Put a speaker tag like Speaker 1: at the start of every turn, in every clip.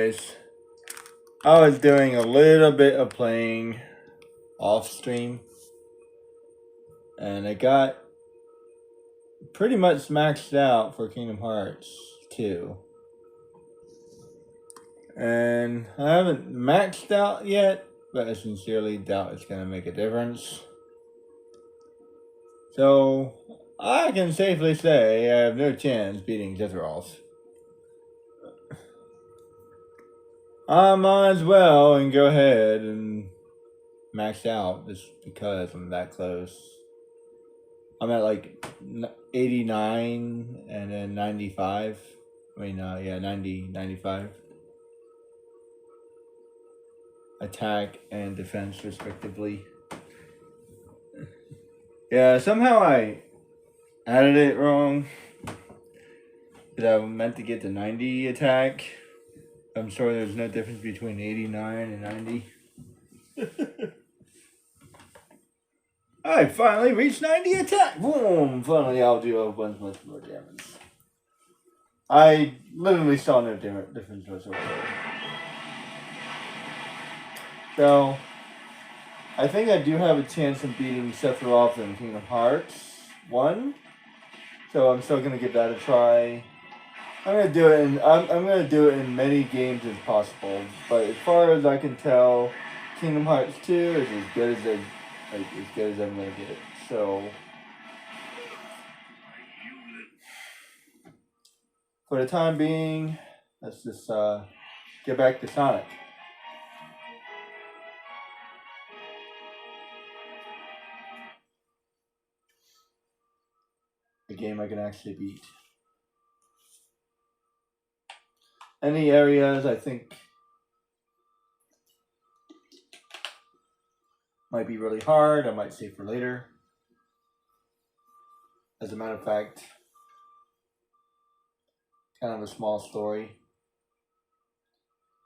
Speaker 1: guys. I was doing a little bit of playing off stream, and I got pretty much maxed out for Kingdom Hearts 2. And I haven't maxed out yet, but I sincerely doubt it's going to make a difference. So, I can safely say I have no chance beating Zithroth. I might as well and go ahead and max out just because I'm that close. I'm at like 89 and then 95. I mean, 90, 95. Attack and defense, respectively. Yeah, somehow I added it wrong. Because I meant to get to 90 attack. I'm sure there's no difference between 89 and 90. I finally reached 90 attack! Boom! Finally, I'll do a bunch much more damage. I literally saw no difference whatsoever. So, I think I do have a chance of beating Sephiroth in Kingdom Hearts 1. So I'm still gonna give that a try. I'm gonna do it in many games as possible. But as far as I can tell, Kingdom Hearts 2 is as good as I'm gonna get. So for the time being, let's just get back to Sonic. A game I can actually beat. Any areas I think might be really hard, I might save for later. As a matter of fact, kind of a small story.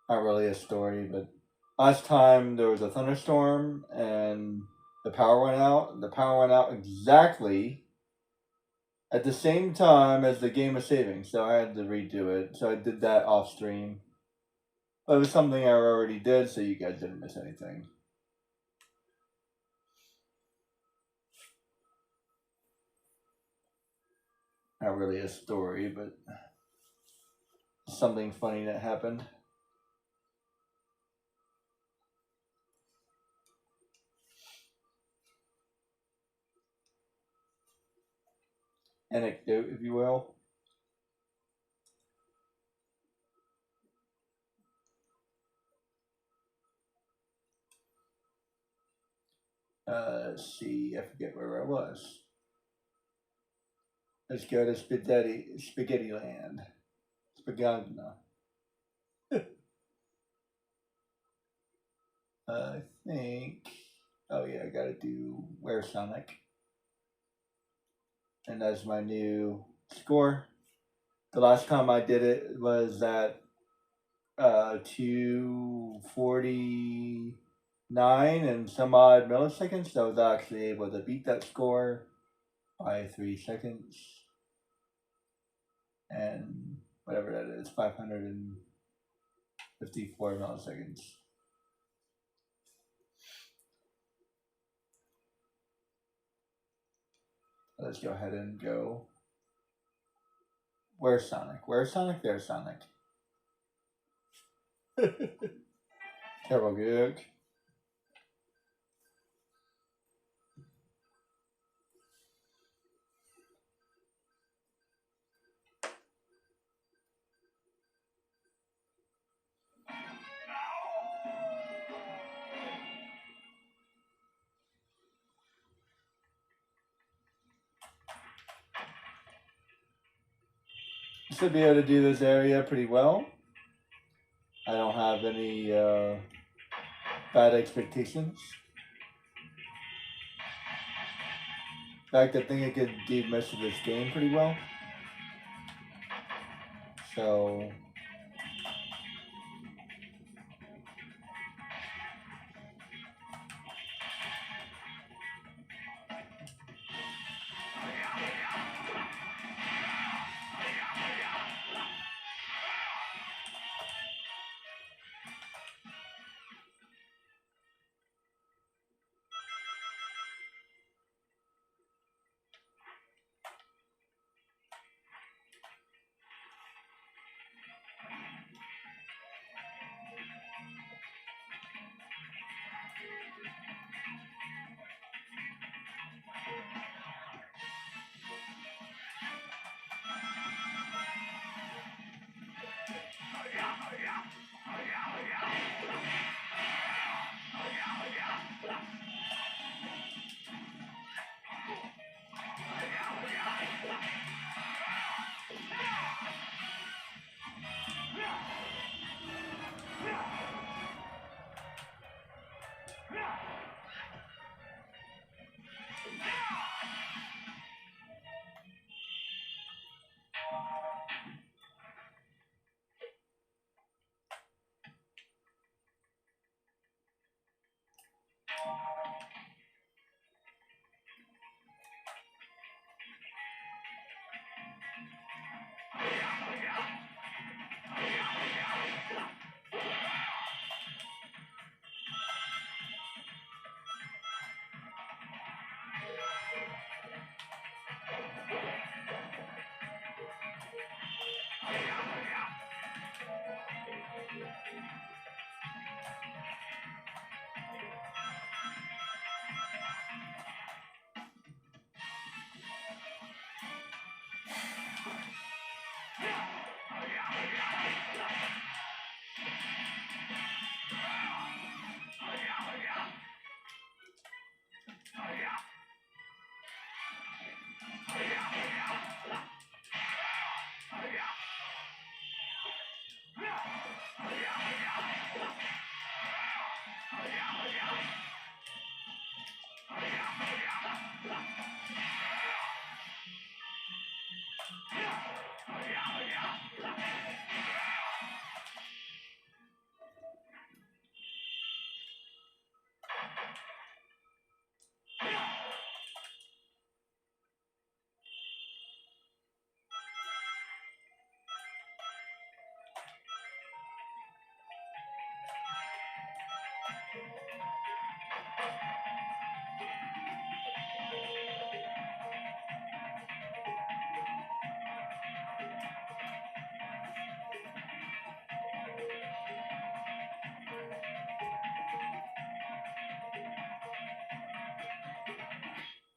Speaker 1: Not really a story, but last time there was a thunderstorm and the power went out. The power went out exactly at the same time as the game was saving, so I had to redo it. So I did that off stream. But it was something I already did, so you guys didn't miss anything. Not really a story, but something funny that happened. Anecdote, if you will. Let's see, I forget where I was. Let's go to Spaghetti Land. Spagagna. I think. Oh yeah, I gotta do Where Sonic. And that's my new score. The last time I did it was at 249 and some odd milliseconds. So I was actually able to beat that score by 3 seconds. And whatever that is, 554 milliseconds. Let's go ahead and go. Where's Sonic? Where's Sonic? There's Sonic. Terrible gook. Should be able to do this area pretty well. I don't have any bad expectations. In fact, I think I could do most of this game pretty well. So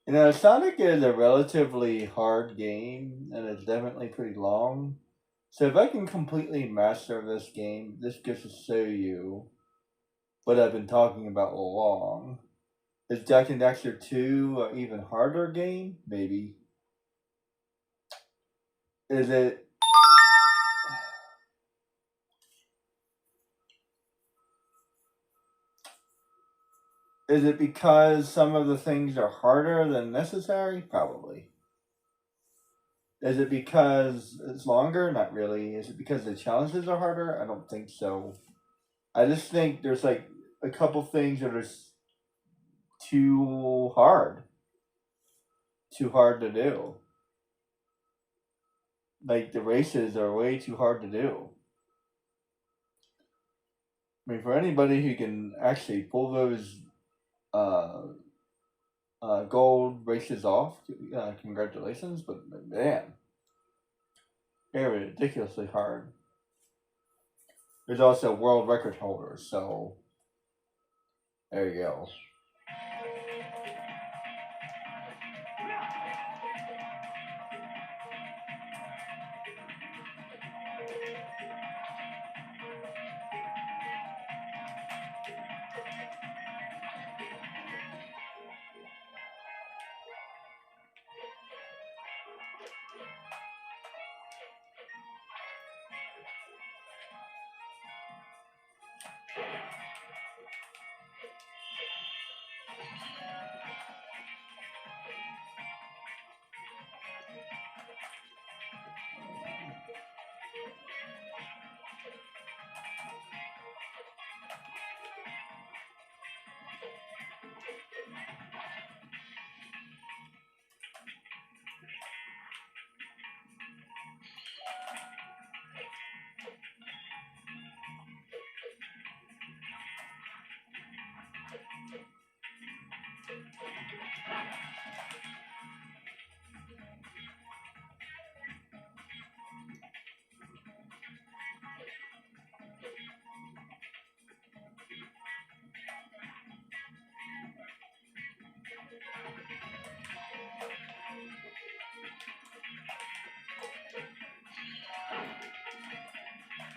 Speaker 1: You know, Sonic is a relatively hard game, and it's definitely pretty long. So if I can completely master this game, this gets to show you what I've been talking about all along. Is Jak and Daxter 2 an even harder game? Maybe. Is it? Is it because some of the things are harder than necessary? Probably. Is it because it's longer? Not really. Is it because the challenges are harder? I don't think so. I just think there's like a couple things that are too hard. Too hard to do. Like the races are way too hard to do. I mean, for anybody who can actually pull those uh, gold races off, congratulations. But man, they're ridiculously hard. There's also world record holders, so there you go.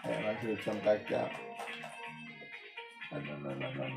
Speaker 1: And I could have jumped back down. No.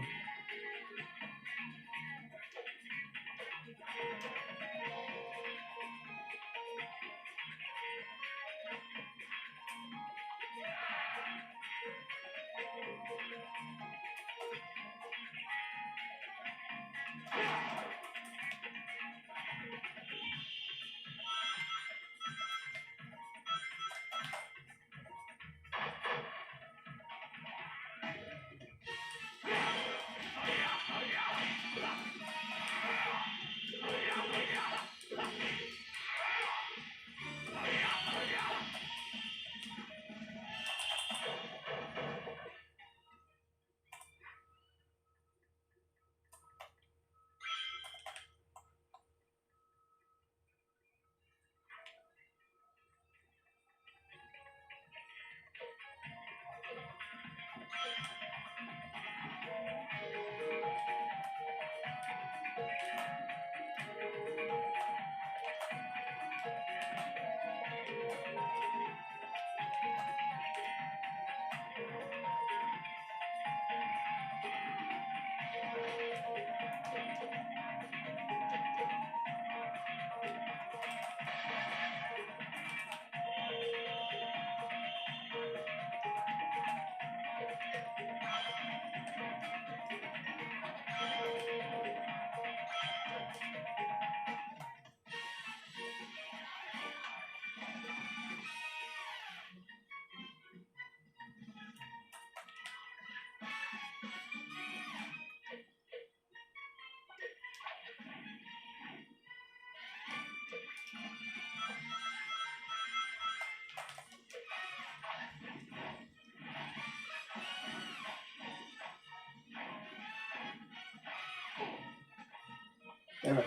Speaker 1: Damn it.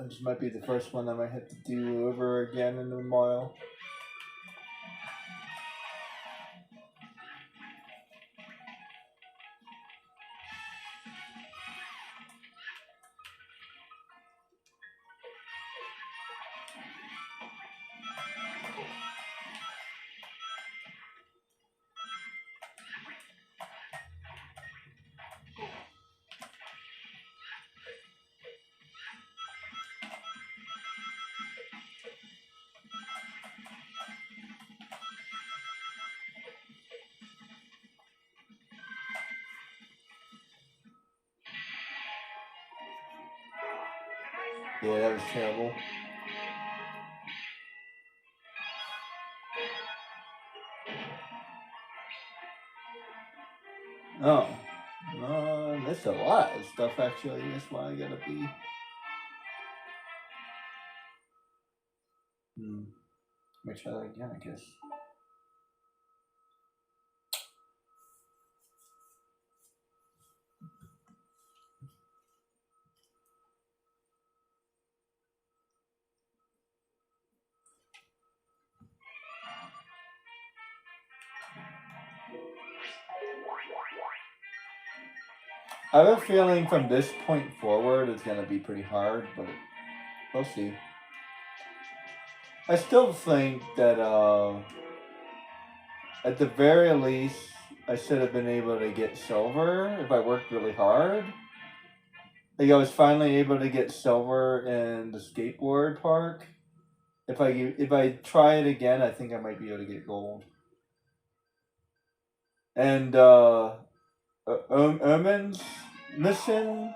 Speaker 1: This might be the first one I might have to do over again in a while. Yeah, that was terrible. Oh. No, I missed a lot of stuff actually. That's why I gotta be. Let me try that again, I guess. I have a feeling from this point forward it's gonna be pretty hard, but we'll see. I still think that at the very least I should have been able to get silver if I worked really hard. Like I was finally able to get silver in the skateboard park. If I try it again, I think I might be able to get gold. And Ermin's mission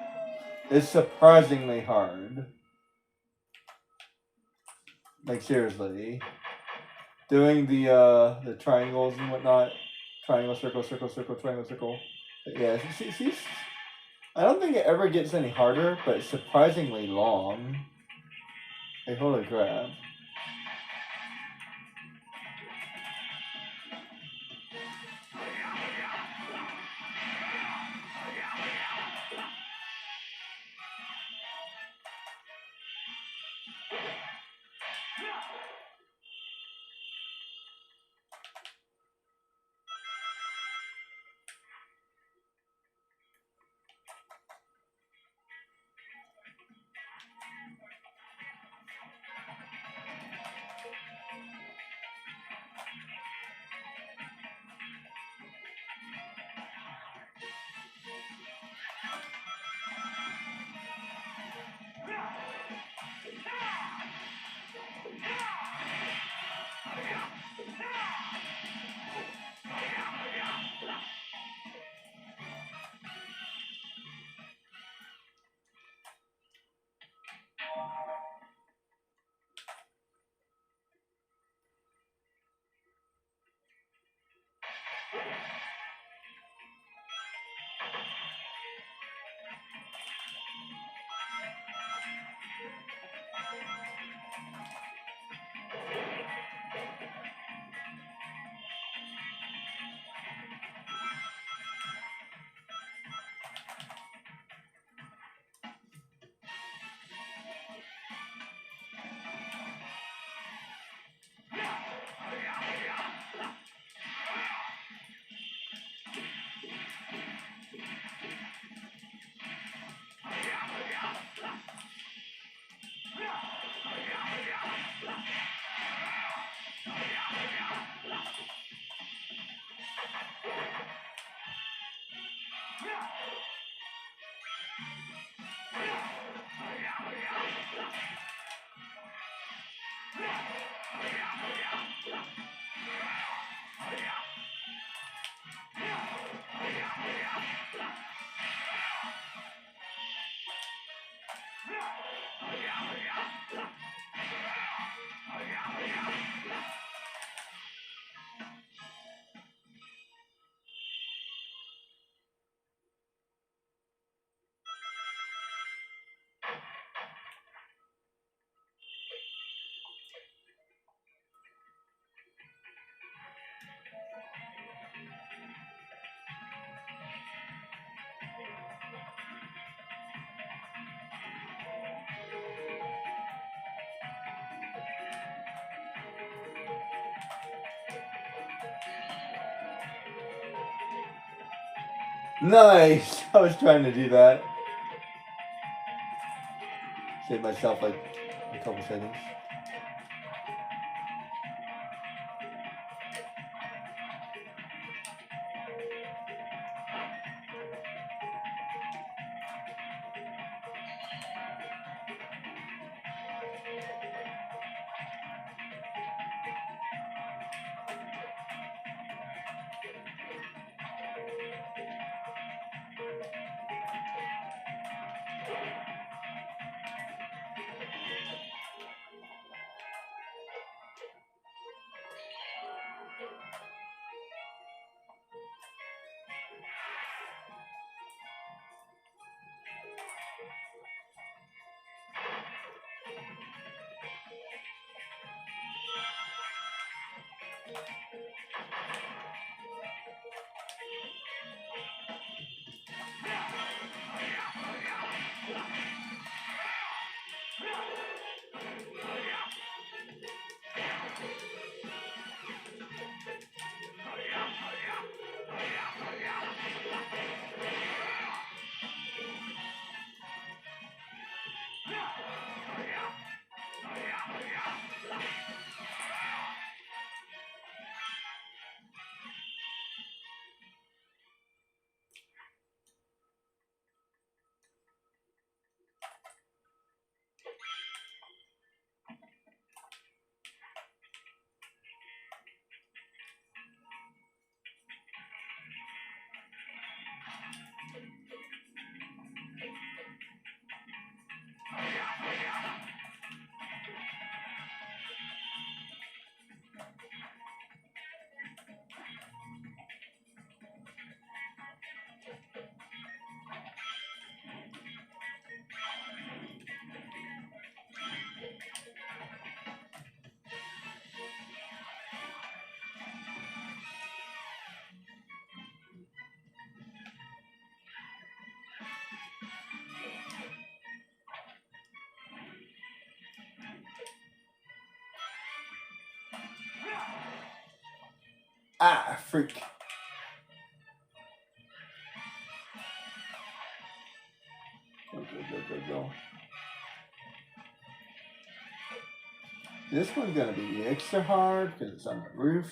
Speaker 1: is surprisingly hard. Like seriously, doing the triangles and whatnot, triangle, circle, circle, circle, triangle, circle. Yeah, see, I don't think it ever gets any harder, but it's surprisingly long. Hey, holy crap! Nice! I was trying to do that. Save myself like a couple seconds. Ah, freak. Go. This one's gonna be extra hard because it's on the roof.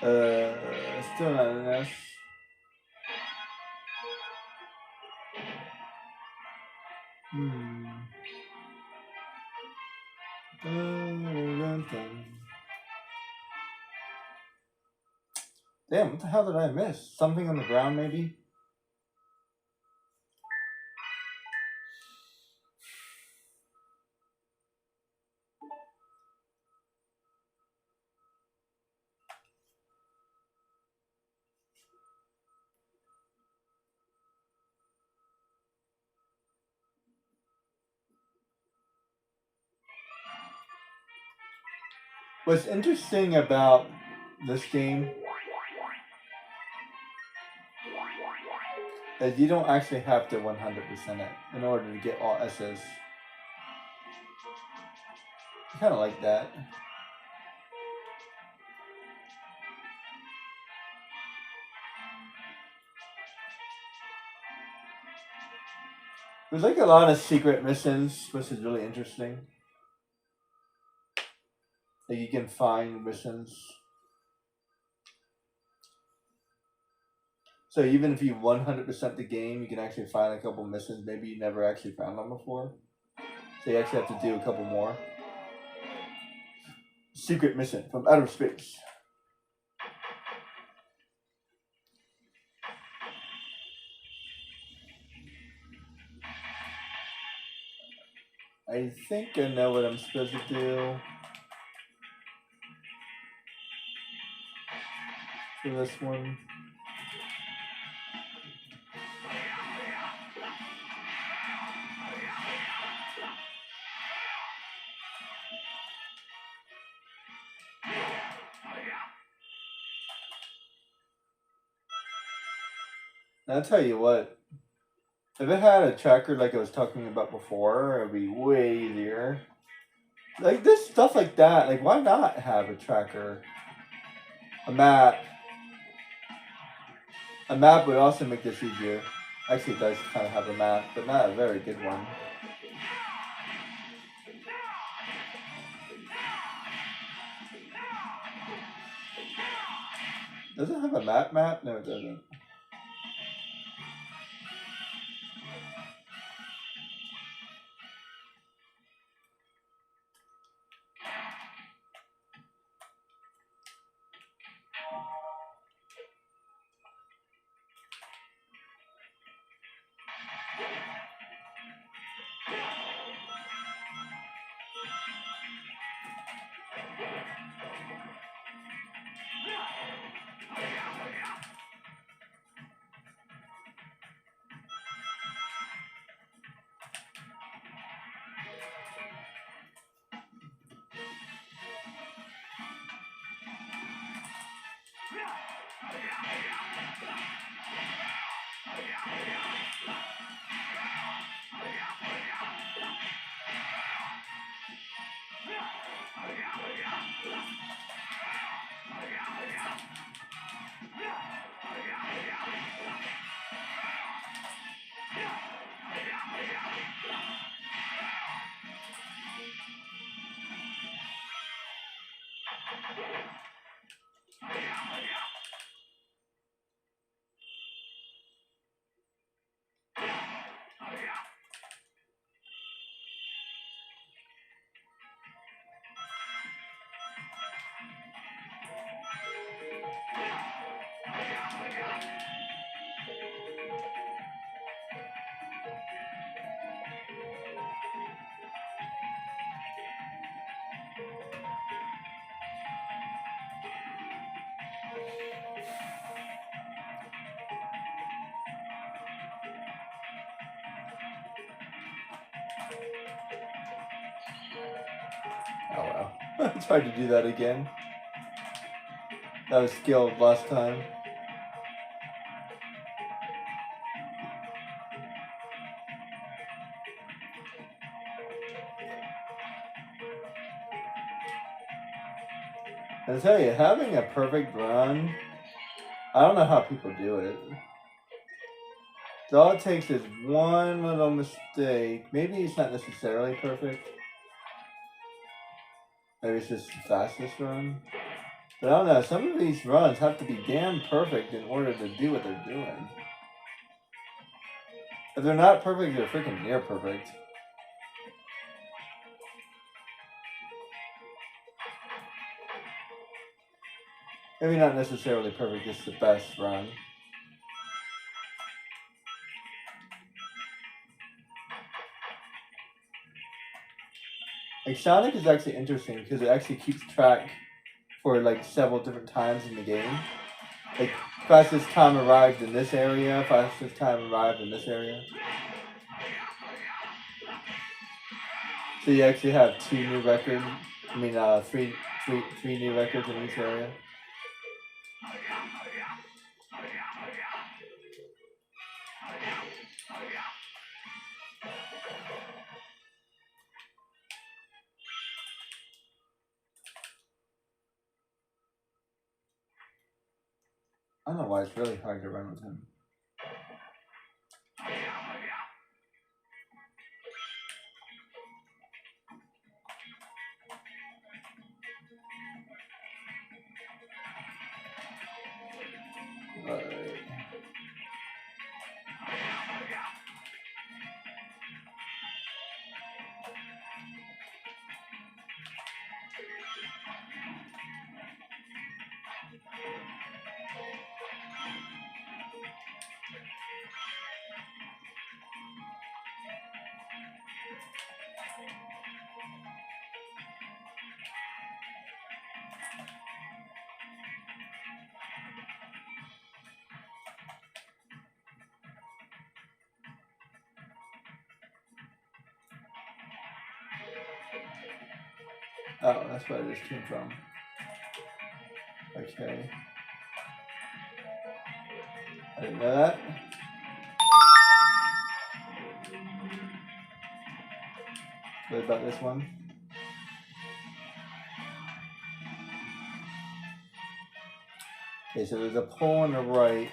Speaker 1: Still not an S. Damn, what the hell did I miss? Something on the ground, maybe? What's interesting about this game is you don't actually have to 100% it in order to get all S's. I kind of like that. There's like a lot of secret missions, which is really interesting. Like you can find missions. So even if you 100% the game, you can actually find a couple missions maybe you never actually found them before. So you actually have to do a couple more. Secret mission from outer space. I think I know what I'm supposed to do for this one. I'll tell you what, if it had a tracker like I was talking about before, it'd be way easier. Like this stuff like that, like why not have a tracker? A map. A map would also make this easier. Actually, it does kind of have a map, but not a very good one. Does it have a map? No, it doesn't. Oh well. I tried to do that again. That was skilled last time. I tell you, having a perfect run, I don't know how people do it. So all it takes is one little mistake. Maybe it's not necessarily perfect. Maybe it's just the fastest run. But I don't know, some of these runs have to be damn perfect in order to do what they're doing. If they're not perfect, they're freaking near perfect. Maybe not necessarily perfect, just the best run. Like, Sonic is actually interesting because it actually keeps track for like several different times in the game. Like, fastest time arrived in this area, fastest time arrived in this area. So you actually have three new records in each area. I don't know why it's really hard to run with him. Oh, that's where this came from. Okay. I didn't know that. What about this one? Okay, so there's a pole on the right.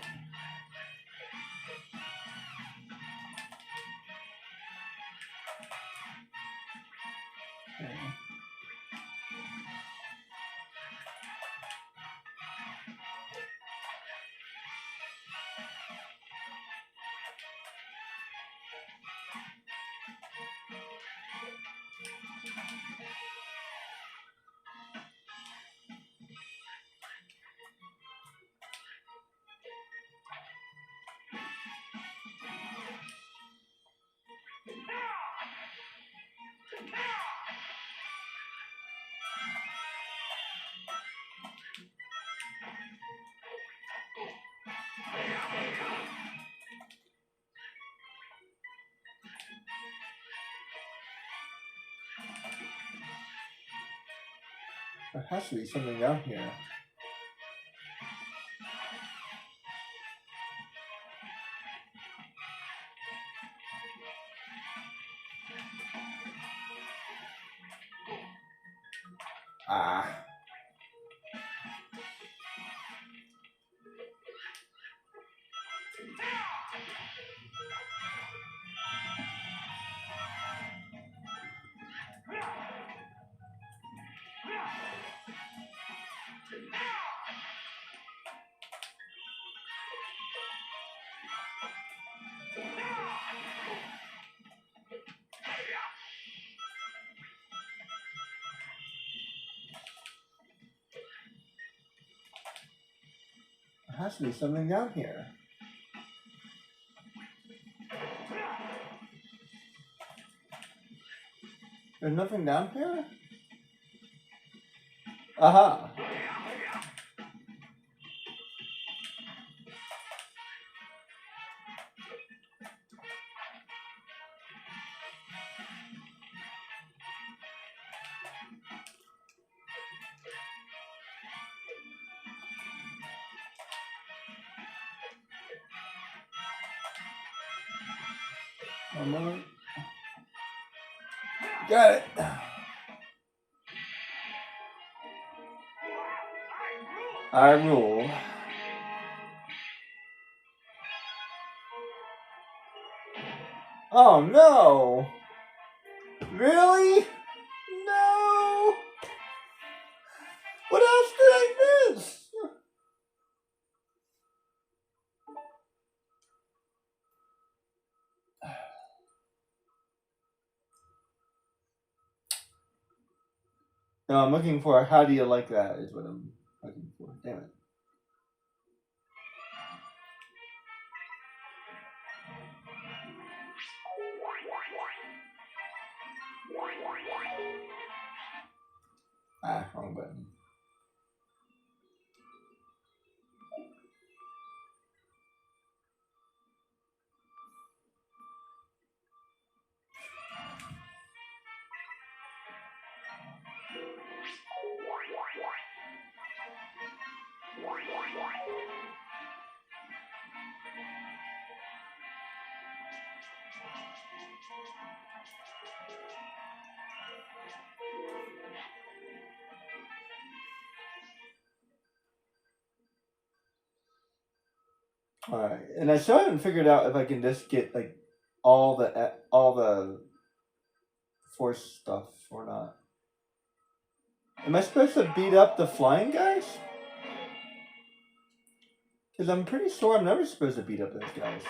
Speaker 1: There has to be something down here. Ah. There has to be something down here. There's nothing down here? Aha! One moment. Got it! I rule. Oh no! Really? No! What else did I No, I'm looking for how do you like that is what I'm looking for. Damn it. Ah, wrong button. Alright, and I still haven't figured out if I can just get like all the force stuff or not. Am I supposed to beat up the flying guys? Because I'm pretty sure I'm never supposed to beat up those guys.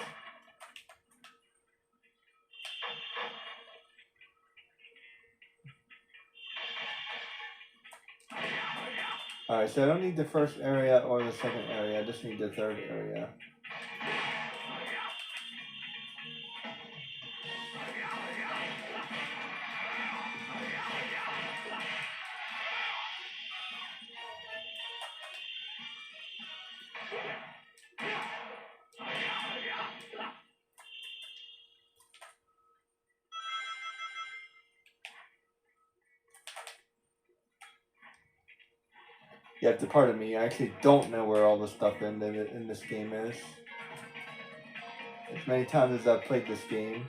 Speaker 1: Alright, so I don't need the first area or the second area, I just need the third area. You have to pardon me, I actually don't know where all the stuff in this game is. As many times as I've played this game.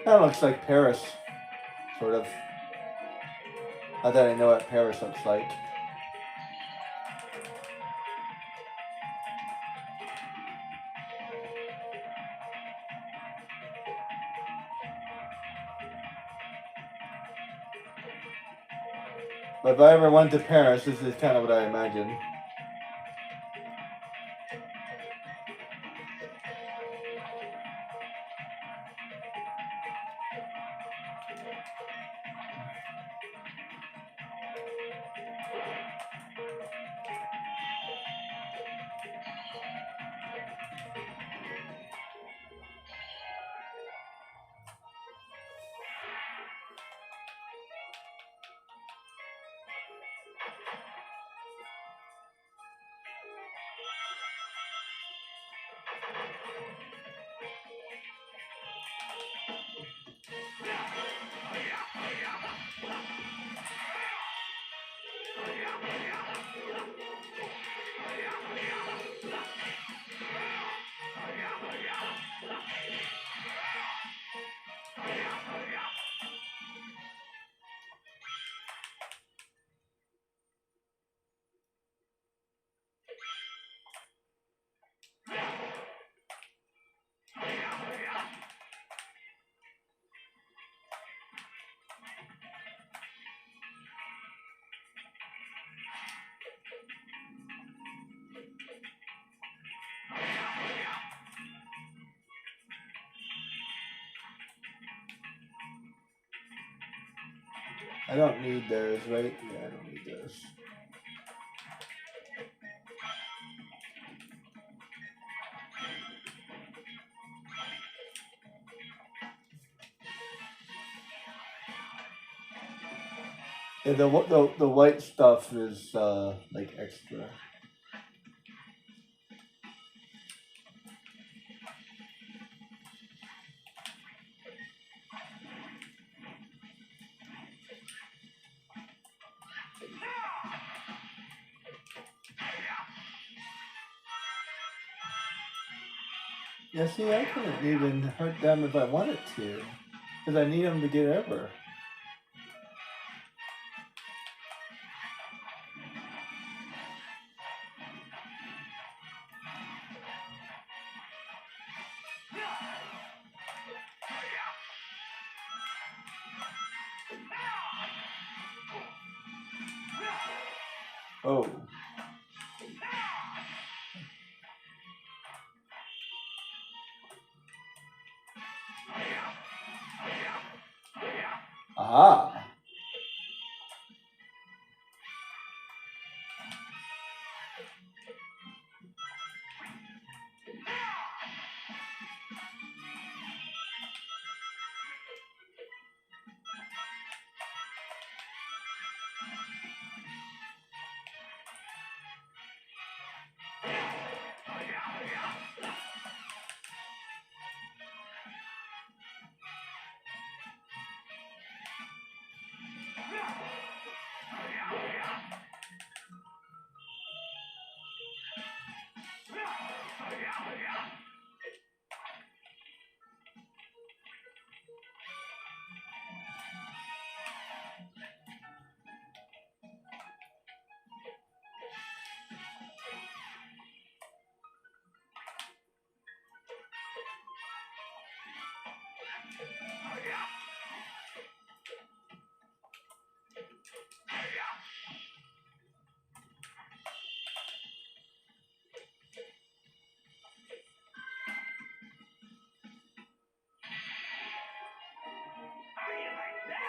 Speaker 1: That looks like Paris, sort of. Not that I know what Paris looks like. But if I ever went to Paris, this is kind of what I imagine. I don't need those, right? Yeah, I don't need those. Yeah, the white stuff is like extra. Yeah, see, I couldn't even hurt them if I wanted to, because I need them to get over. Oh. Aha.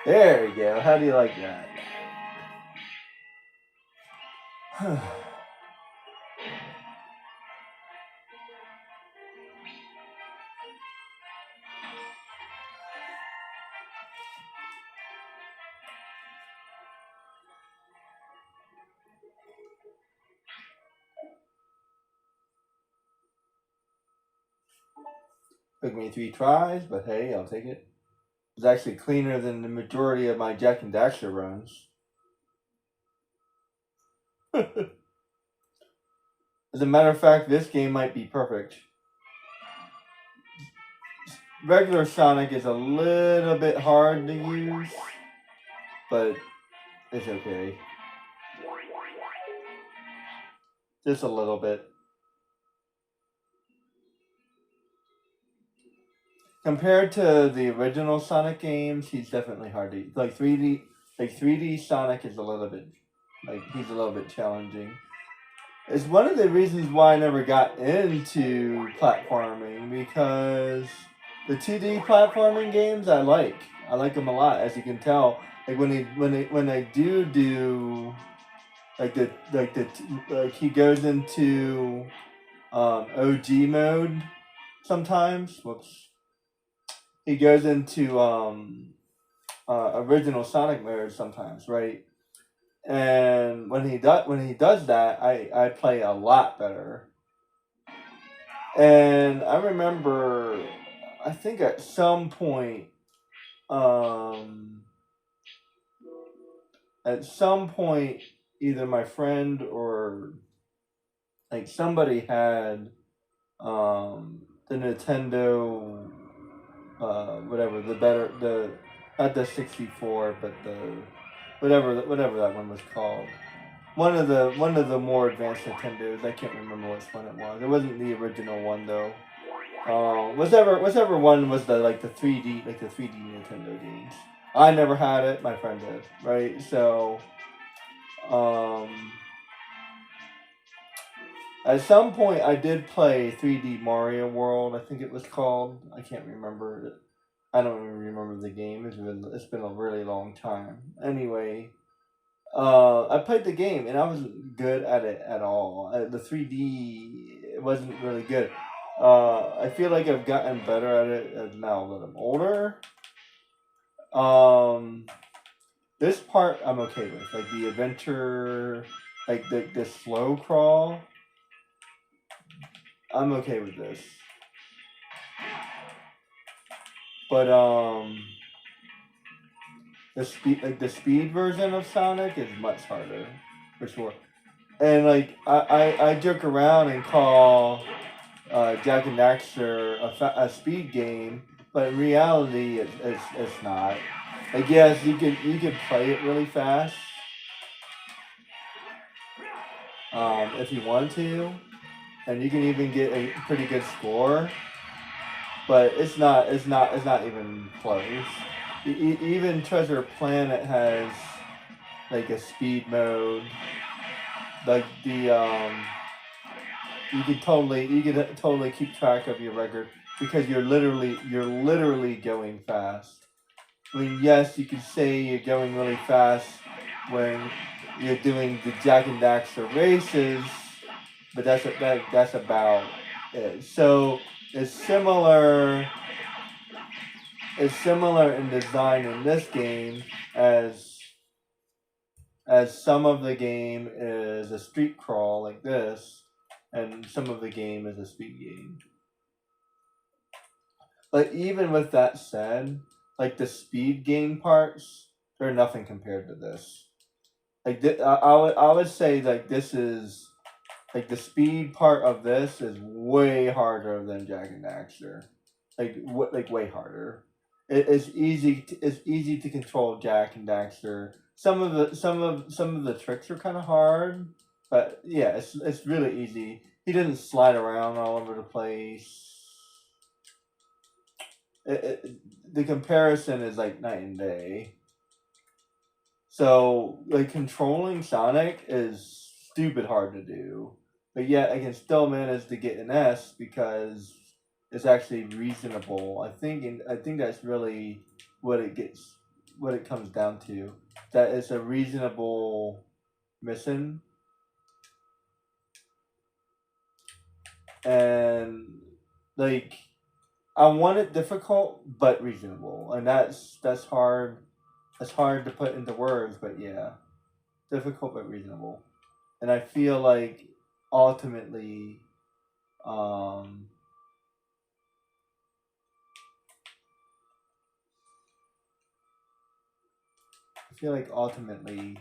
Speaker 1: There we go. How do you like that? Took me 3 tries, but hey, I'll take it. It's actually cleaner than the majority of my Jak and Daxter runs. As a matter of fact, this game might be perfect. Regular Sonic is a little bit hard to use, but it's okay. Just a little bit. Compared to the original Sonic games, he's definitely hard to use. Like 3D Sonic is a little bit, he's a little bit challenging. It's one of the reasons why I never got into platforming, because the 2D platforming games I like them a lot, as you can tell. Like when I do like he goes into OG mode sometimes. Whoops. He goes into original Sonic mode sometimes, right? And when he does that, I play a lot better. And I remember, I think at some point, either my friend or like somebody had the Nintendo whatever the not the 64 but the whatever that one was called. One of the more advanced Nintendos. I can't remember which one it was. It wasn't the original one though. Whichever one was the 3D Nintendo games. I never had it. My friend did. Right. So um, at some point I did play 3D Mario World. I think it was called. I can't remember. I don't even remember the game. It's been a really long time. Anyway, I played the game and I wasn't good at it at all. The 3D it wasn't really good. I feel like I've gotten better at it now that I'm older. This part I'm okay with, like the adventure, like the slow crawl. I'm okay with this, but the speed version of Sonic is much harder, for sure. And like I joke around and call Jak and Daxter a speed game, but in reality it's not. Like yes, you could play it really fast, if you want to, and you can even get a pretty good score. But it's not even close. Even Treasure Planet has like a speed mode, like the you could totally keep track of your record because you're literally going fast. I mean, yes, you could say you're going really fast when you're doing the Jak and Daxter races, but that's about it. So it's similar. It's similar in design in this game as some of the game is a street crawl like this, and some of the game is a speed game. But even with that said, like the speed game parts, they're nothing compared to this. Like I would say like this is like the speed part of this is way harder than Jak and Daxter, like way harder. It's easy to control Jak and Daxter. Some of the tricks are kind of hard, but yeah, it's really easy. He doesn't slide around all over the place. The comparison is like night and day. So like controlling Sonic is stupid hard to do, but yet I can still manage to get an S because it's actually reasonable. I think that's really what it comes down to. That it's a reasonable mission, and like I want it difficult but reasonable, and that's hard. That's hard to put into words, but yeah, difficult but reasonable. And I feel like ultimately, um, I feel like ultimately,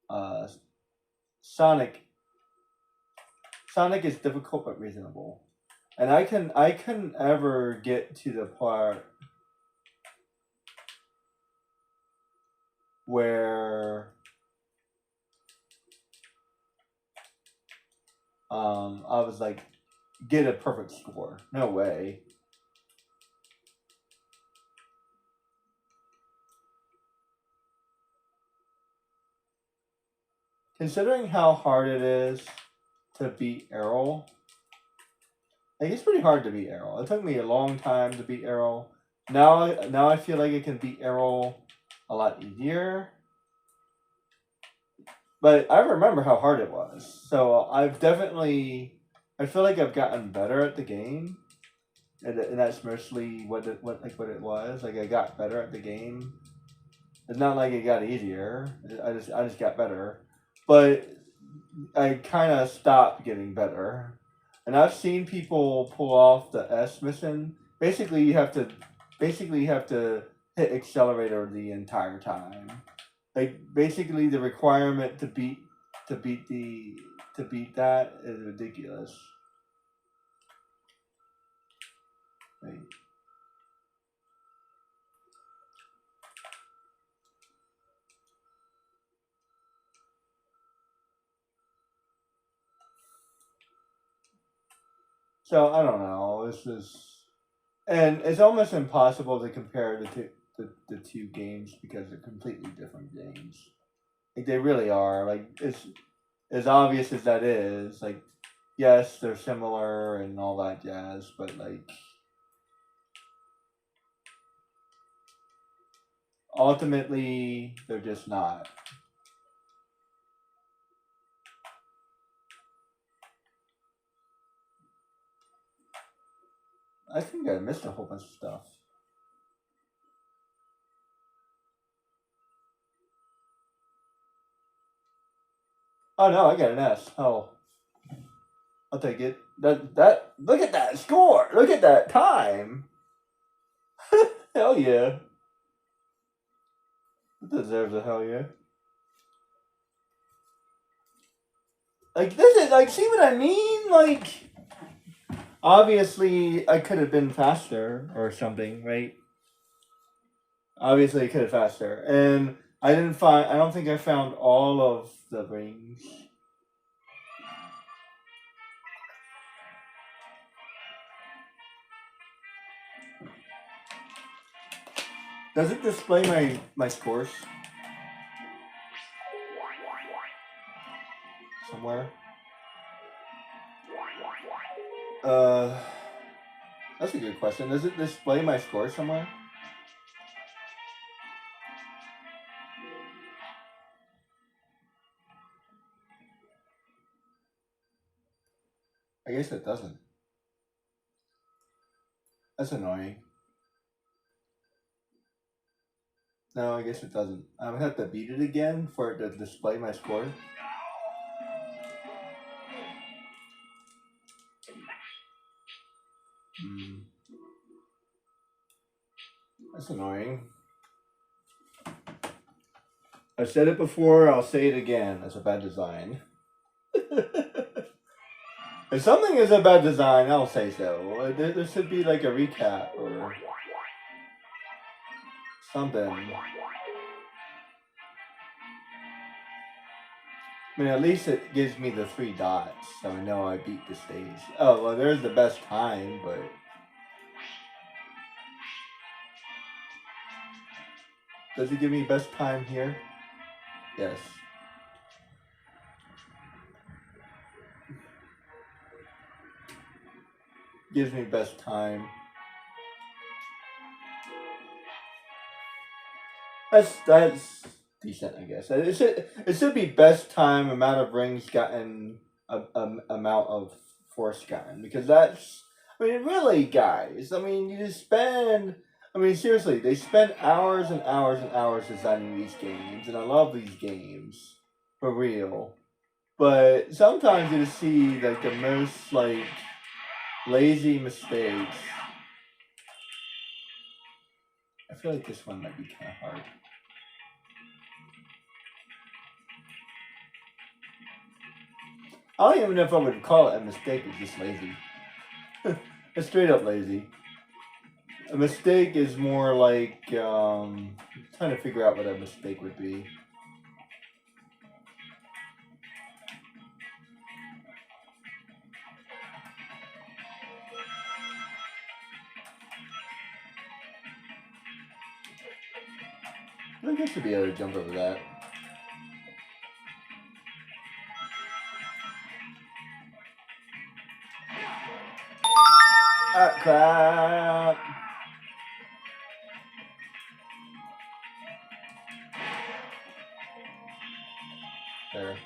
Speaker 1: uh, Sonic Sonic is difficult but reasonable, and I couldn't ever get to the part where I was like get a perfect score. No way. Considering how hard it is to beat Errol, like it's pretty hard to beat Errol. It took me a long time to beat Errol. Now I feel like I can beat Errol a lot easier. But I remember how hard it was. So I feel like I've gotten better at the game. And that's mostly what it was. Like I got better at the game. It's not like it got easier. I just got better. But I kind of stopped getting better. And I've seen people pull off the S mission. Basically, you have to hit accelerator the entire time. like basically the requirement to beat that is ridiculous. Right. So I don't know. And it's almost impossible to compare the two games because they're completely different games. Like they really are. Like it's as obvious as that is. Like yes, they're similar and all that jazz, but like ultimately they're just not. I think I missed a whole bunch of stuff. Oh no, I got an S. Oh, I'll take it. That look at that score. Look at that time. Hell yeah. It deserves a hell yeah. Like this is like, see what I mean? Like obviously I could have been faster or something, right? Obviously I could have faster. And I don't think I found all of the rings. Does it display my scores? Somewhere? That's a good question. Does it display my score somewhere? I guess it doesn't. That's annoying. No, I guess it doesn't. I would have to beat it again for it to display my score. That's annoying. I've said it before, I'll say it again. That's a bad design. If something is a bad design, I'll say so. There should be like a recap or something. I mean, at least it gives me the 3 dots, so I know I beat the stage. Oh, well, there's the best time, but... Does it give me best time here? Yes. Gives me best time. That's decent, I guess. It should be best time, amount of rings gotten, amount of force gotten, because that's, I mean, really, guys. I mean, you just spend. I mean, seriously, they spend hours and hours and hours designing these games, and I love these games for real. But sometimes you just see like the most like lazy mistakes. I feel like this one might be kind of hard. I don't even know if I would call it a mistake. It's just lazy. It's straight up lazy. A mistake is more like trying to figure out what a mistake would be. I think I should be able to jump over that. Ah, crap. There.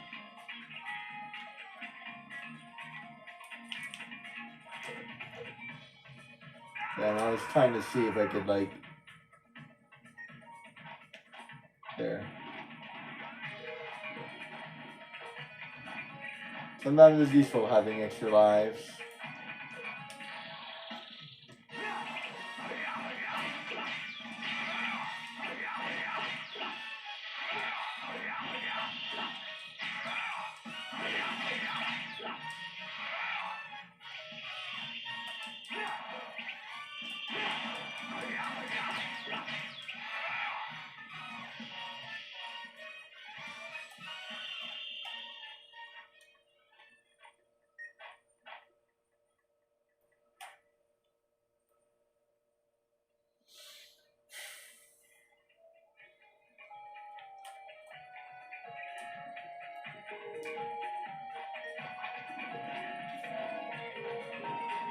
Speaker 1: Yeah, and I was trying to see if I could, like... There. Sometimes it's useful having extra lives.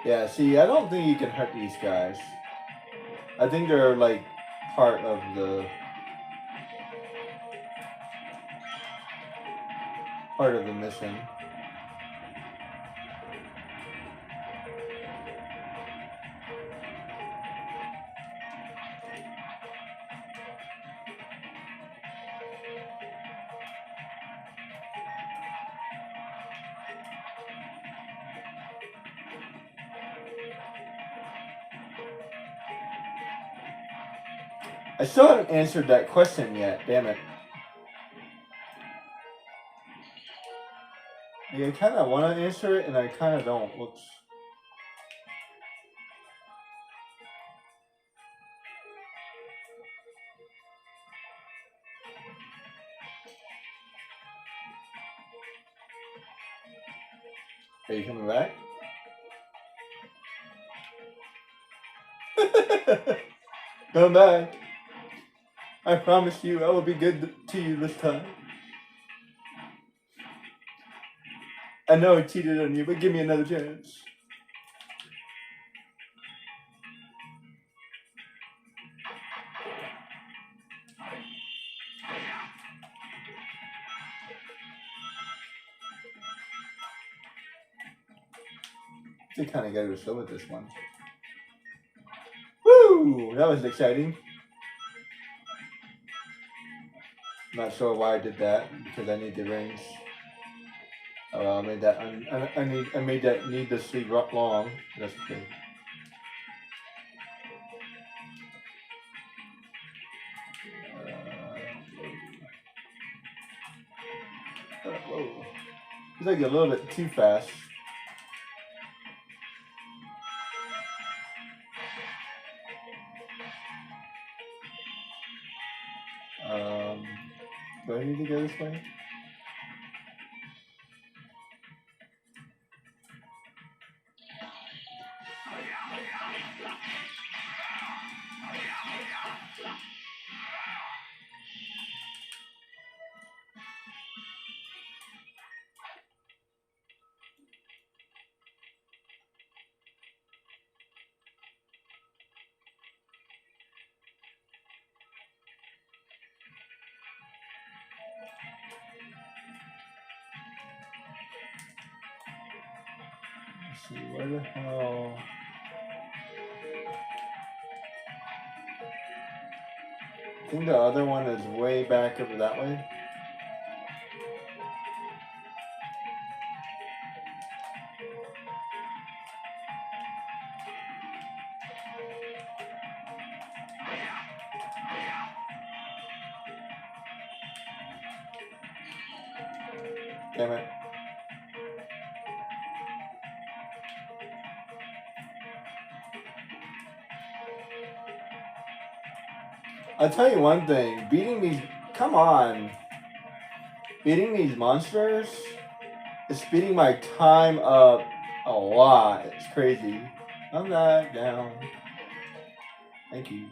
Speaker 1: Yeah, see, I don't think you can hurt these guys. I think they're like part of the mission. I still haven't answered that question yet, damn it. Like, I kind of want to answer it, and I kind of don't. Whoops. Are you coming back? Come back. I promise you I will be good to you this time. I know I cheated on you, but give me another chance. I kind of got to show with this one. Woo! That was exciting. Not sure why I did that, because I need the rings. I made that I made that needlessly long. That's okay. Whoa. It's like a little bit too fast. Do I need to go this way? Let's see, where the hell? I think the other one is way back over that way. Damn it. I'll tell you one thing, beating these monsters is speeding my time up a lot. It's crazy. I'm not down. Thank you.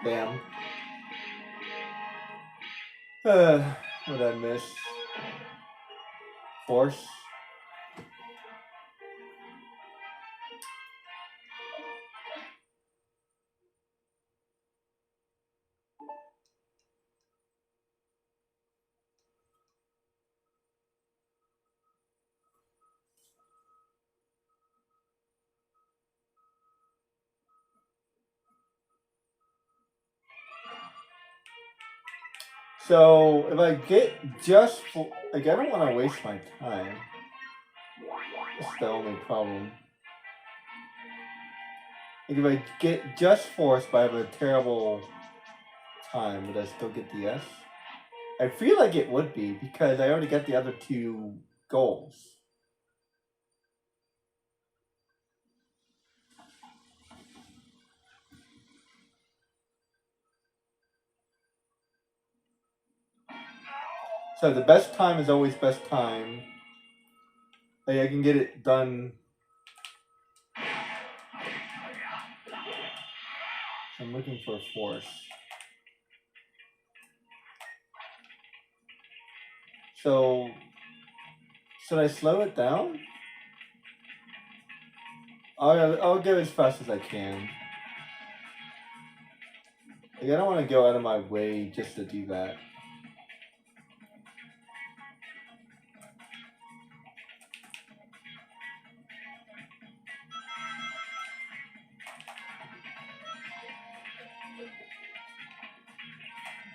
Speaker 1: Damn. What I miss? Force. So if I get just like I don't want to waste my time. That's the only problem. Like if I get just force, but I have a terrible time, would I still get the S? I feel like it would be because I already got the other two goals. So the best time is always best time. Like I can get it done. I'm looking for force. So should I slow it down? I'll go as fast as I can. Like, I don't want to go out of my way just to do that.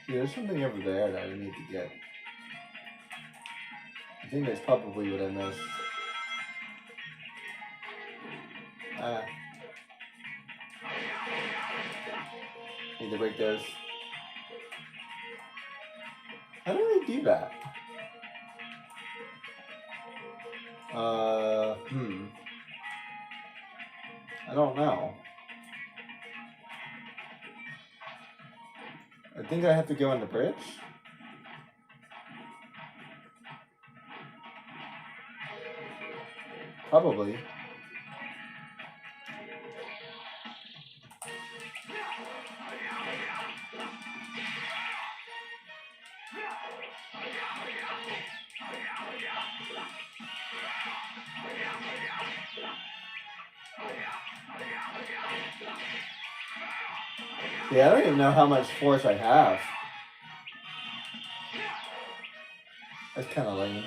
Speaker 1: See, there's something over there that I need to get. I think that's probably what I missed. Need to break those. How do I do that? I don't know. I think I have to go on the bridge. Probably. Yeah, I don't even know how much force I have. That's kind of lame.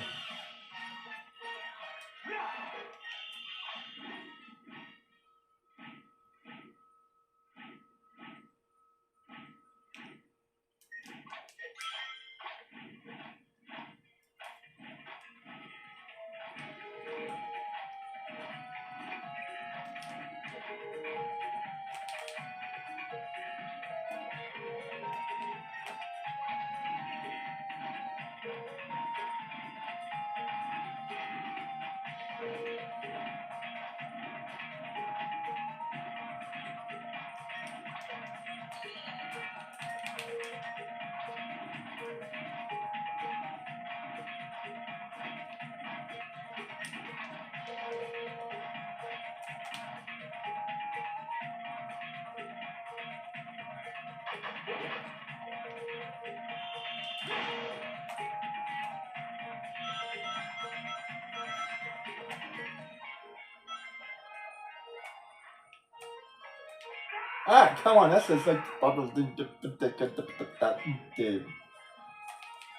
Speaker 1: Ah, come on, that's just like bubbles. Dude.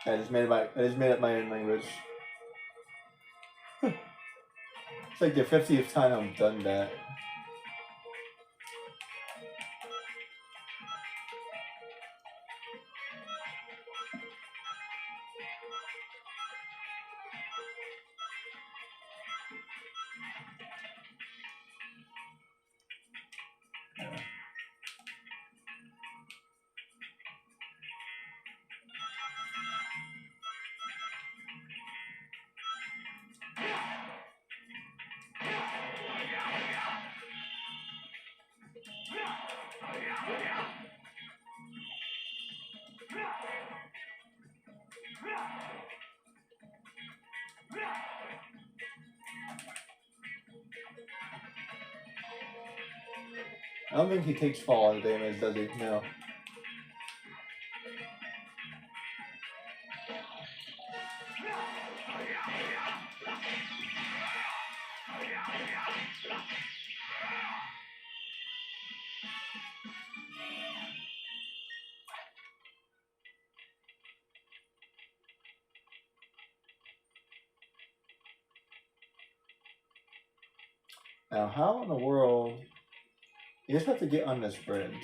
Speaker 1: I just made up my own language. It's like the 50th time I've done that. I don't think he takes fall damage, does he? No. Now, how in the world? You just have to get on this bridge.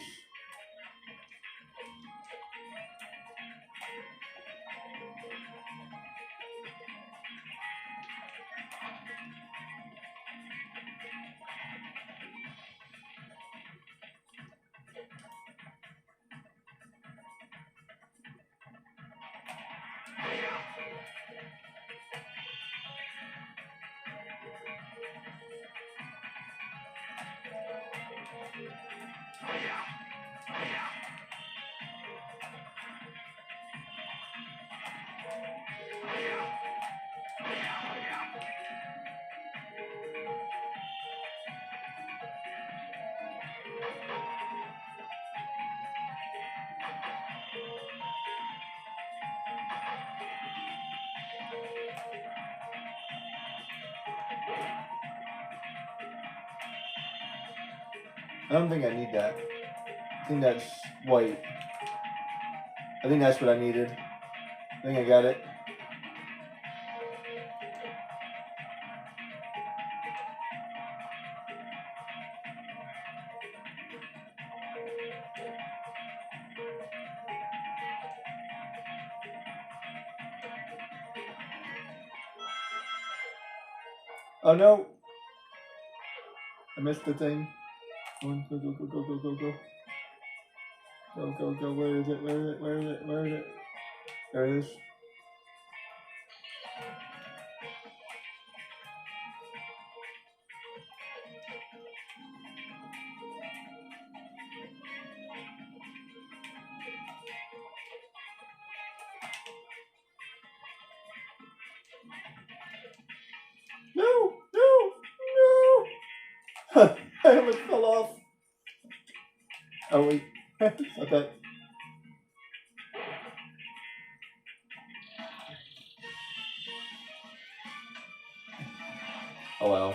Speaker 1: I don't think I need that. I think that's white. I think that's what I needed. I think I got it. Oh no! I missed the thing. Go, go, go, go, go, go, go, go. Go, go, go. Where is it? Where is it? Where is it? Where is it? There it is. No! No! No! I almost fell off. Oh wait. Okay. Oh well.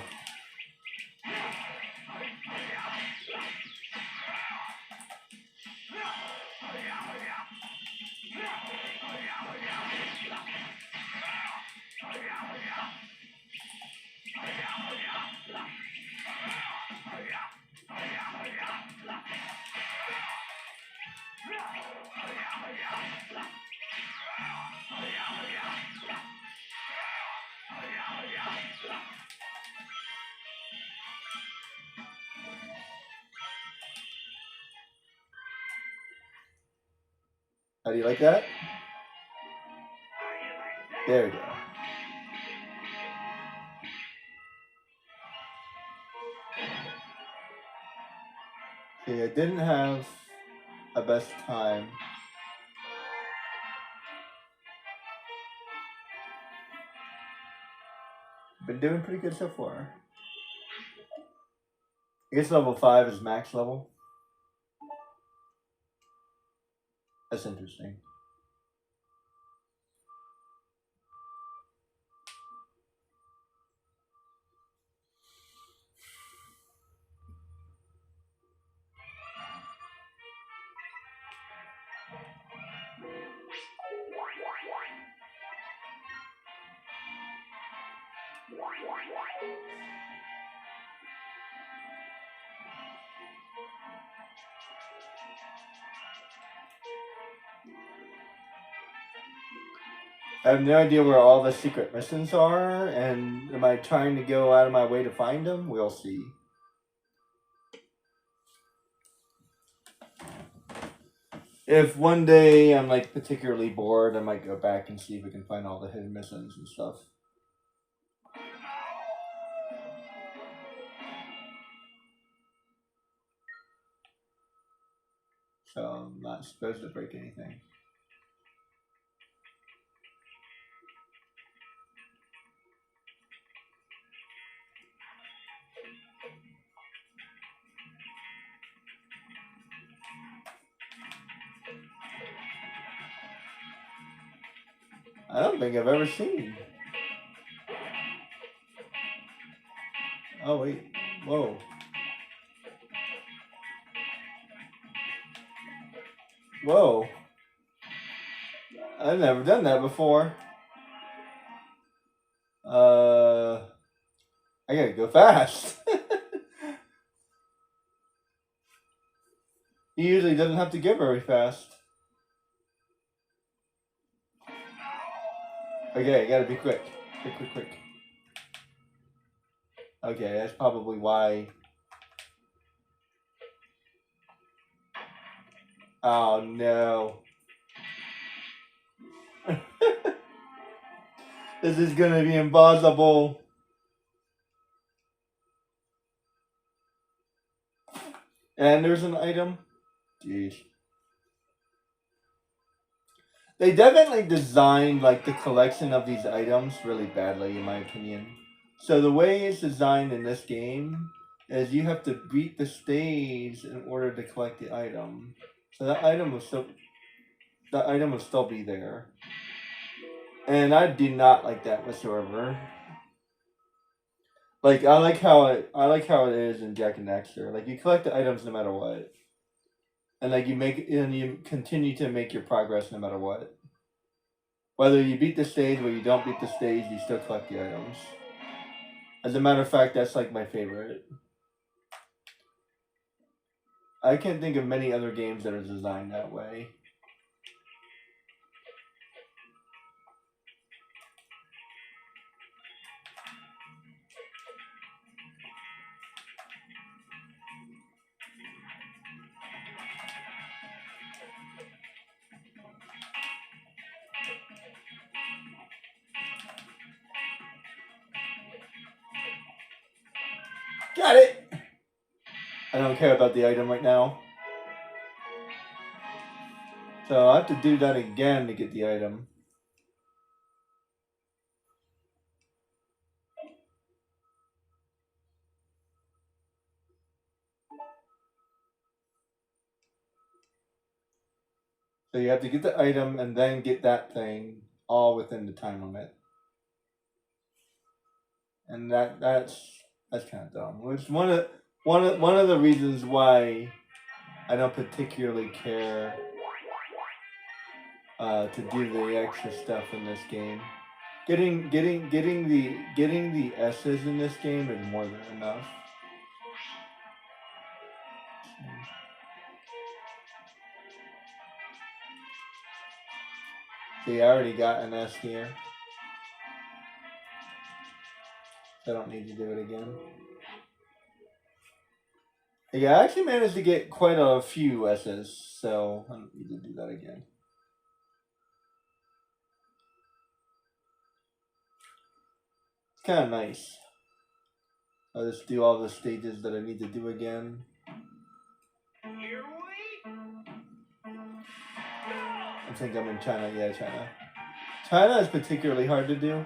Speaker 1: How do you like that? There we go. See, I didn't have a best time. Been doing pretty good so far. I guess level 5 is max level. That's interesting. I have no idea where all the secret missions are, and am I trying to go out of my way to find them? We'll see. If one day I'm like particularly bored, I might go back and see if we can find all the hidden missions and stuff. So I'm not supposed to break anything. I don't think I've ever seen. Oh, wait. Whoa. Whoa. I've never done that before. I gotta go fast. He usually doesn't have to go very fast. Okay, I gotta be quick. Quick. Okay, that's probably why. Oh no. This is gonna be impossible. And there's an item. Jeez. They definitely designed like the collection of these items really badly, in my opinion. So the way it's designed in this game is you have to beat the stage in order to collect the item. So that item will still be there. And I do not like that whatsoever. Like I like how it is in Jak and Daxter. Like you collect the items no matter what. And like you continue to make your progress no matter what. Whether you beat the stage or you don't beat the stage, you still collect the items. As a matter of fact, that's like my favorite. I can't think of many other games that are designed that way. Got it! I don't care about the item right now. So I have to do that again to get the item. So you have to get the item and then get that thing all within the time limit. And that's kind of dumb. Which one of the reasons why I don't particularly care to do the extra stuff in this game. Getting the S's in this game is more than enough. See, I already got an S here. I don't need to do it again. Yeah, I actually managed to get quite a few S's, so I don't need to do that again. It's kind of nice. I'll just do all the stages that I need to do again. I think I'm in China. Yeah, China. China is particularly hard to do.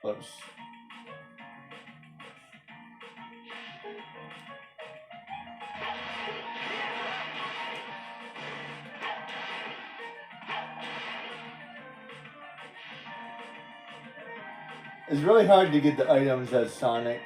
Speaker 1: Whoops. It's really hard to get the items as Sonic.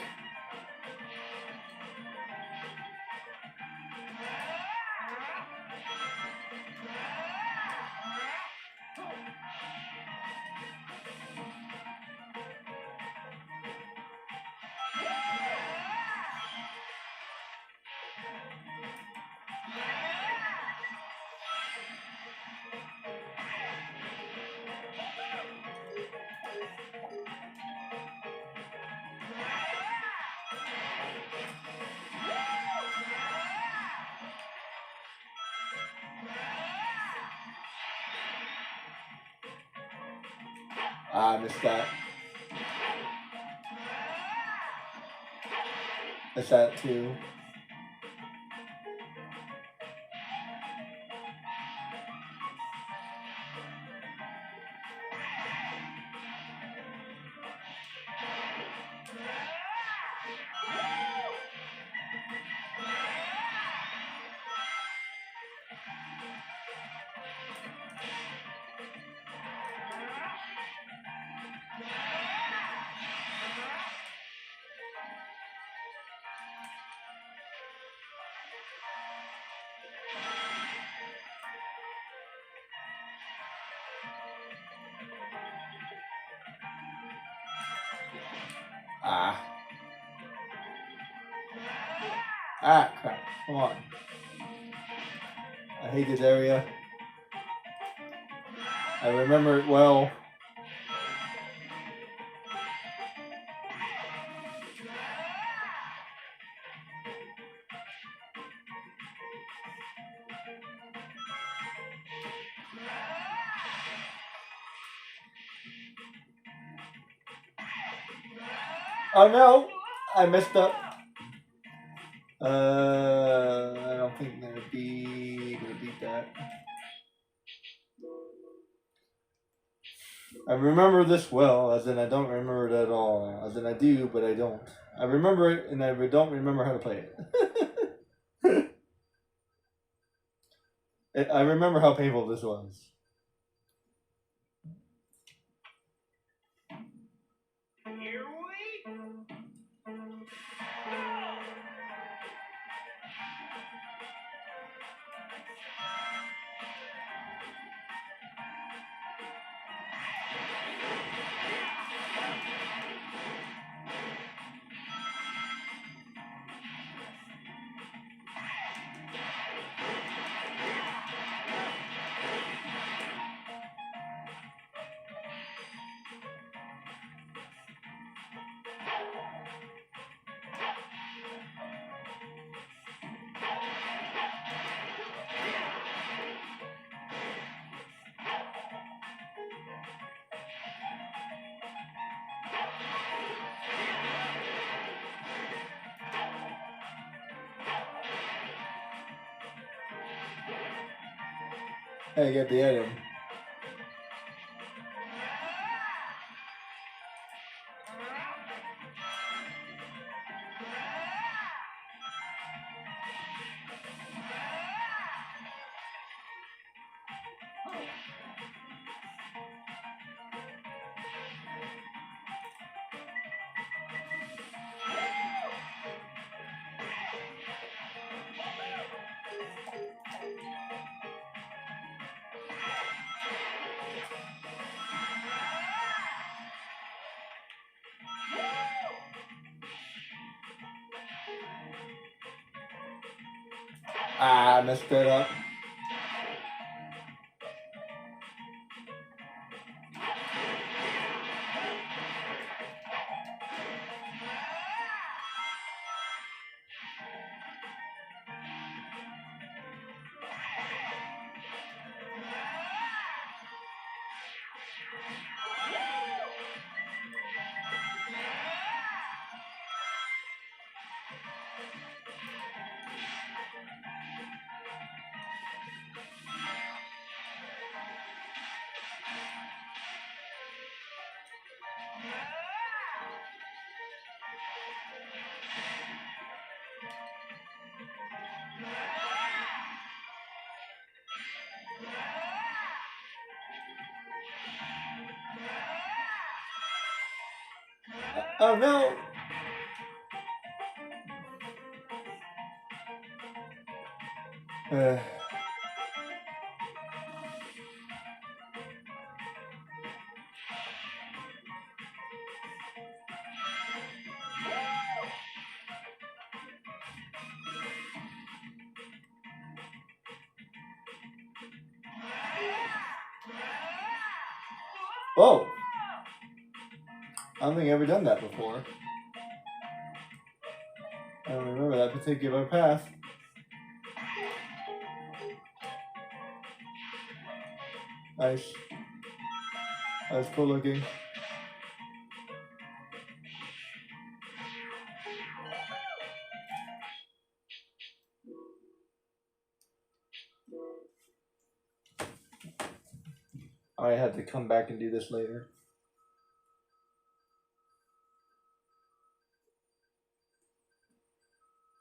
Speaker 1: I missed that. It's that too. Ah. Ah, crap. Come on. I hate this area. I remember it well. Oh no! I messed up. I don't think I'm gonna beat that. I remember this well, as in I don't remember it at all. As in I do, but I don't. I remember it, and I don't remember how to play it. I remember how painful this was.
Speaker 2: Here we go.
Speaker 1: I get the item. Ah, I messed that up. Oh no! Whoa! I don't think I've ever done that before. I don't remember that particular path. Nice. That's cool looking. I have to come back and do this later.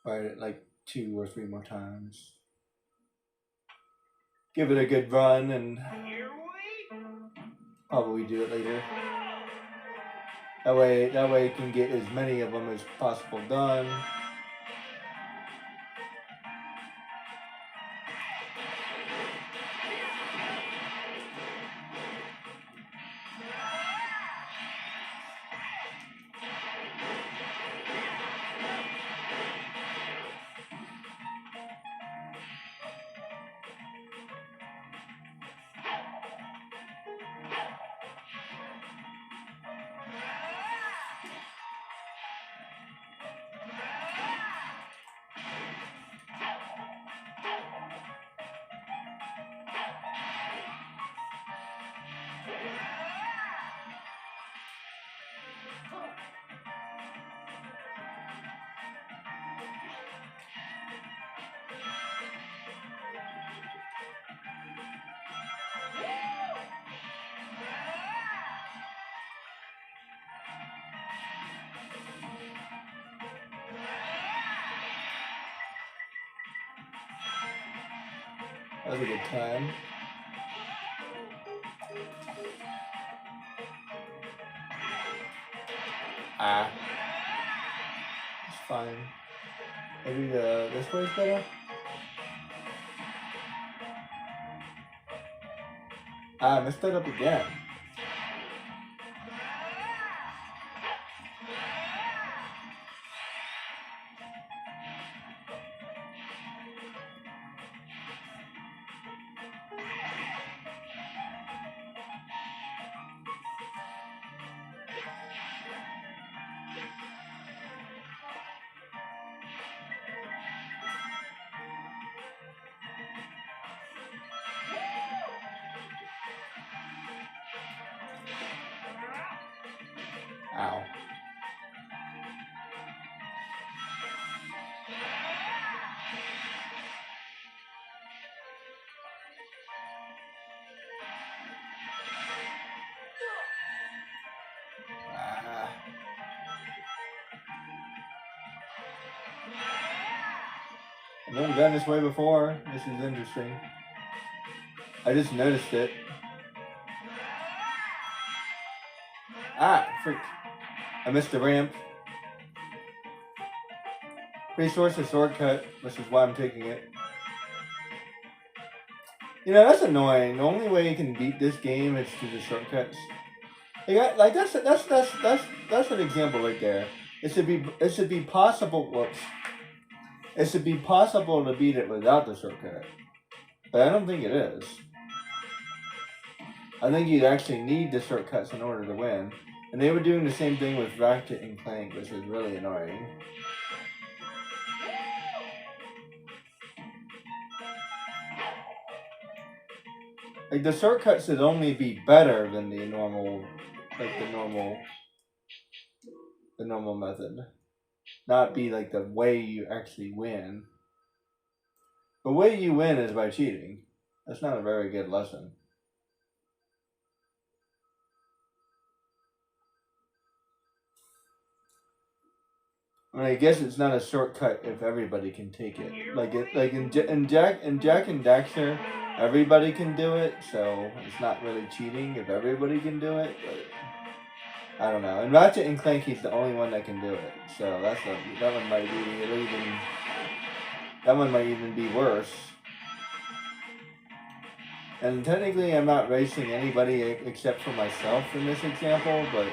Speaker 1: Right, like 2 or 3 more times. Give it a good run and
Speaker 2: Here we
Speaker 1: probably do it later. That way you can get as many of them as possible done. That was a good time. Ah. It's fine. Maybe this way's better? Ah, I messed that up again. Ow. Ah. I've never done this way before. This is interesting. I just noticed it. Ah, freak. I missed the ramp. Resource a shortcut, which is why I'm taking it. You know, that's annoying. The only way you can beat this game is through the shortcuts. Like that's an example right there. It should be possible. Whoops. It should be possible to beat it without the shortcut, but I don't think it is. I think you'd actually need the shortcuts in order to win. And they were doing the same thing with Ratchet and Clank, which is really annoying. Like the shortcuts should only be better than the normal method. Not be like the way you actually win. The way you win is by cheating. That's not a very good lesson. I mean, I guess it's not a shortcut if everybody can take it. Like in Jak and Daxter, everybody can do it, so it's not really cheating if everybody can do it. But I don't know. And Ratchet and Clank, he's the only one that can do it, so that one might even be worse. And technically, I'm not racing anybody except for myself in this example, but.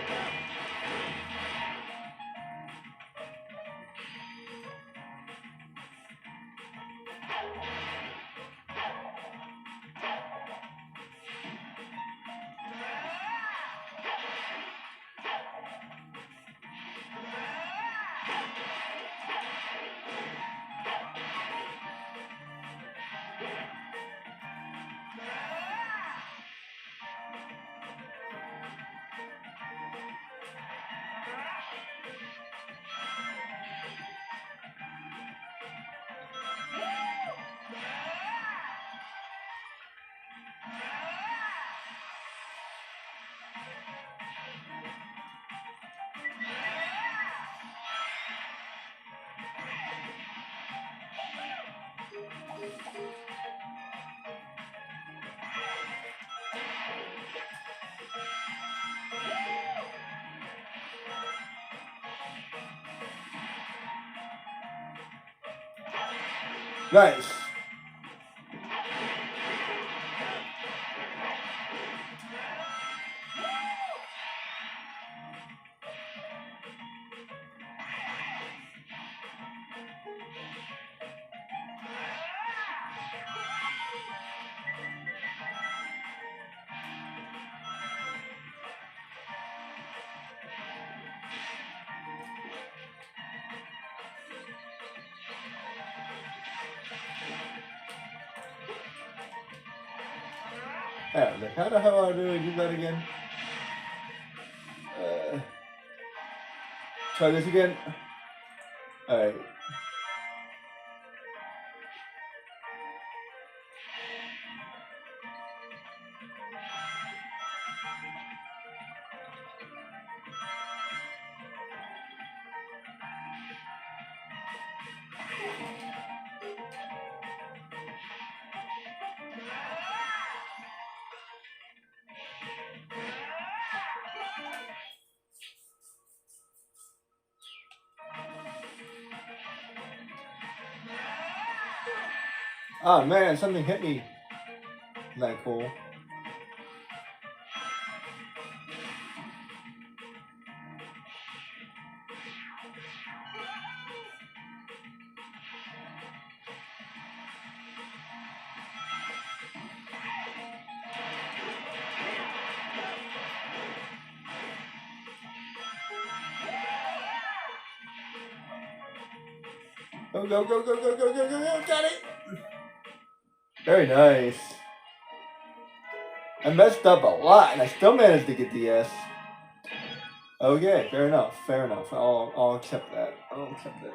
Speaker 1: Nice. How the hell do I do that again? Try this again. Alright. Oh man, something hit me. Isn't that cool? Go, go, go, go, go, go, go, go, go, got it! Very nice. I messed up a lot and I still managed to get the S. Okay, fair enough, fair enough. I'll accept that. I'll accept that.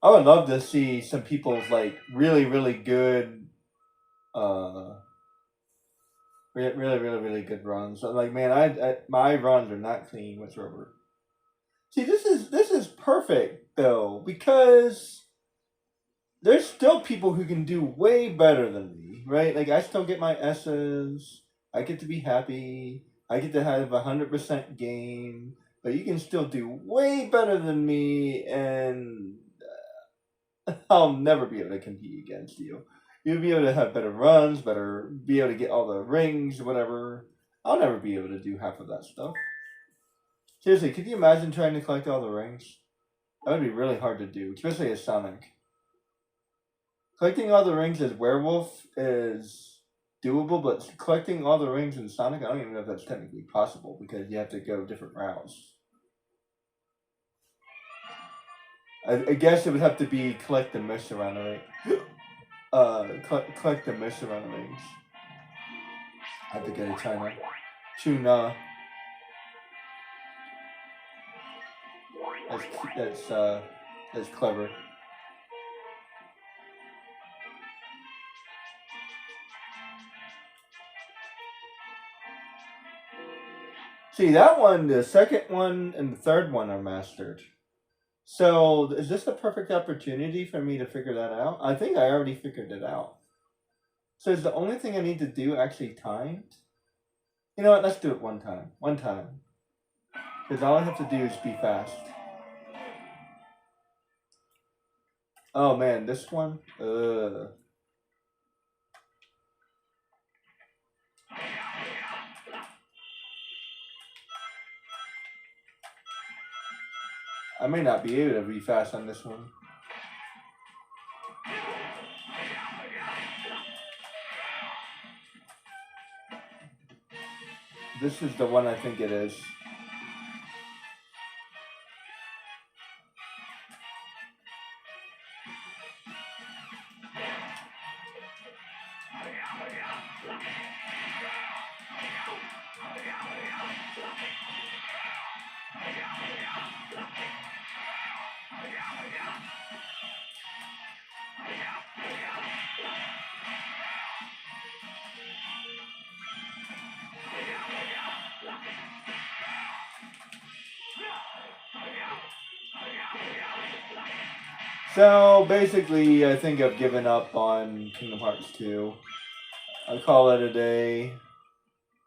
Speaker 1: I would love to see some people's like really, really good really good runs. Like man, I my runs are not clean whatsoever. See, this is perfect though, because there's still people who can do way better than me, right? Like I still get my S's. I get to be happy. I get to have 100% game, but you can still do way better than me, and I'll never be able to compete against you. You'll be able to have better runs, be able to get all the rings, whatever. I'll never be able to do half of that stuff. Seriously, could you imagine trying to collect all the rings? That would be really hard to do, especially as Sonic. Collecting all the rings as Werewolf is doable, but collecting all the rings in Sonic, I don't even know if that's technically possible because you have to go different routes. I guess it would have to be collect the mist around the ring. Collect the mist around the rings. I have to get a China. Tuna. That's clever. See, that one, the second one, and the third one are mastered. So, is this a perfect opportunity for me to figure that out? I think I already figured it out. So, is the only thing I need to do actually timed? You know what? Let's do it one time. One time. Because all I have to do is be fast. Oh man, this one? I may not be able to be fast on this one. This is the one I think it is. So basically, I think I've given up on Kingdom Hearts 2. I'll call it a day.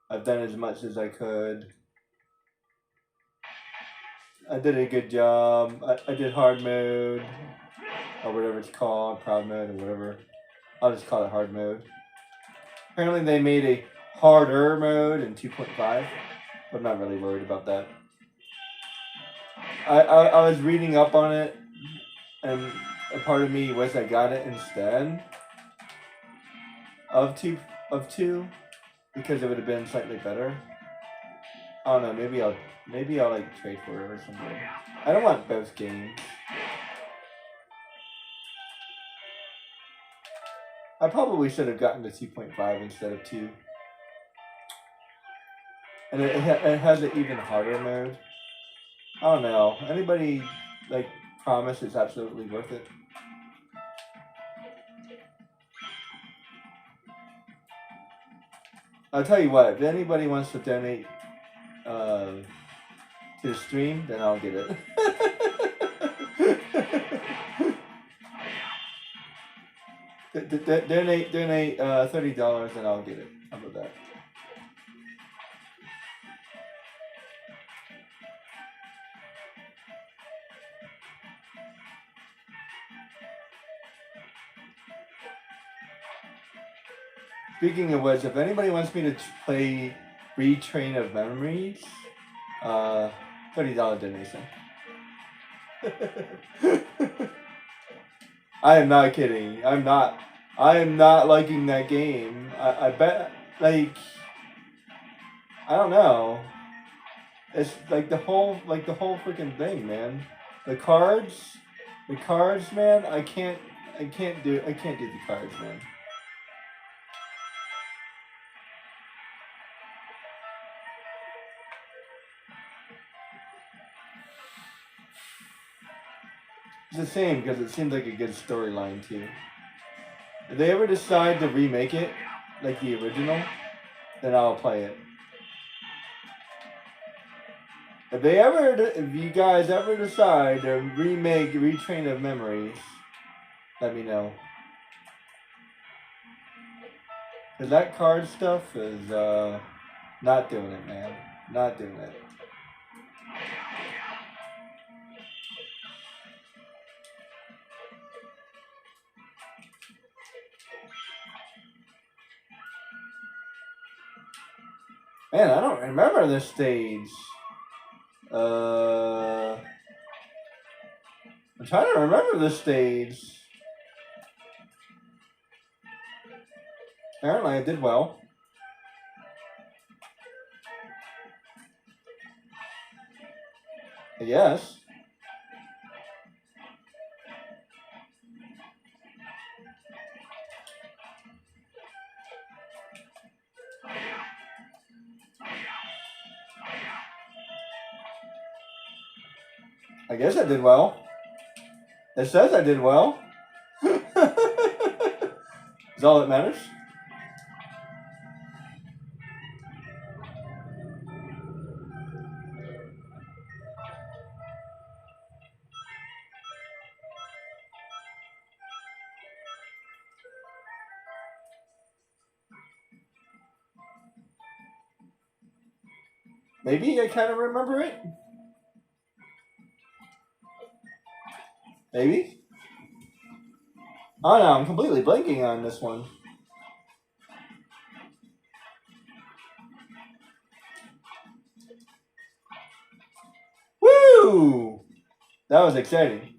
Speaker 1: I've done as much as I could. I did a good job. I did hard mode, or whatever it's called, proud mode, or whatever. I'll just call it hard mode. Apparently they made a harder mode in 2.5, but I'm not really worried about that. I was reading up on it, and a part of me wish I got it instead of two, because it would have been slightly better. I don't know. Maybe I'll like trade for it or something. I don't want both games. I probably should have gotten the 2.5 instead of 2. And it has an even harder mode. I don't know. Anybody like promise it's absolutely worth it? I'll tell you what. If anybody wants to donate to the stream, then I'll get it. Donate $30 and I'll get it. How about that? Speaking of which, if anybody wants me to play Retrain of Memories, $30 donation. I am not kidding. I am not liking that game. I bet, like, I don't know. It's like the whole freaking thing, man. The cards, man. I can't do the cards, man. It's a shame because it seemed like a good storyline too. If they ever decide to remake it, like the original, then I'll play it. If you guys ever decide to remake Retrain of Memories, let me know. Cause that card stuff is not doing it, man. Not doing it. Man, I don't remember this stage. I'm trying to remember this stage. Apparently I did well. I guess. I guess I did well. It says I did well. Is all that matters. Maybe I kind of remember it. Maybe. Oh no, I'm completely blanking on this one. Woo! That was exciting.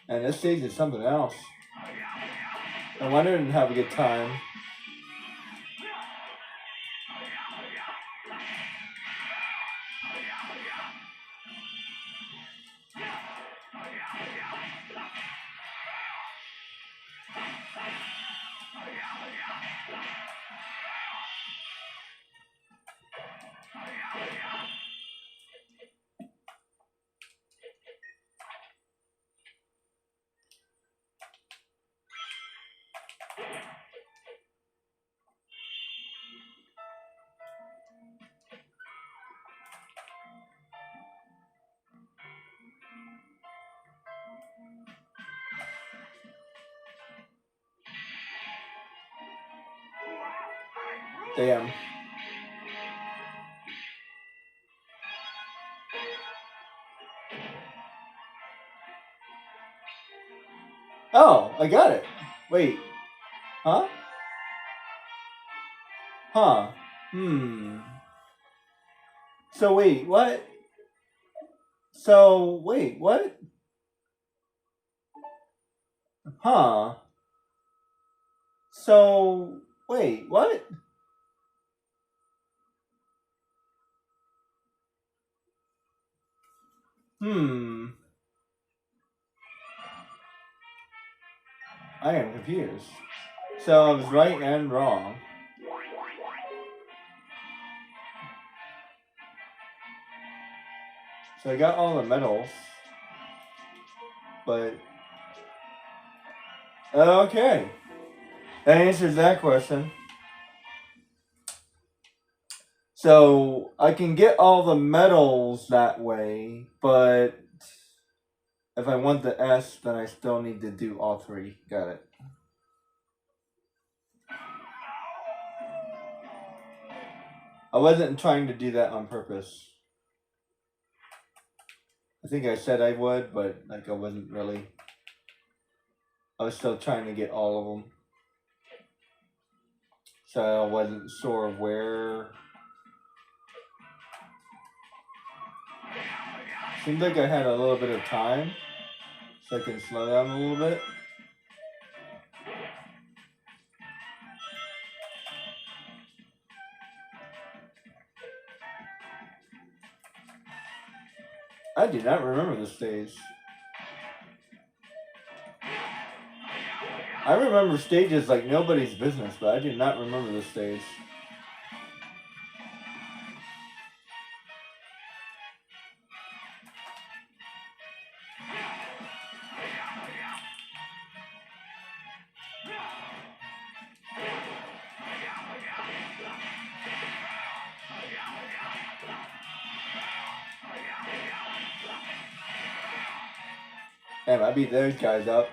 Speaker 1: And this stage is something else. No wonder I didn't have a good time. Damn. Oh, I got it. Wait. Huh? Huh. So wait, what? So wait, what? Huh. So wait, what? I am confused. So I was right and wrong. So I got all the medals. But okay. That answers that question. So I can get all the medals that way, but if I want the S, then I still need to do all three. Got it. I wasn't trying to do that on purpose. I think I said I would, but like I wasn't really. I was still trying to get all of them. So I wasn't sure where. Seems like I had a little bit of time, so I can slow down a little bit. I do not remember the stage. I remember stages like nobody's business, but I do not remember the stage. Damn, I beat those guys up.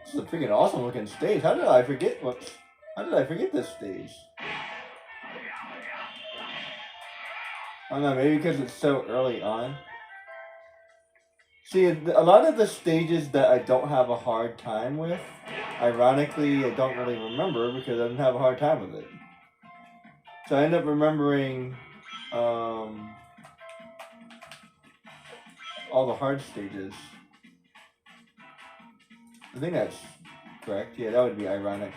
Speaker 1: This is a freaking awesome looking stage. How did I forget this stage? I don't know, maybe because it's so early on. See, a lot of the stages that I don't have a hard time with, ironically, I don't really remember because I didn't have a hard time with it. So I end up remembering all the hard stages. I think that's correct. Yeah, that would be ironic.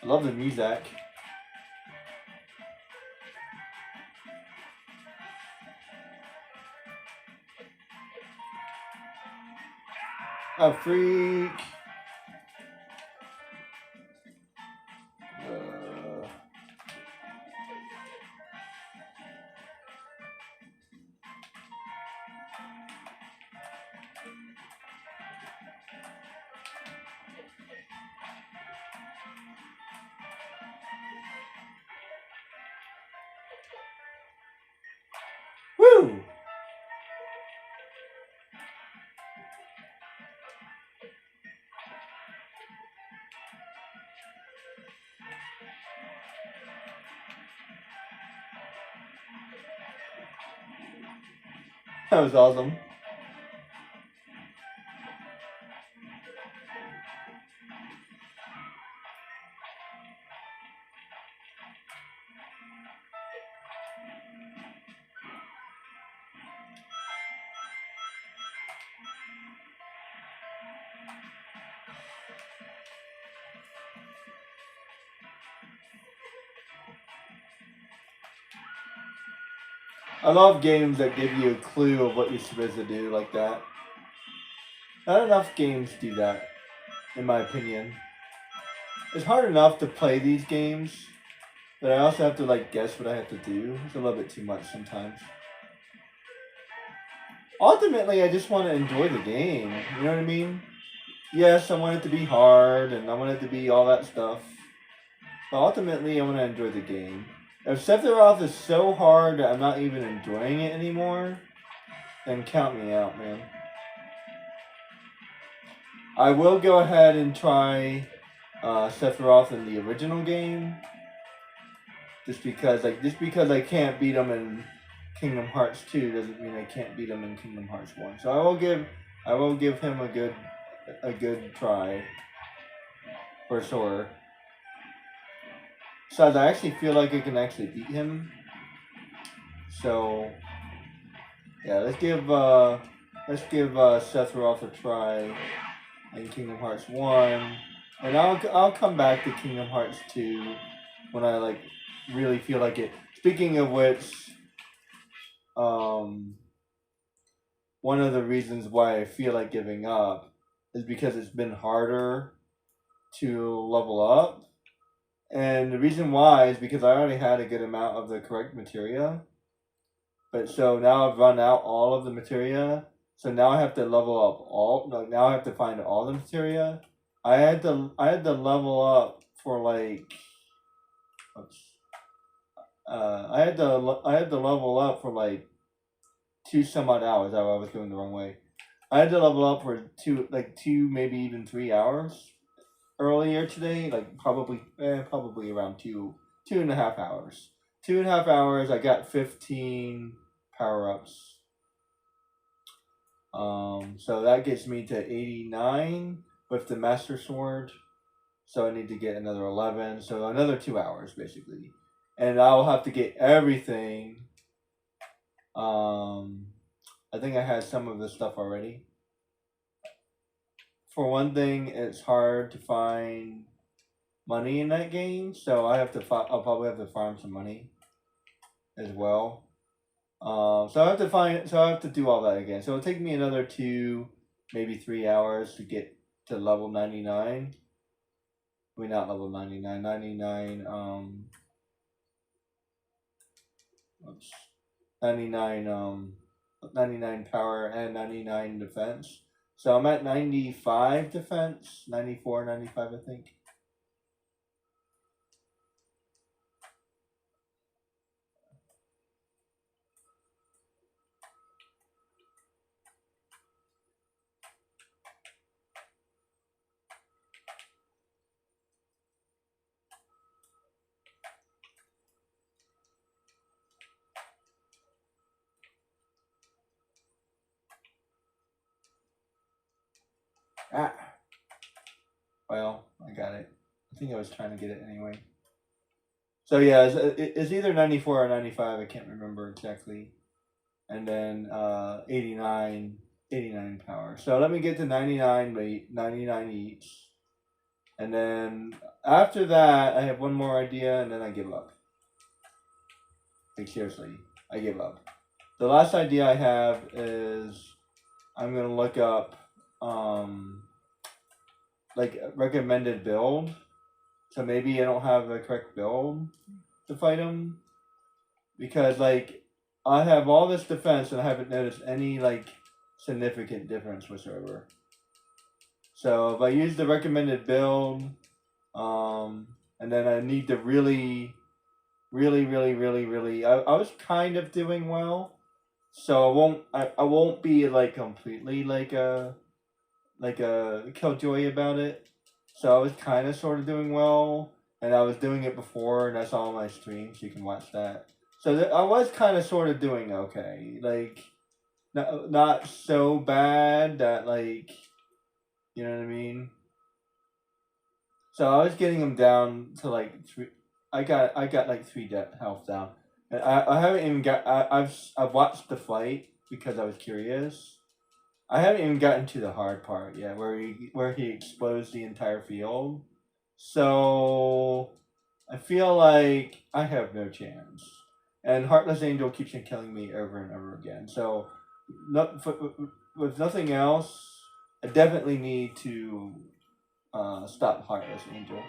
Speaker 1: I love the music. A freak. Woo! That was awesome. I love games that give you a clue of what you're supposed to do like that. Not enough games do that, in my opinion. It's hard enough to play these games, but I also have to like guess what I have to do. It's a little bit too much sometimes. Ultimately, I just want to enjoy the game. You know what I mean? Yes, I want it to be hard, and I want it to be all that stuff. But ultimately, I want to enjoy the game. If Sephiroth is so hard that I'm not even enjoying it anymore, then count me out, man. I will go ahead and try Sephiroth in the original game, just because I can't beat him in Kingdom Hearts 2 doesn't mean I can't beat him in Kingdom Hearts 1. So I will give him a good try for sure. Besides, I actually feel like I can actually beat him. So yeah, let's give Sephiroth a try in Kingdom Hearts 1, and I'll come back to Kingdom Hearts 2 when I like really feel like it. Speaking of which, one of the reasons why I feel like giving up is because it's been harder to level up. And the reason why is because I already had a good amount of the correct materia. But so now I've run out all of the materia. So now I have to level up now I have to find all the materia. I had to level up for like I had to level up for like 2 some odd hours. I was going the wrong way. I had to level up for two, maybe even 3 hours earlier today. Like probably around 2.5 hours. 2.5 hours. I got 15 power ups. So that gets me to 89 with the Master Sword. So I need to get another 11. So another 2 hours basically, and I'll have to get everything. I think I had some of this stuff already. For one thing, it's hard to find money in that game, so I'll probably have to farm some money as well. So I have to do all that again. So it'll take me another 2, maybe 3 hours to get to level 99. I mean, not level 99, 99, 99 power and 99 defense. So I'm at 95 defense, 94, 95, I think. Well, I got it. I think I was trying to get it anyway. So yeah, it's either 94 or 95. I can't remember exactly. And then 89 power. So let me get to 99 each. And then after that, I have one more idea, and then I give up. Like seriously, I give up. The last idea I have is I'm gonna look up like recommended build. So maybe I don't have the correct build to fight him, because like I have all this defense and I haven't noticed any like significant difference whatsoever. So if I use the recommended build, and then I need to really, I was kind of doing well. So I won't be like completely like a killjoy about it. So I was kind of sort of doing well, and I was doing it before, and that's all my streams. You can watch that. So I was kind of sort of doing okay, like not so bad that like you know what I mean. So I was getting them down to like three. I got like three health down, and I haven't even got. I've watched the fight because I was curious. I haven't even gotten to the hard part yet, where he explodes the entire field. So I feel like I have no chance, and Heartless Angel keeps on killing me over and over again. So, not with nothing else, I definitely need to stop Heartless Angel.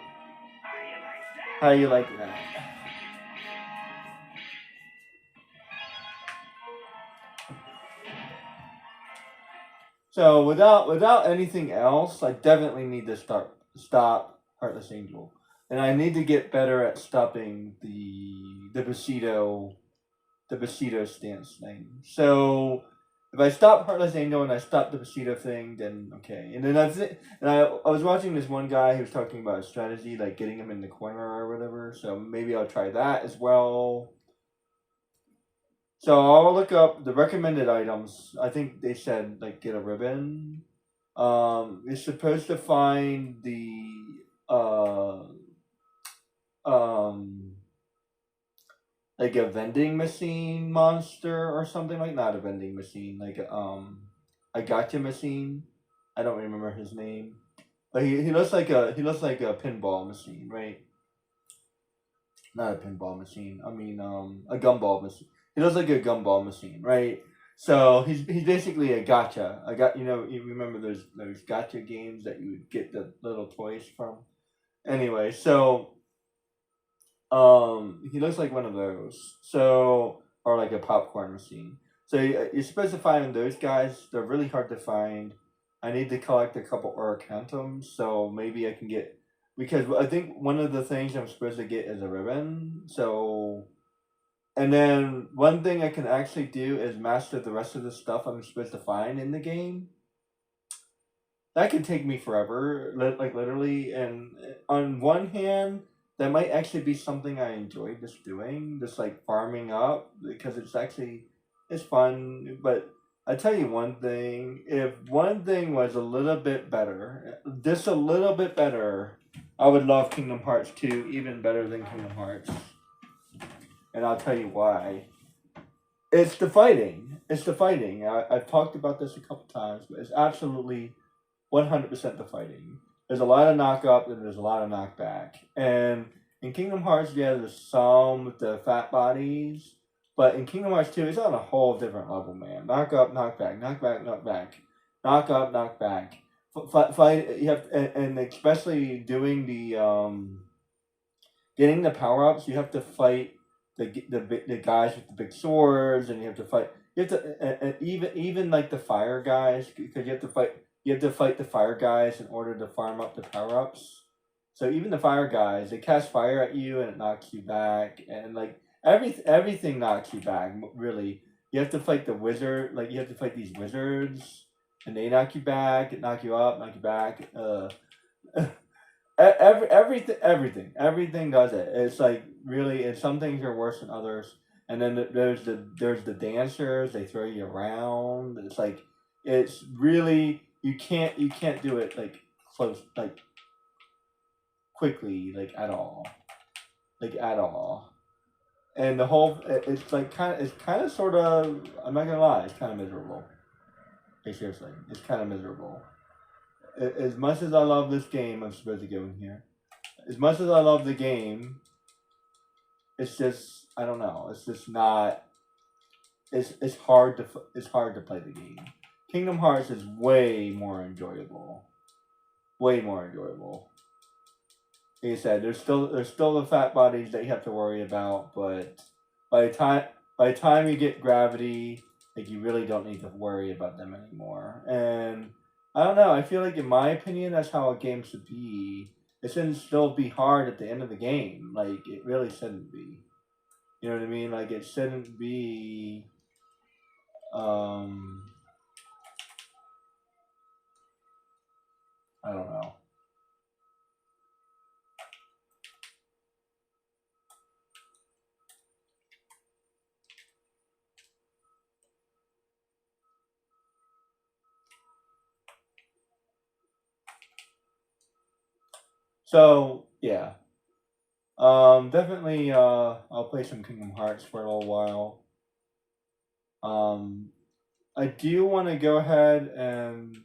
Speaker 1: How you like that? So without anything else, I definitely need to stop Heartless Angel, and I need to get better at stopping the Bushido stance thing. So if I stop Heartless Angel and I stop the Bushido thing, then okay. And then I was watching this one guy who was talking about a strategy like getting him in the corner or whatever. So maybe I'll try that as well. So I'll look up the recommended items. I think they said like get a ribbon. You're supposed to find the uh um like a vending machine monster or something, like not a vending machine, like a gotcha machine. I don't remember his name. But he looks like a pinball machine, right? Not a pinball machine. I mean a gumball machine. He looks like a gumball machine, right? So he's basically a gotcha. You remember those gotcha games that you would get the little toys from. Anyway, so he looks like one of those. So or like a popcorn machine. So you're supposed to find those guys. They're really hard to find. I need to collect a couple Oricantums, so maybe I can get because I think one of the things I'm supposed to get is a ribbon. So and then one thing I can actually do is master the rest of the stuff I'm supposed to find in the game. That could take me forever, like literally. And on one hand, that might actually be something I enjoy just doing, just like farming up because it's fun. But I tell you one thing: if one thing was a little bit better, just a little bit better, I would love Kingdom Hearts 2 even better than Kingdom Hearts. And I'll tell you why. It's the fighting. It's the fighting. I've talked about this a couple times, but it's absolutely 100% the fighting. There's a lot of knock up and there's a lot of knockback. And in Kingdom Hearts, yeah, there's some with the fat bodies. But in Kingdom Hearts 2, it's on a whole different level, man. Knock up, knock back, knock back, knock back. Knock up, knock back. Fight, you have, and especially doing getting the power ups, you have to fight the guys with the big swords, and you have to fight. You have to and even like the fire guys because you have to fight the fire guys in order to farm up the power ups. So even the fire guys, they cast fire at you and it knocks you back, and like everything knocks you back. Really, you have to fight the wizard. Like you have to fight these wizards, and they knock you back, knock you up, knock you back. Everything does it. It's like really, and some things are worse than others. And then there's the dancers. They throw you around. It's like it's really you can't do it like close like quickly like at all. And the whole it's like it's kind of sort of I'm not gonna lie, it's kind of miserable. Hey, seriously, it's kind of miserable. As much as I love this game, I'm supposed to go in here. As much as I love the game, it's just I don't know. It's just not. It's hard to play the game. Kingdom Hearts is way more enjoyable. Way more enjoyable. Like I said, there's still the fat bodies that you have to worry about, but by the time you get Gravity, like you really don't need to worry about them anymore. And I don't know. I feel like in my opinion, that's how a game should be. It shouldn't still be hard at the end of the game. Like it really shouldn't be. You know what I mean? Like it shouldn't be I don't know. So yeah, definitely. I'll play some Kingdom Hearts for a little while. I do want to go ahead and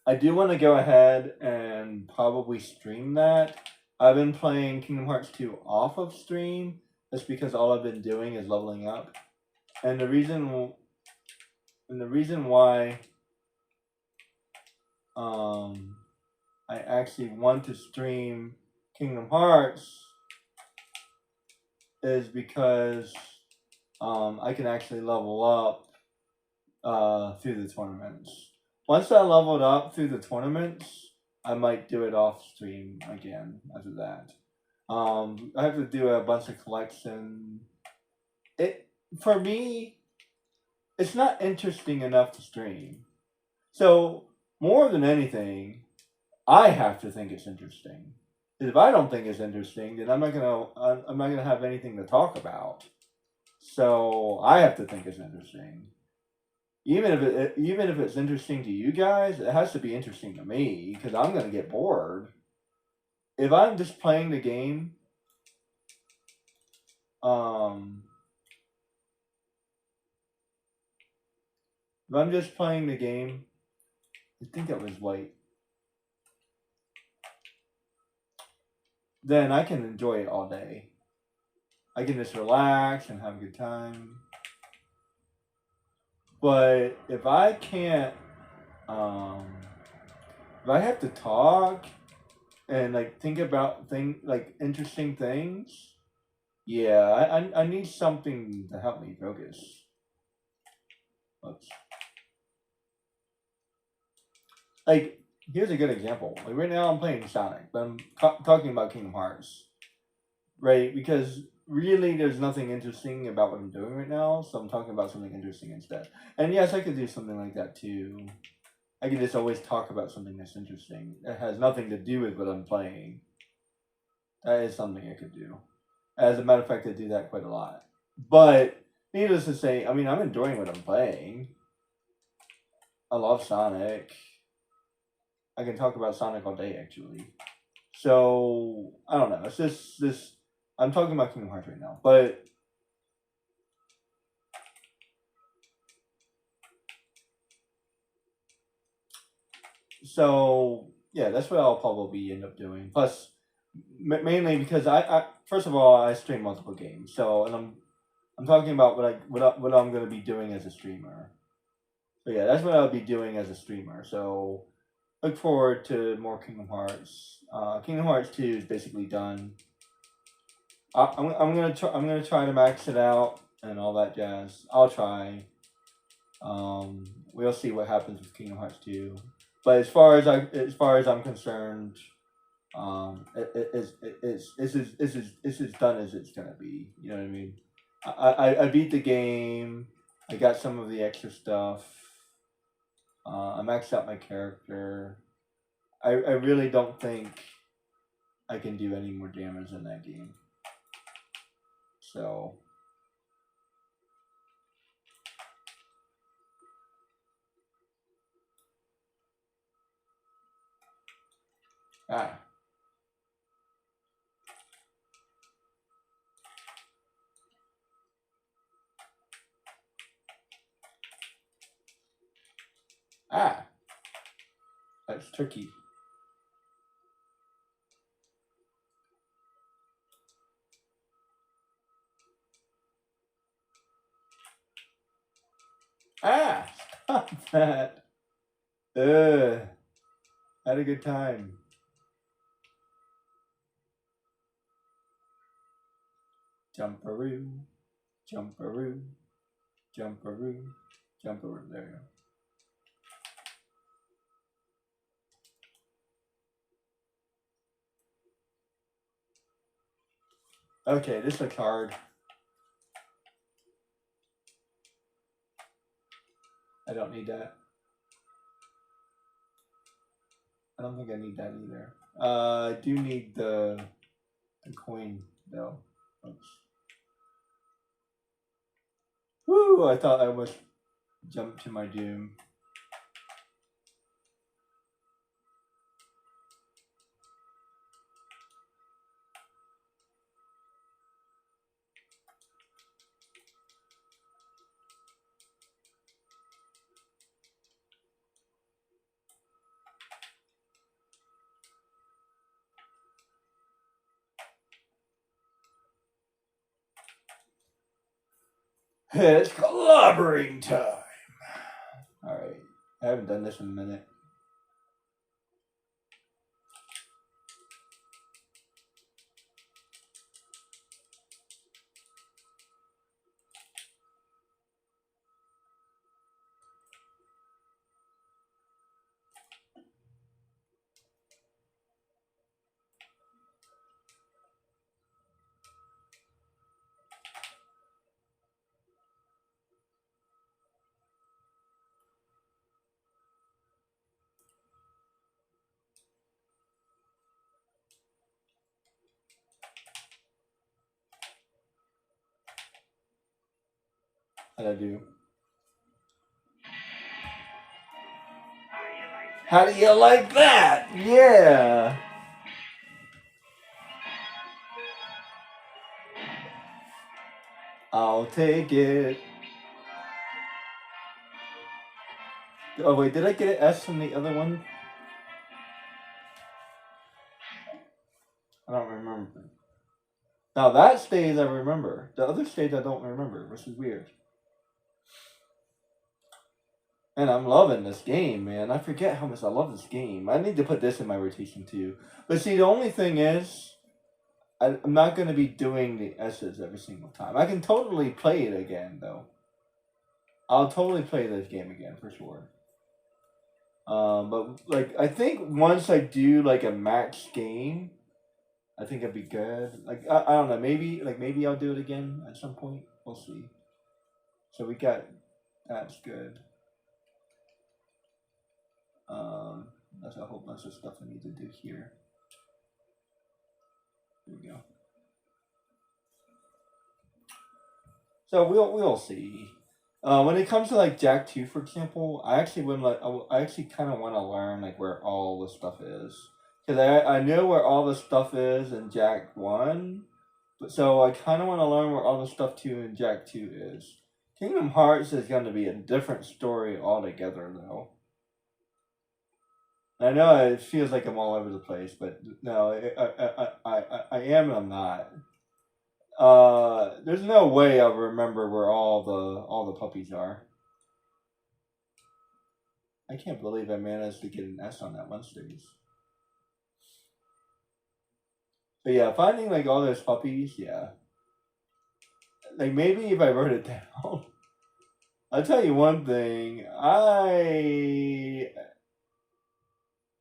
Speaker 1: I do want to go ahead and probably stream that. I've been playing Kingdom Hearts 2 off of stream just because all I've been doing is leveling up. And the reason why I actually want to stream Kingdom Hearts is because I can actually level up through the tournaments. Once I leveled up through the tournaments, I might do it off stream again after that. I have to do a bunch of collection. For me, it's not interesting enough to stream. So more than anything, I have to think it's interesting. If I don't think it's interesting, then I'm not gonna have anything to talk about. So I have to think it's interesting. Even if it's interesting to you guys, it has to be interesting to me because I'm gonna get bored. If I'm just playing the game, if I'm just playing the game, I think that was white. Then I can enjoy it all day. I can just relax and have a good time. But if I can't, if I have to talk and like think about interesting things, yeah, I need something to help me focus. Oops. Like here's a good example. Like right now I'm playing Sonic, but I'm talking about Kingdom Hearts, right? Because really there's nothing interesting about what I'm doing right now, so I'm talking about something interesting instead. And yes, I could do something like that too. I could just always talk about something that's interesting. It has nothing to do with what I'm playing. That is something I could do. As a matter of fact, I do that quite a lot. But needless to say, I mean, I'm enjoying what I'm playing. I love Sonic. I can talk about Sonic all day, actually. So I don't know. It's just this. I'm talking about Kingdom Hearts right now, but so yeah, that's what I'll probably end up doing. Plus, mainly because I first of all I stream multiple games, so and I'm talking about what I'm gonna be doing as a streamer. So yeah, that's what I'll be doing as a streamer. So look forward to more Kingdom Hearts. Kingdom Hearts 2 is basically done. I'm gonna try to max it out and all that jazz. I'll try. We'll see what happens with Kingdom Hearts 2. But as far as I'm concerned, it's as done as it's gonna be. You know what I mean? I beat the game. I got some of the extra stuff. I maxed out my character. I really don't think I can do any more damage in that game. So ah. Ah, that's tricky. Ah, stop that. Had a good time. Jumperoo, jumperoo, jumperoo, jumperoo. There you go. Okay, this looks hard. I don't need that. I don't think I need that either. I do need the coin though. Oops. Woo! I thought I almost jumped to my doom. It's clobbering time. All right, I haven't done this in a minute. How'd I do? How do you like that? Yeah. I'll take it. Oh wait, did I get an S from the other one? I don't remember. Now that stage I remember. The other stage I don't remember, which is weird. And I'm loving this game, man. I forget how much I love this game. I need to put this in my rotation too. But see, the only thing is, I'm not going to be doing the S's every single time. I can totally play it again, though. I'll totally play this game again, for sure. But, like, I think once I do, like, a max game, I think it'd be good. Like, I don't know, maybe I'll do it again at some point. We'll see. So we got, that's good. That's a whole bunch of stuff I need to do here. There we go. So we'll see. When it comes to like Jak 2, for example, I actually would like I actually kind of want to learn like where all the stuff is, because I know where all the stuff is in Jak 1, but so I kind of want to learn where all the stuff 2 in Jak 2 is. Kingdom Hearts is going to be a different story altogether, though. I know it feels like I'm all over the place, but no, I am and I'm not. There's no way I'll remember where all the puppies are. I can't believe I managed to get an S on that one stage. But yeah, finding like all those puppies, yeah. Like maybe if I wrote it down. I'll tell you one thing.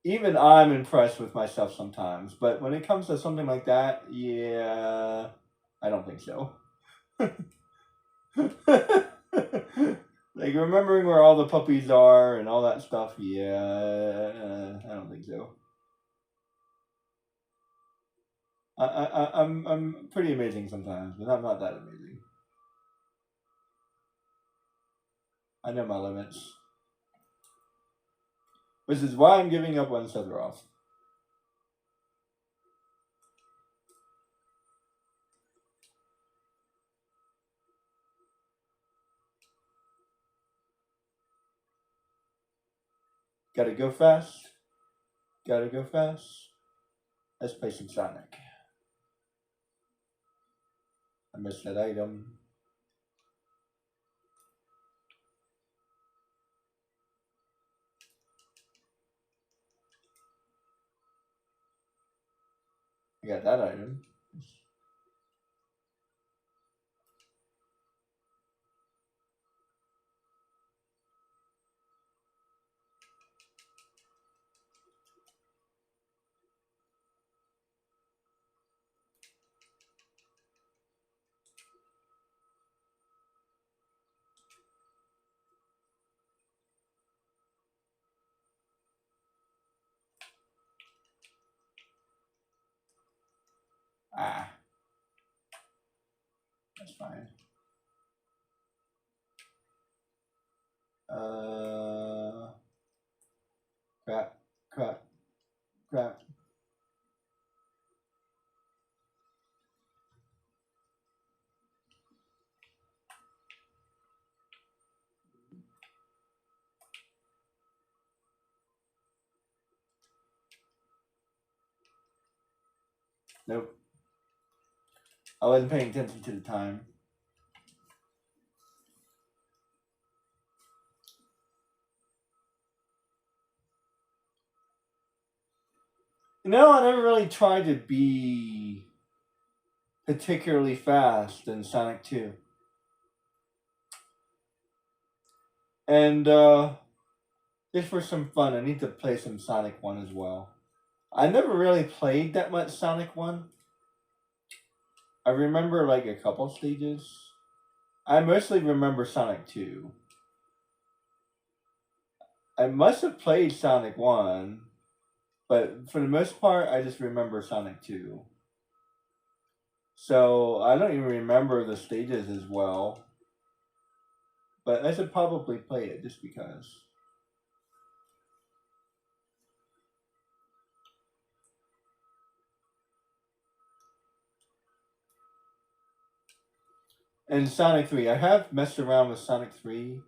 Speaker 1: Even I'm impressed with myself sometimes, but when it comes to something like that, yeah, I don't think so. Like remembering where all the puppies are and all that stuff, yeah, I don't think so. I'm pretty amazing sometimes, but I'm not that amazing. I know my limits, which is why I'm giving up on Sephiroth. Gotta go fast. Gotta go fast. Let's play some Sonic. I missed that item. I got that item. That's fine. Crap, crap, crap. Nope. I wasn't paying attention to the time. You know, I never really tried to be particularly fast in Sonic 2. And just for some fun, I need to play some Sonic 1 as well. I never really played that much Sonic 1. I remember like a couple stages. I mostly remember Sonic 2. I must have played Sonic 1, but for the most part, I just remember Sonic 2. So I don't even remember the stages as well. But I should probably play it just because. And Sonic 3, I have messed around with Sonic 3,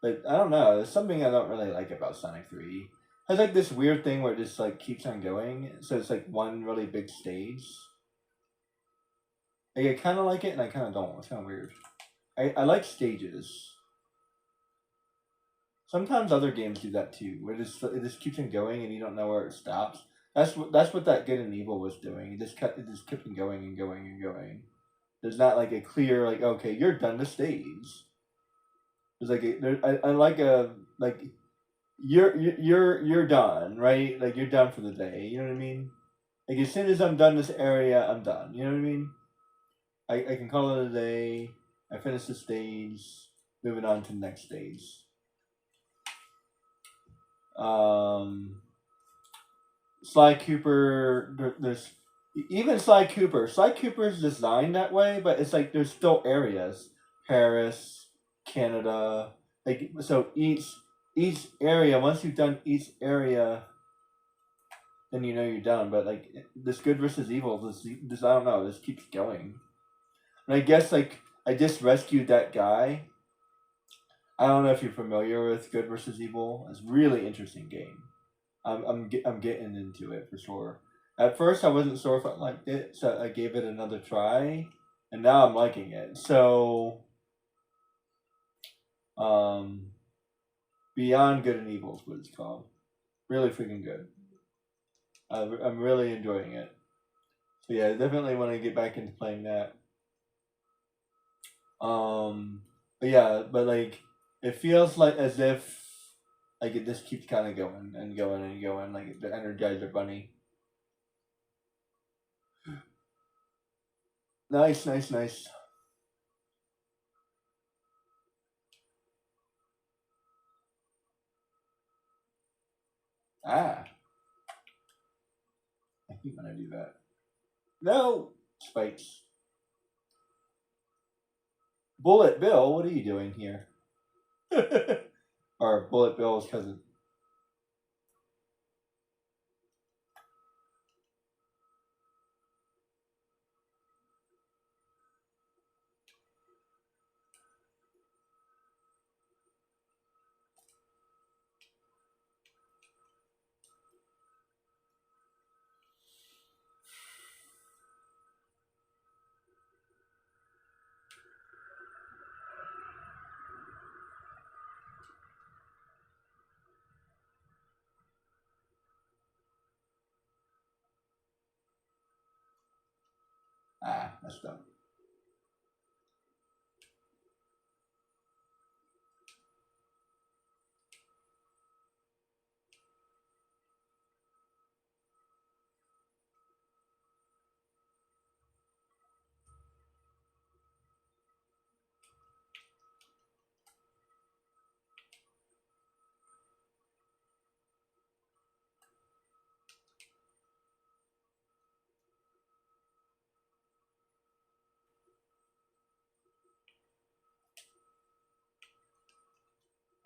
Speaker 1: but I don't know. There's something I don't really like about Sonic 3. It has like this weird thing where it just like keeps on going, so it's like one really big stage. Like, I kind of like it, and I kind of don't. It's kind of weird. I like stages. Sometimes other games do that too, where it just keeps on going, and you don't know where it stops. That's what that Good and Evil was doing. It just kept on going and going and going. There's not like a clear like, okay, you're done the stage. There's like I like a like you're done, right? Like, you're done for the day. You know what I mean? Like, as soon as I'm done this area, I'm done. You know what I mean? I can call it a day. I finish the stage, moving on to the next stage. Sly Cooper, there's even Sly Cooper. Sly Cooper is designed that way, but it's like there's still areas. Paris, Canada, like, so each area. Once you've done each area, then you know you're done. But like this Good versus Evil, this I don't know. This keeps going, and I guess like I just rescued that guy. I don't know if you're familiar with Good versus Evil. It's a really interesting game. I'm getting into it for sure. At first, I wasn't sure if I liked it, so I gave it another try, and now I'm liking it. So, Beyond Good and Evil is what it's called. Really freaking good. I'm really enjoying it. So yeah, I definitely want to get back into playing that. But yeah, but like it feels like as if like it just keeps kind of going and going and going, like the Energizer Bunny. Nice, nice, nice. Ah, I keep when I do that. No spikes. Bullet Bill, what are you doing here? Or Bullet Bill's cousin. Ah, that's dumb.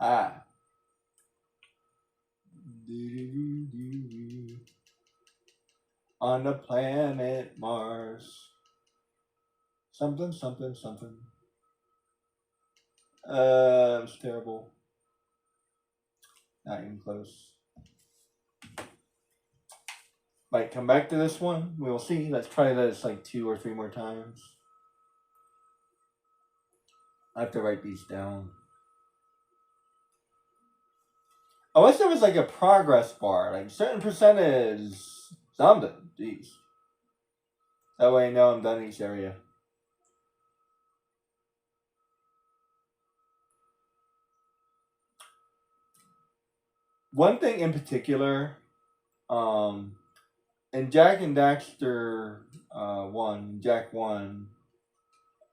Speaker 1: Ah. On the planet Mars. Something, something, something. It's terrible. Not even close. Might come back to this one. We'll see. Let's try this like 2 or 3 more times. I have to write these down. I wish there was like a progress bar, like certain percentage something. Jeez. That way I know I'm done each area. One thing in particular, in Jak and Daxter 1, Jak 1,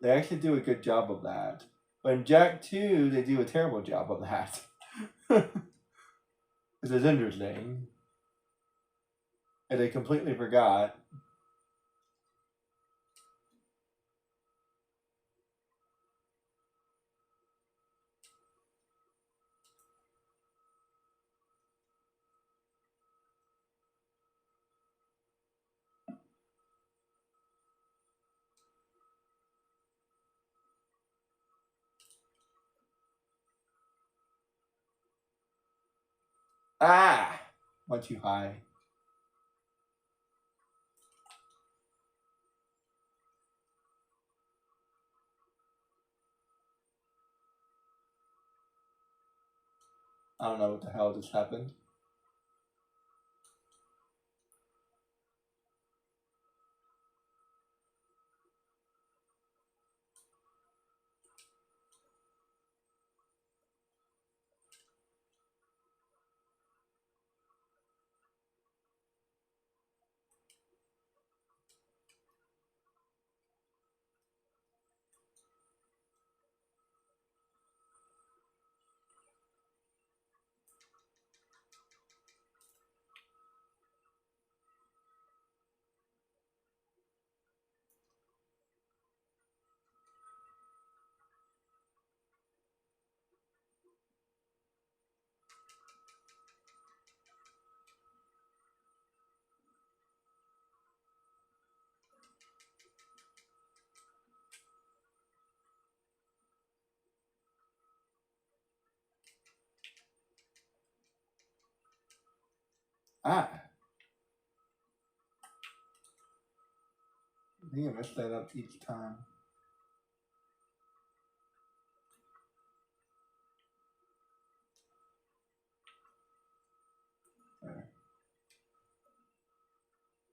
Speaker 1: they actually do a good job of that. But in Jak 2, they do a terrible job of that. This is interesting. And they completely forgot. Ah! Went too high. I don't know what the hell just happened. Ah! I think I messed that up each time. There.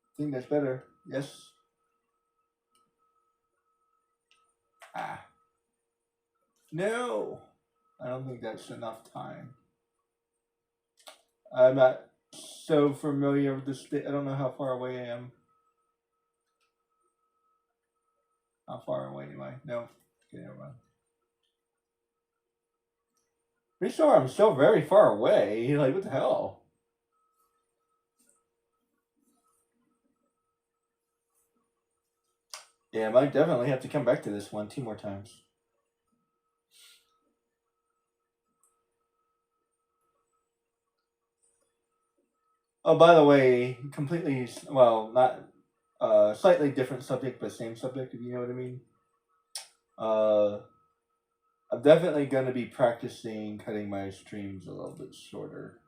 Speaker 1: I think that's better. Yes. Ah. No! I don't think that's enough time. I'm not so familiar with this. I don't know how far away I am. How far away am I? No. Okay, never mind. Pretty sure I'm still very far away. Like, what the hell? Yeah, I might definitely have to come back to this one 2 more times. Oh, by the way, completely, well, not, slightly different subject, but same subject, if you know what I mean. I'm definitely going to be practicing cutting my streams a little bit shorter.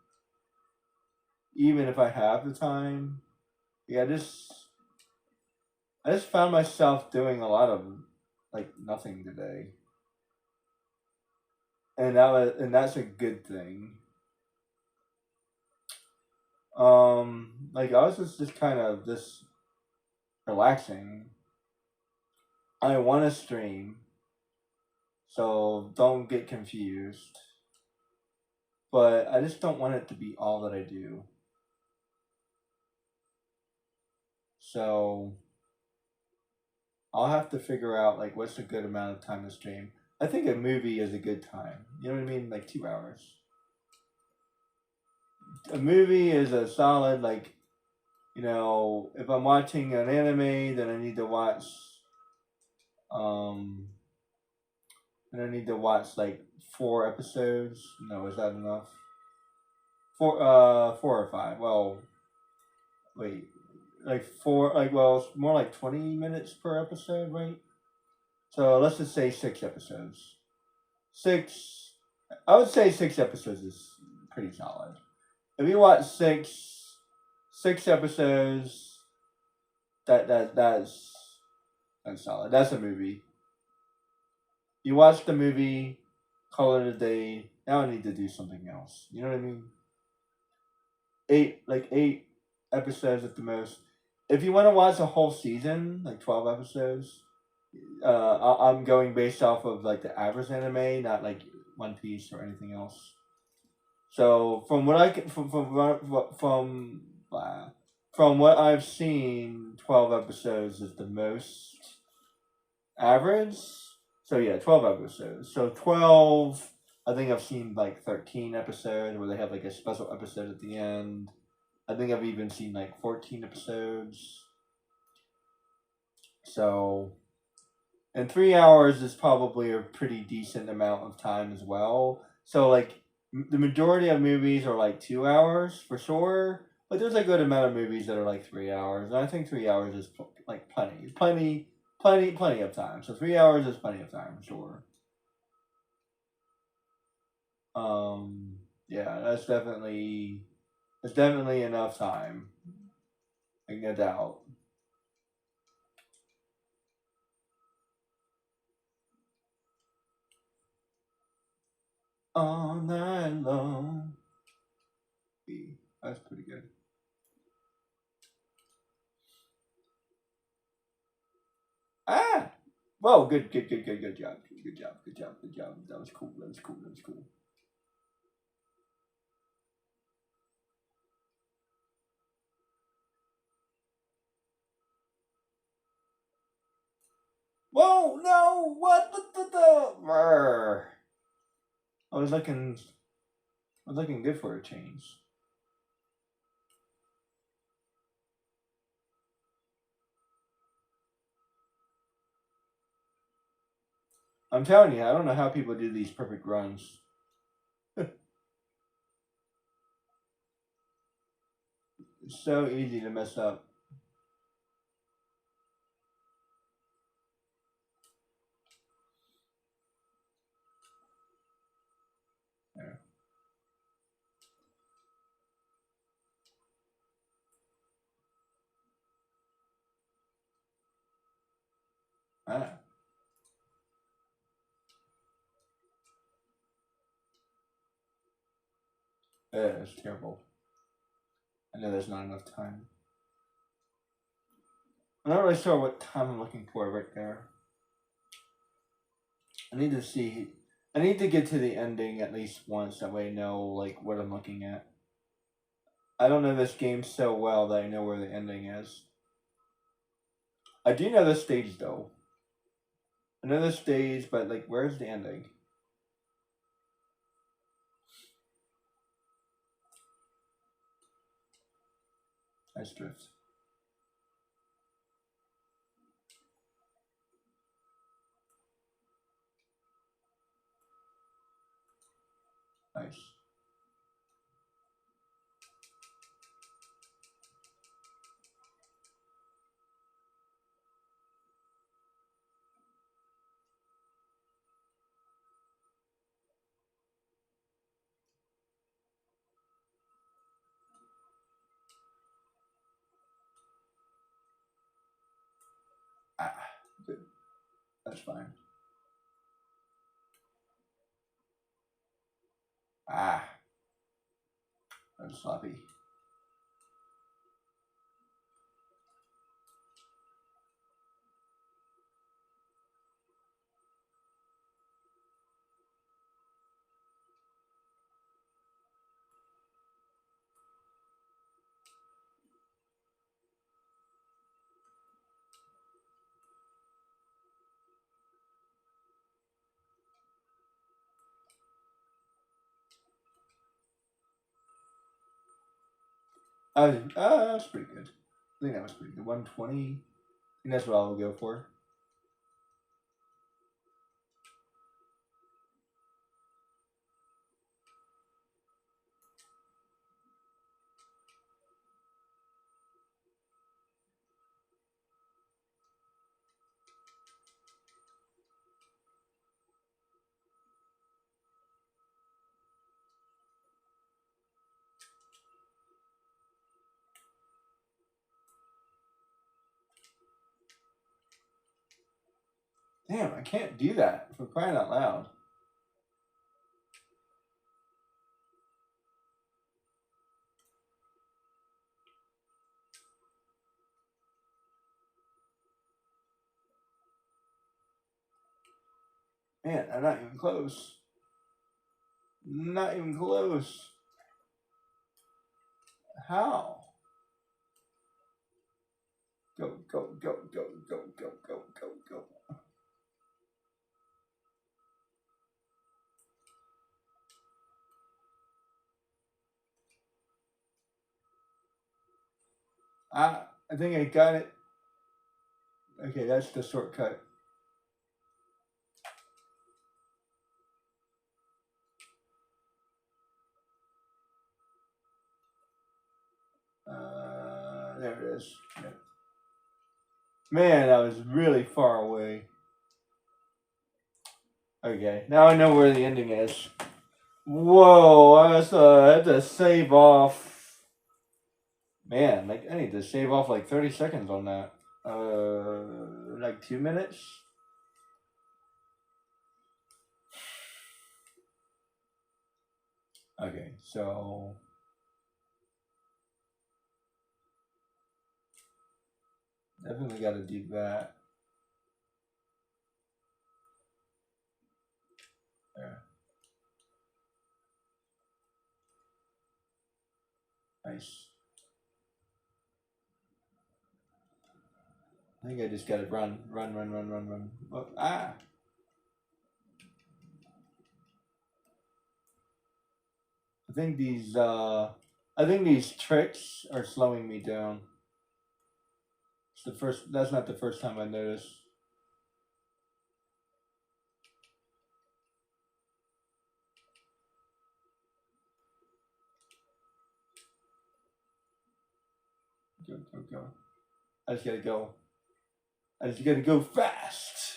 Speaker 1: Even if I have the time. Yeah, I just found myself doing a lot of, like, nothing today. And that's a good thing. Like, I was just kind of just relaxing. I want to stream, so don't get confused. But I just don't want it to be all that I do. So I'll have to figure out like what's a good amount of time to stream. I think a movie is a good time. You know what I mean? Like 2 hours. A movie is a solid like, you know, if I'm watching an anime, then I need to watch and I need to watch like 4 episodes. No, is that enough? 4 or 5. Well, wait, like 4. Like it's more like 20 minutes per episode, right? So let's just say 6 episodes. 6. I would say 6 episodes is pretty solid. If you watch 6 episodes, that's solid. That's a movie. You watch the movie, call it a day. Now I need to do something else. You know what I mean? 8 episodes at the most. If you want to watch a whole season, like 12 episodes, I'm going based off of like the average anime, not like One Piece or anything else. So from what I can, from what I've seen, 12 episodes is the most average. So yeah, 12 episodes. So 12. I think I've seen like 13 episodes where they have like a special episode at the end. I think I've even seen like 14 episodes. So, and 3 hours is probably a pretty decent amount of time as well. So like the majority of movies are like 2 hours for sure, but there's a good amount of movies that are like 3 hours, and I think 3 hours is like plenty of time. So 3 hours is plenty of time, sure. Yeah, that's definitely enough time. Like no doubt. All night long. That's pretty good. Ah! Whoa, good job. Good job. That was cool. Whoa, no! What the? Brr. I was looking good for a change. I'm telling you, I don't know how people do these perfect runs. It's so easy to mess up. There. Ah. It's terrible. I know there's not enough time. I'm not really sure what time I'm looking for right there. I need to see. I need to get to the ending at least once. That way I know like what I'm looking at. I don't know this game so well that I know where the ending is. I do know this stage though. I know this stage, but like, where's the ending? Nice drift. Nice. Ah, good. That's fine. Ah, that's sloppy. That's pretty good. I think that was pretty good. 120. I think that's what I'll go for. Damn, I can't do that for crying out loud. Man, I'm not even close. Not even close. How? Go, go, go, go, go, go, go, go, go. I think I got it. Okay, that's the shortcut. There it is. Yeah. Man, that was really far away. Okay, now I know where the ending is. Whoa, I had to save off. Man, like I need to save off like 30 seconds on that. Like 2 minutes. Okay, so definitely got to do that. There. Nice. I think I just got to run. Oh, ah. I think these tricks are slowing me down. That's not the first time I noticed. Go, go, go. I just gotta go. I just gotta go fast.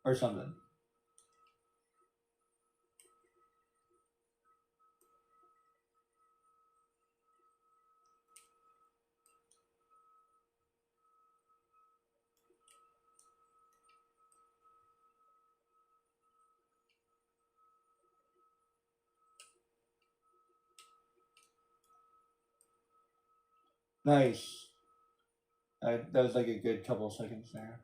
Speaker 1: Or something. Nice. That was like a good couple seconds there.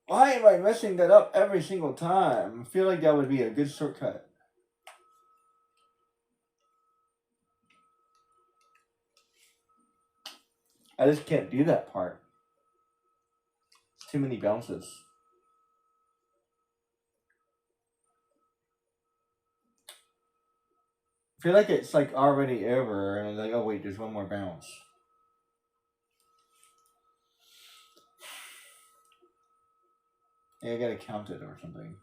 Speaker 1: Why am I messing that up every single time? I feel like that would be a good shortcut. I just can't do that part. It's too many bounces. I feel like it's like already over, and it's like, oh wait, there's one more bounce. Yeah, I gotta count it or something.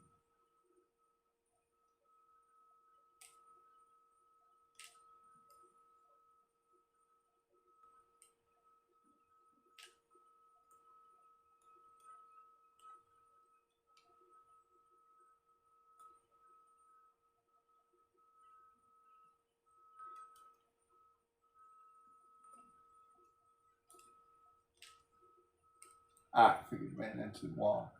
Speaker 1: I figured ran into the wall.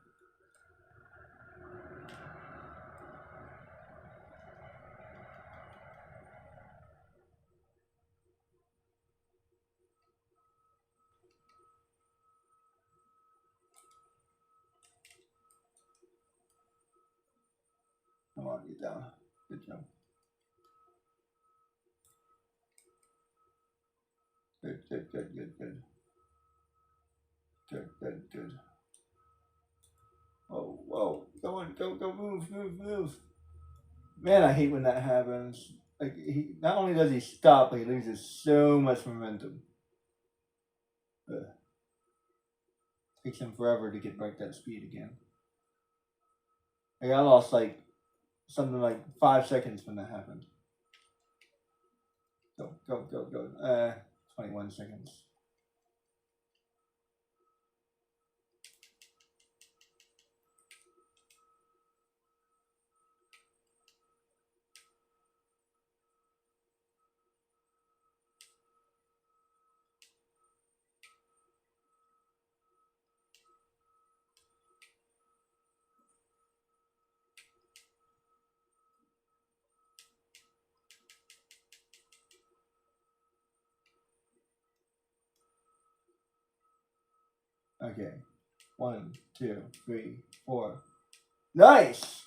Speaker 1: Come on, get down. Good job. Good. Good. Whoa. Go on, go, move. Man, I hate when that happens. Like, not only does he stop, but he loses so much momentum. Takes him forever to get back that speed again. Like I lost like something like 5 seconds when that happened. Go, go, go, go. 21 seconds. Okay. 1, 2, 3, 4. Nice!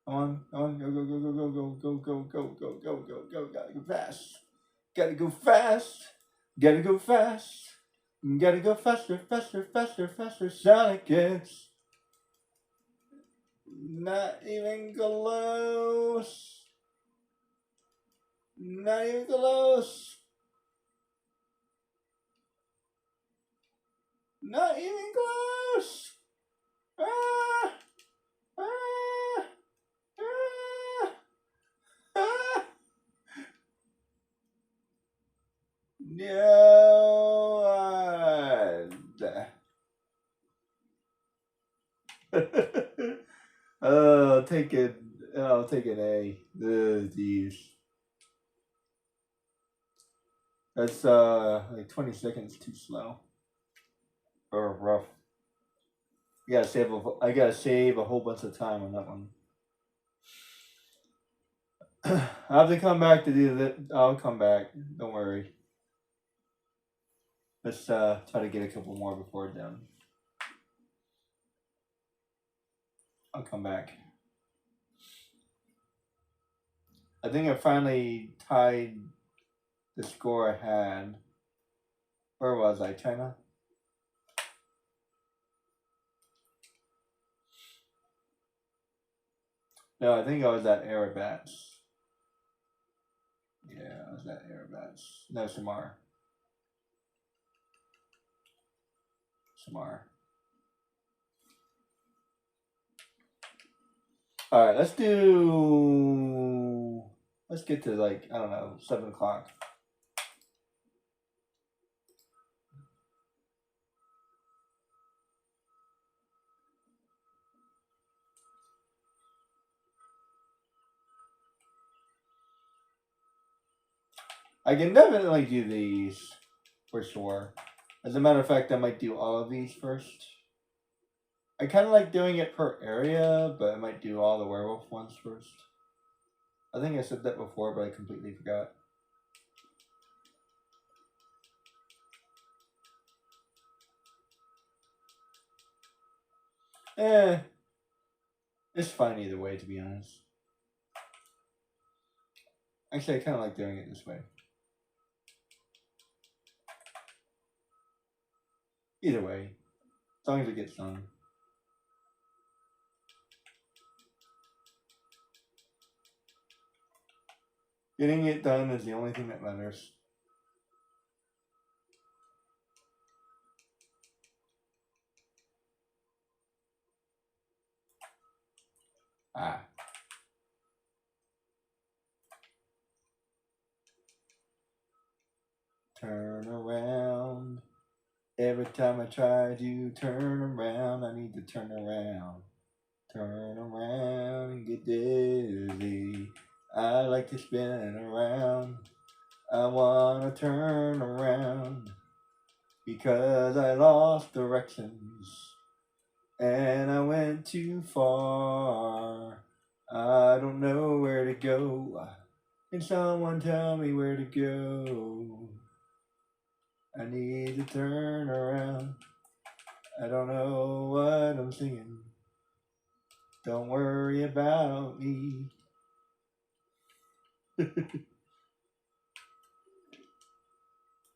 Speaker 1: Come on, go, go, go, go, go, go, go, go, go, go, go, go, gotta go fast. Gotta go fast. Gotta go fast. Gotta go faster, faster, faster, faster. Sonic X. Not even close. Not even close. Not even close. Ah! Ah! Ah! Ah! No. I'll take it. I'll take an A. Jeez. That's like 20 seconds too slow. Or rough. I gotta save a whole bunch of time on that one. I have to come back to do that. I'll come back. Don't worry. Let's try to get a couple more before it's done. I'll come back. I think I finally tied the score I had. Where was I? China? No, I think I was at Arabats. Yeah, I was at Arabats. No, Samar. Samar. Alright, let's get to like, I don't know, 7 o'clock. I can definitely do these for sure. As a matter of fact, I might do all of these first. I kind of like doing it per area, but I might do all the werewolf ones first. I think I said that before, but I completely forgot. It's fine either way, to be honest. Actually, I kind of like doing it this way. Either way, as long as it gets done. Getting it done is the only thing that matters. Ah. Turn around. Every time I try to turn around, I need to turn around. Turn around and get dizzy. I like to spin around. I wanna turn around because I lost directions and I went too far. I don't know where to go. Can someone tell me where to go? I need to turn around. I don't know what I'm singing. Don't worry about me.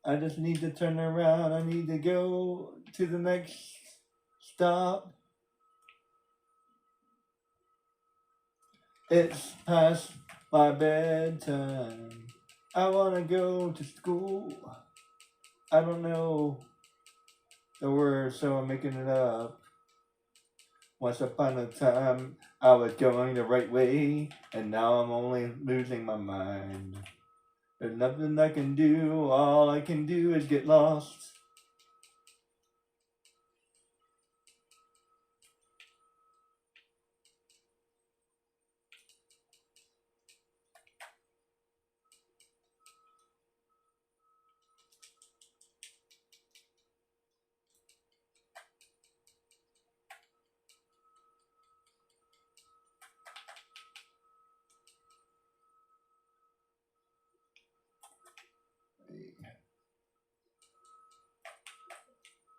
Speaker 1: I just need to turn around. I need to go to the next stop. It's past my bedtime. I wanna go to school. I don't know the words, so I'm making it up. Once upon a time, I was going the right way, and now I'm only losing my mind. There's nothing I can do, all I can do is get lost.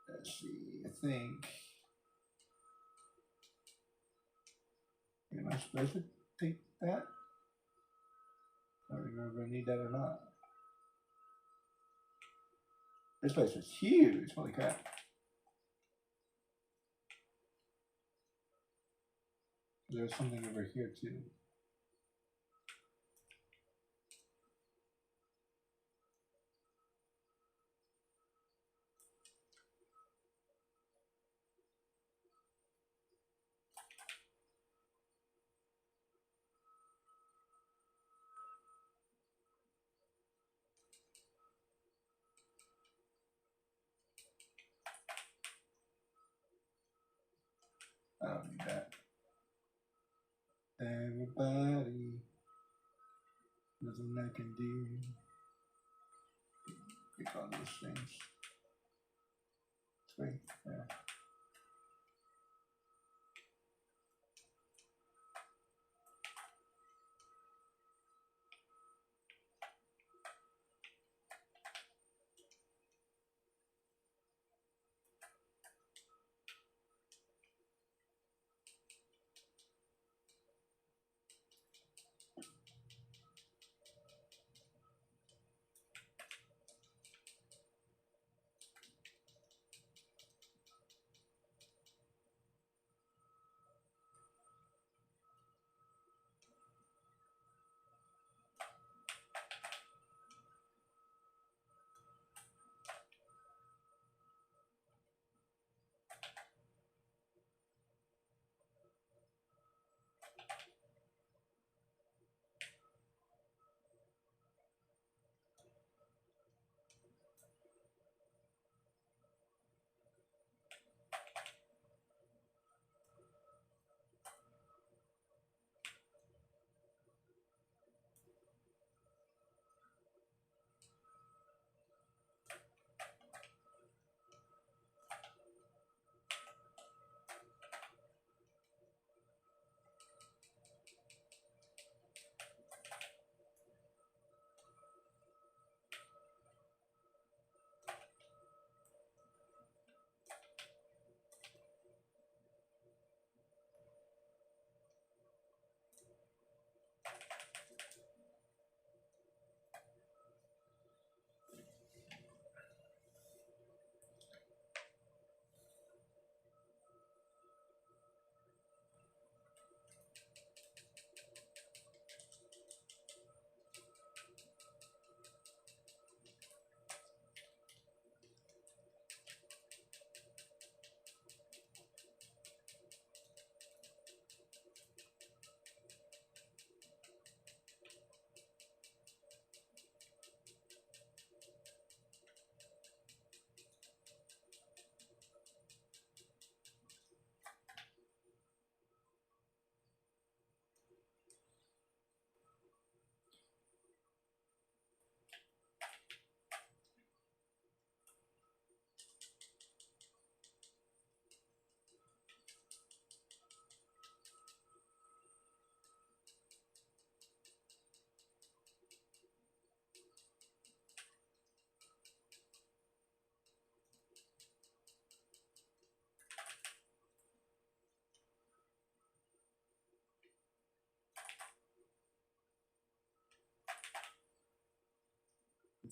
Speaker 1: Let's see, I think. Am I supposed to take that? I don't remember if I need that or not. This place is huge, holy crap. There's something over here too. I don't need that. Everybody, nothing I can do. Pick on those things. Three, yeah.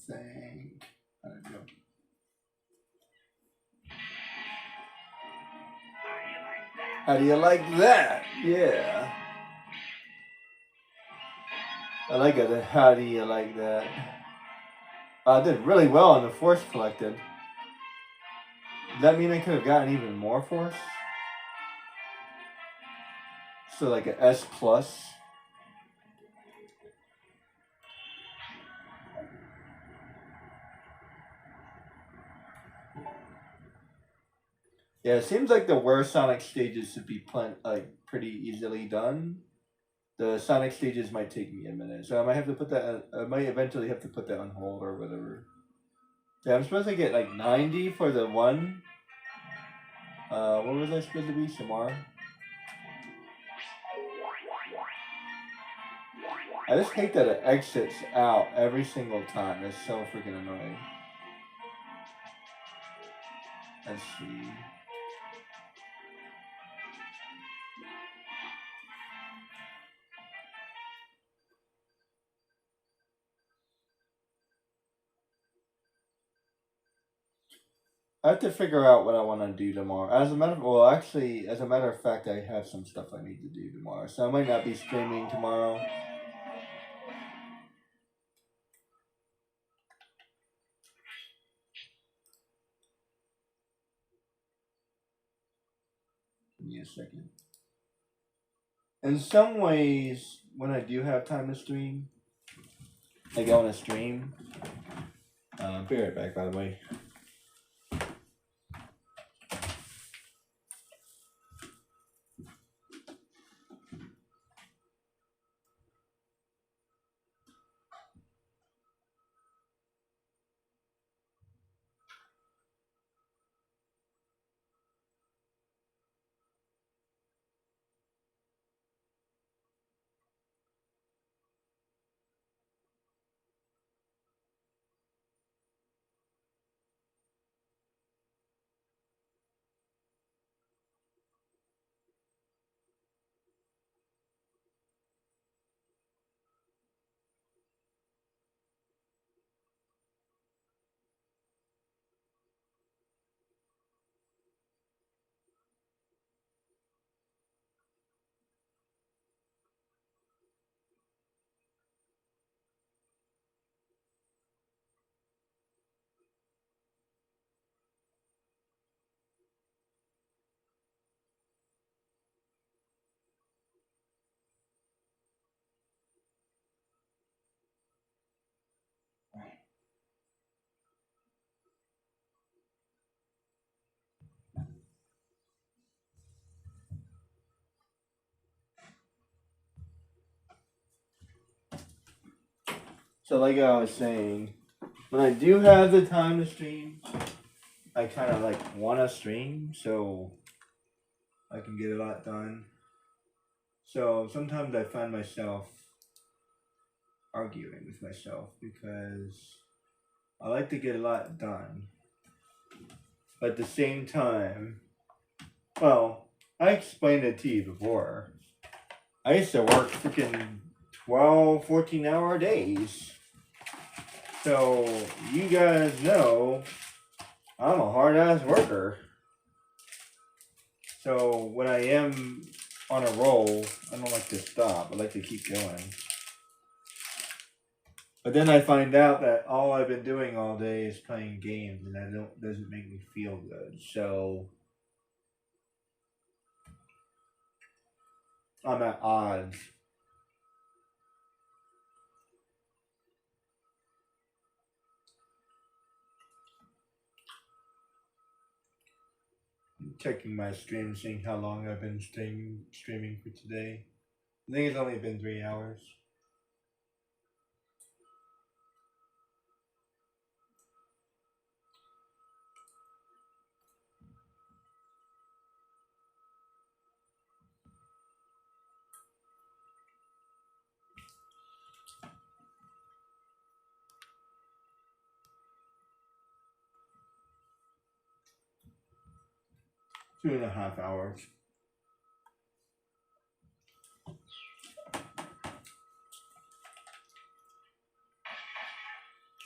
Speaker 1: Think. I don't know. How do you like that? Yeah. I like it. How do you like that? I did really well on the force collected. Does that mean I could have gotten even more force? So like an S plus. Yeah, it seems like the worst Sonic stages should be pretty easily done. The Sonic stages might take me a minute, so I might have to put that. I might eventually have to put that on hold or whatever. Yeah, I'm supposed to get like 90 for the one. What was I supposed to be? Shamar? I just hate that it exits out every single time. It's so freaking annoying. Let's see. I have to figure out what I want to do tomorrow. As a matter of fact, I have some stuff I need to do tomorrow, so I might not be streaming tomorrow. Give me a second. In some ways, when I do have time to stream, I go on a stream. Be right back, by the way. So, like I was saying, when I do have the time to stream, I kind of like want to stream so I can get a lot done. So sometimes I find myself arguing with myself because I like to get a lot done. But at the same time, well, I explained it to you before. I used to work freaking 12, 14-hour days. So you guys know I'm a hard ass worker. So when I am on a roll, I don't like to stop. I like to keep going. But then I find out that all I've been doing all day is playing games, and that doesn't make me feel good. So I'm at odds. I'm checking my stream, seeing how long I've been streaming for today. I think it's only been 3 hours. Two and a half hours.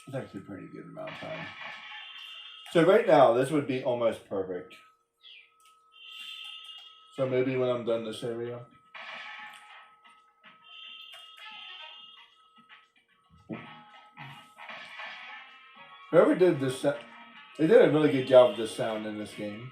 Speaker 1: It's actually a pretty good amount of time. So right now, this would be almost perfect. So maybe when I'm done this area. Whoever did this, they did a really good job with this sound in this game.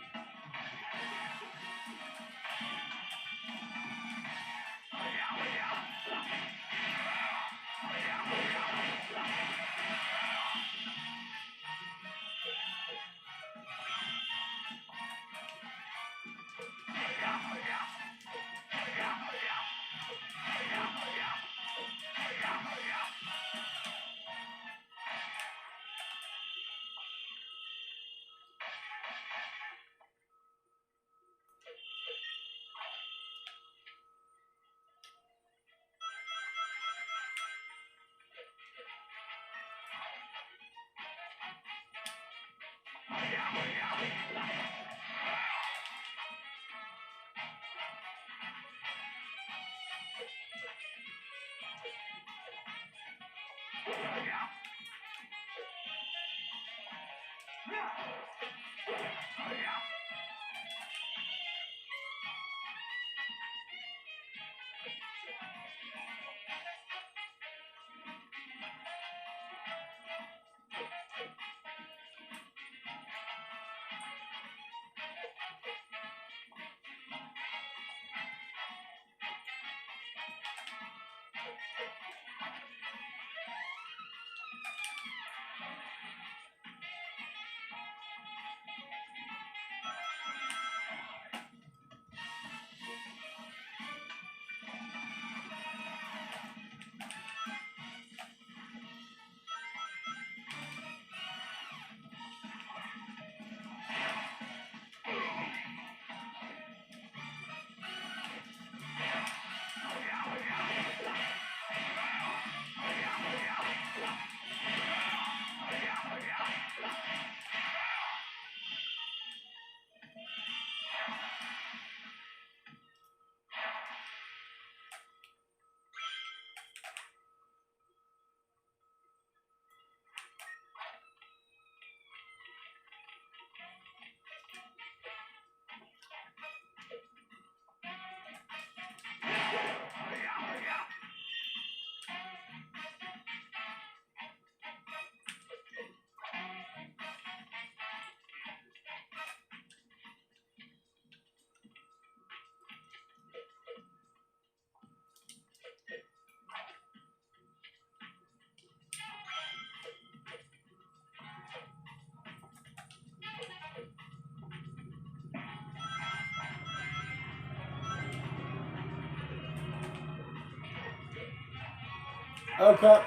Speaker 1: Oh crap.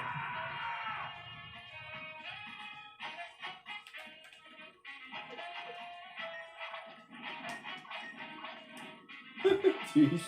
Speaker 1: Jeez.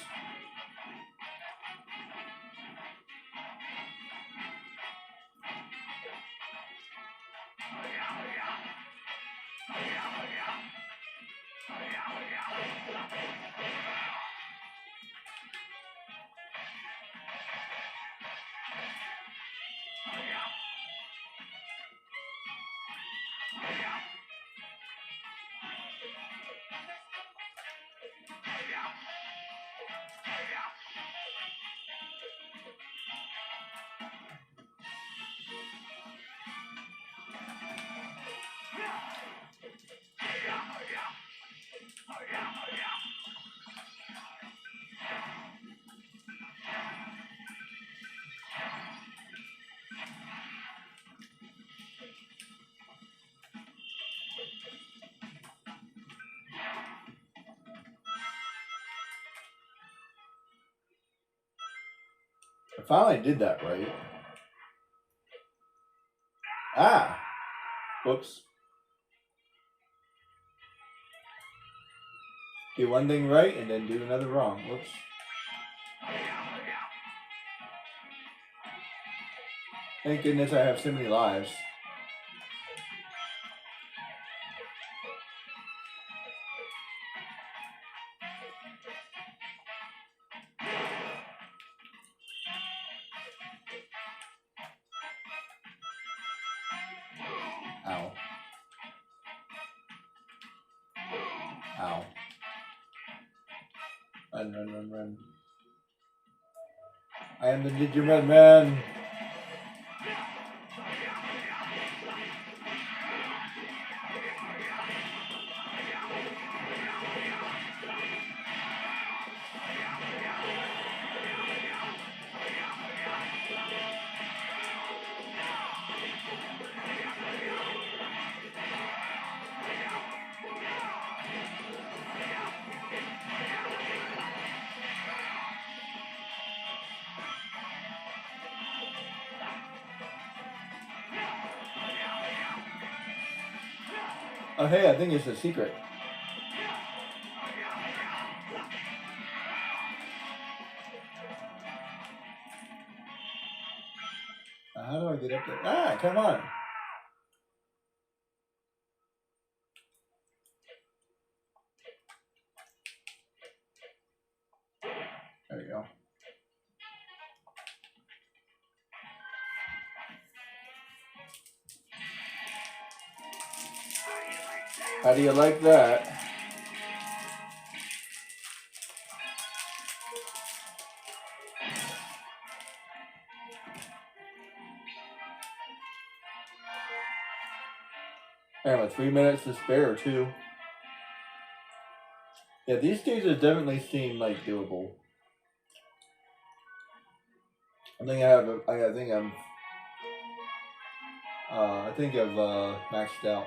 Speaker 1: I finally did that right. Ah! Whoops. Do one thing right and then do another wrong. Whoops. Thank goodness I have so many lives. Ow. Ow. Run, run, run, run. I am the Digimon man. Oh, hey, I think it's a secret. How do I get up there? Ah, come on. There you go. How do you like that? I have 3 minutes to spare too. Yeah, these stages definitely seem like doable. I think I've maxed out.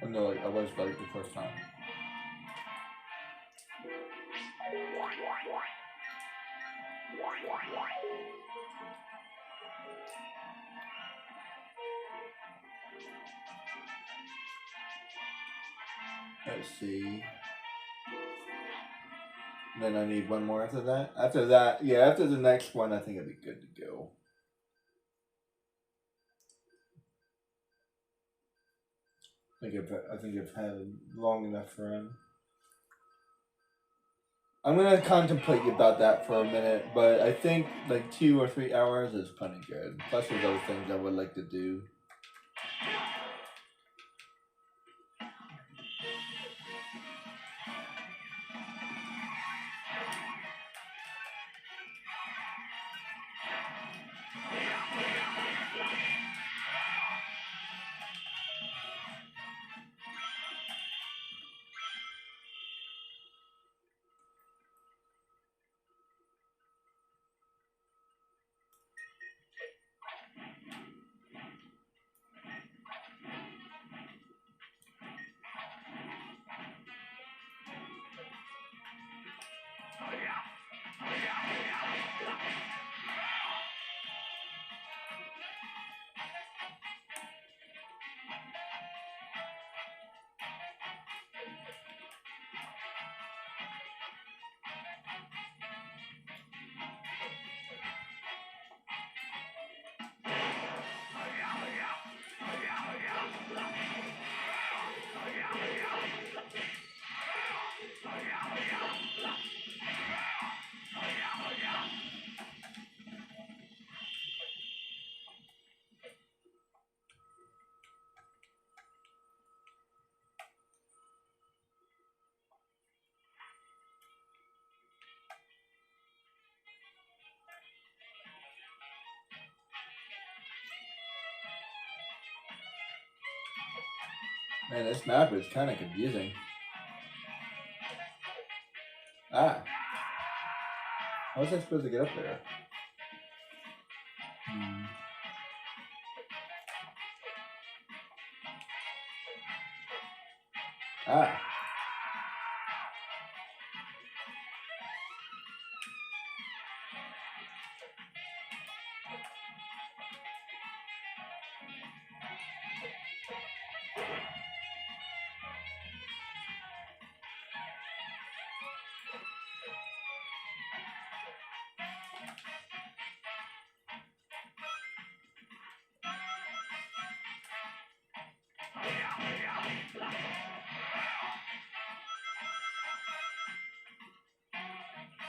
Speaker 1: I know, like I was like the first time. Let's see. Then I need one more after that. After that, yeah, after the next one, I think it'd be good to go. I think I've had long enough run. I'm gonna contemplate about that for a minute, but I think like 2 or 3 hours is plenty good. Plus, there's other things I would like to do. Man, this map is kind of confusing. Ah. How was I supposed to get up there? Ah.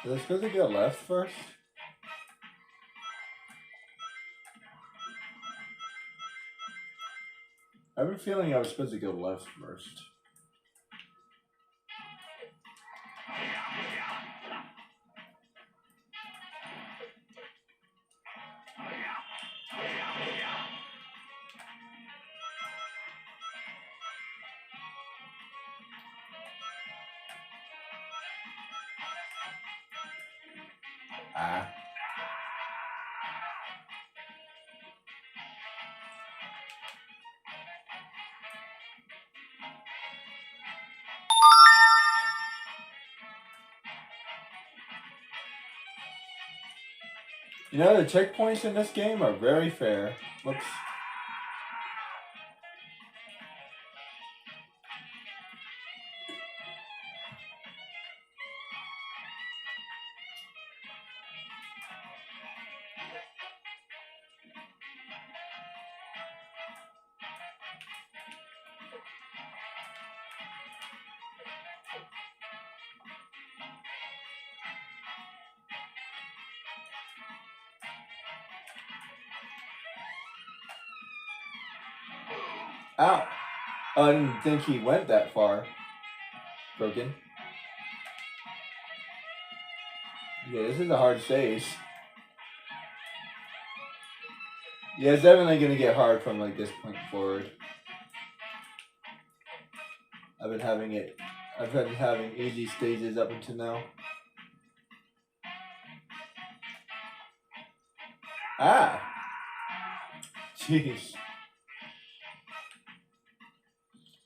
Speaker 1: Was I supposed to go left first? I have a feeling I was supposed to go left first. Ah. You know, the checkpoints in this game are very fair. Whoops. Ow! Oh, I didn't think he went that far. Broken. Yeah, this is a hard stage. Yeah, it's definitely gonna get hard from like this point forward. I've been having easy stages up until now. Ah! Jeez.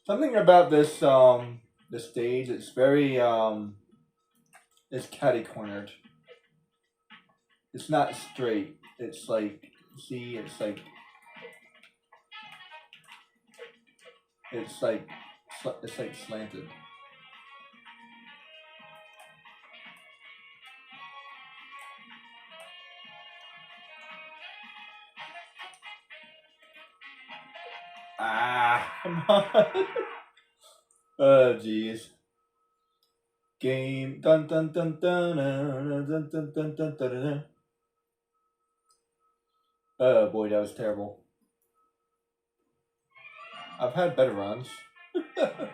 Speaker 1: Something about this the stage, it's very it's catty cornered. It's not straight. It's like it's like slanted. Ah, come on. Oh, jeez. Game dun dun dun dun dun dun dun dun dun dun dun. Oh boy, that was terrible. I've had better runs. I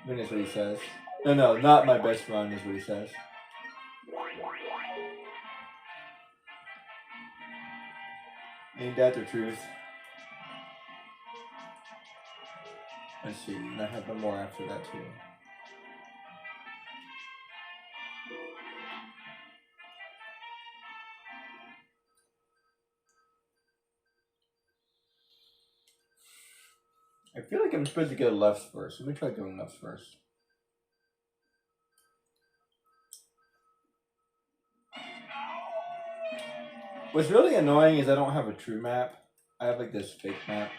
Speaker 1: mean, that's what he says. No, not my best run is what he says. Ain't that the truth? Let's see, and I have one more after that too. I feel like I'm supposed to go left first. Let me try going left first. What's really annoying is I don't have a true map. I have like this fake map.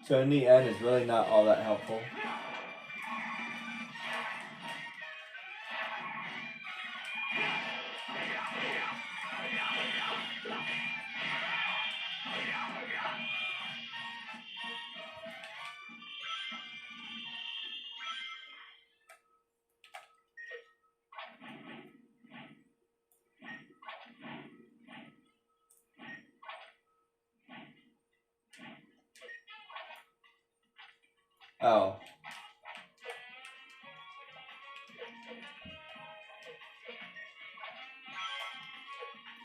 Speaker 1: So in the end, it's really not all that helpful. Oh.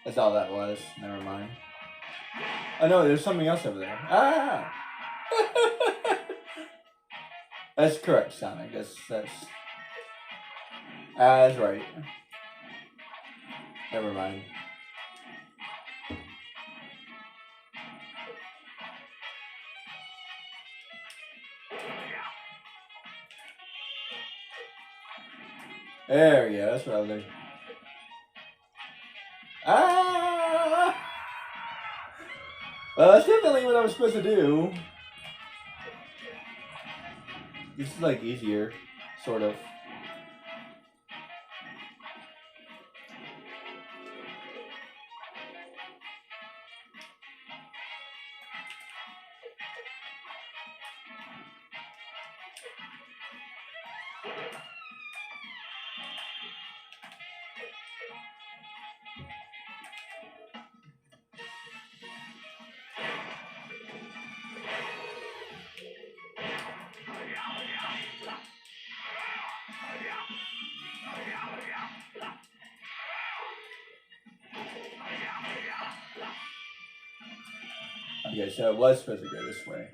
Speaker 1: That's all that was. Never mind. Oh no, there's something else over there. Ah! That's correct, Sonic. That's right. Never mind. There we go. That's what I was doing. Ah! Well, that's definitely what I was supposed to do. This is like easier, sort of. Okay, so it was supposed to go this way.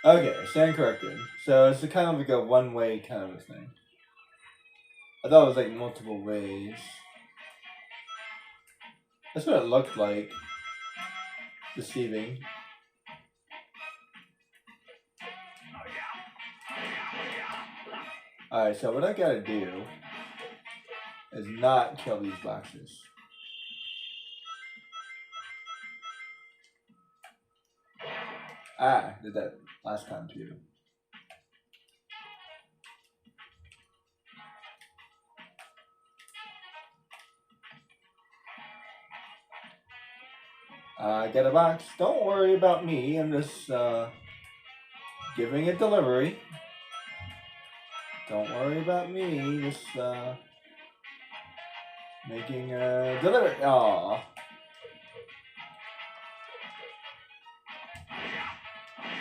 Speaker 1: Okay, stand corrected. So it's kind of like a one-way kind of a thing. I thought it was like multiple ways. That's what it looked like. Deceiving. Alright, so what I gotta do is not kill these boxes. Ah, did that last time too. I got a box. Don't worry about me. I'm just giving it delivery. Don't worry about me. Just making a delivery. Aww.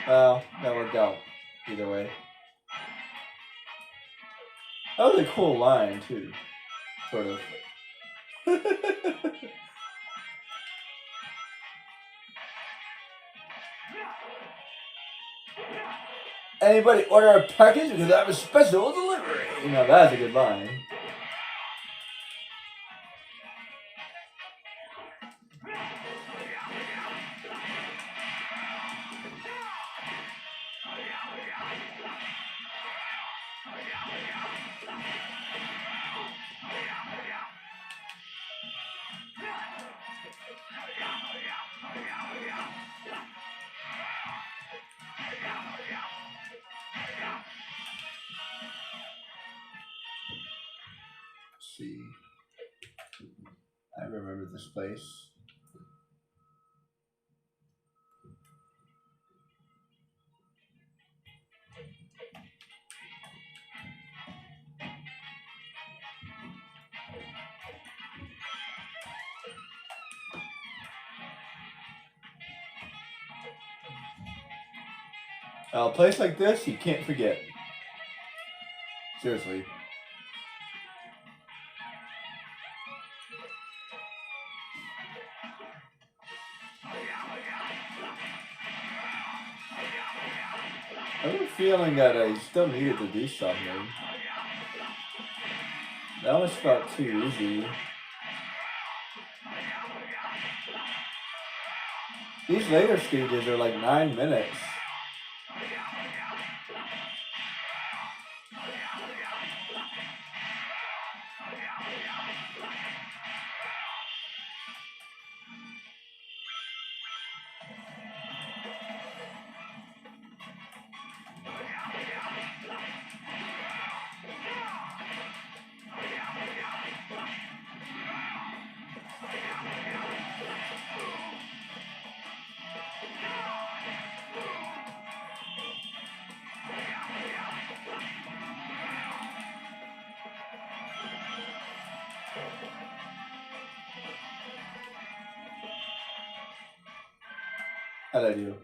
Speaker 1: Well, that worked out either way. That was a cool line too, sort of. Anybody order a package because I have a special delivery? You know, that's a good line. Let's see. I remember this place. A place like this, you can't forget. Seriously. I have a feeling that I still needed to do something. That almost felt too easy. These later stages are like 9 minutes. How'd I do?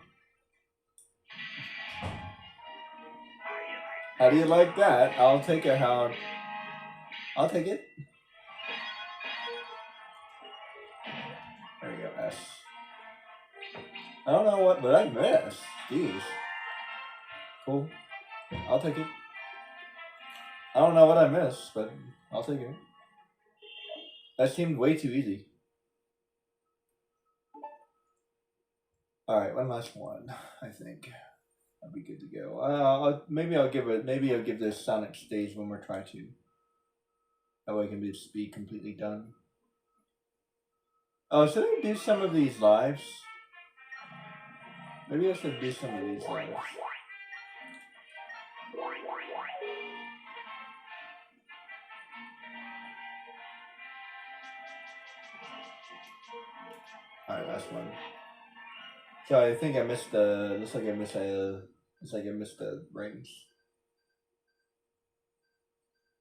Speaker 1: How do you like that? I'll take it how... I'll take it. There we go, S. I don't know what I missed. Jeez. Cool. I'll take it. I don't know what I missed, but I'll take it. That seemed way too easy. Alright, one last one, I think. I'll be good to go. Maybe I'll give this Sonic stage one more try too. That way I can just be completely done. Oh, should I do some of these lives? Maybe I should do some of these lives. Alright, last one. So I think I missed the. Looks like I missed the rings.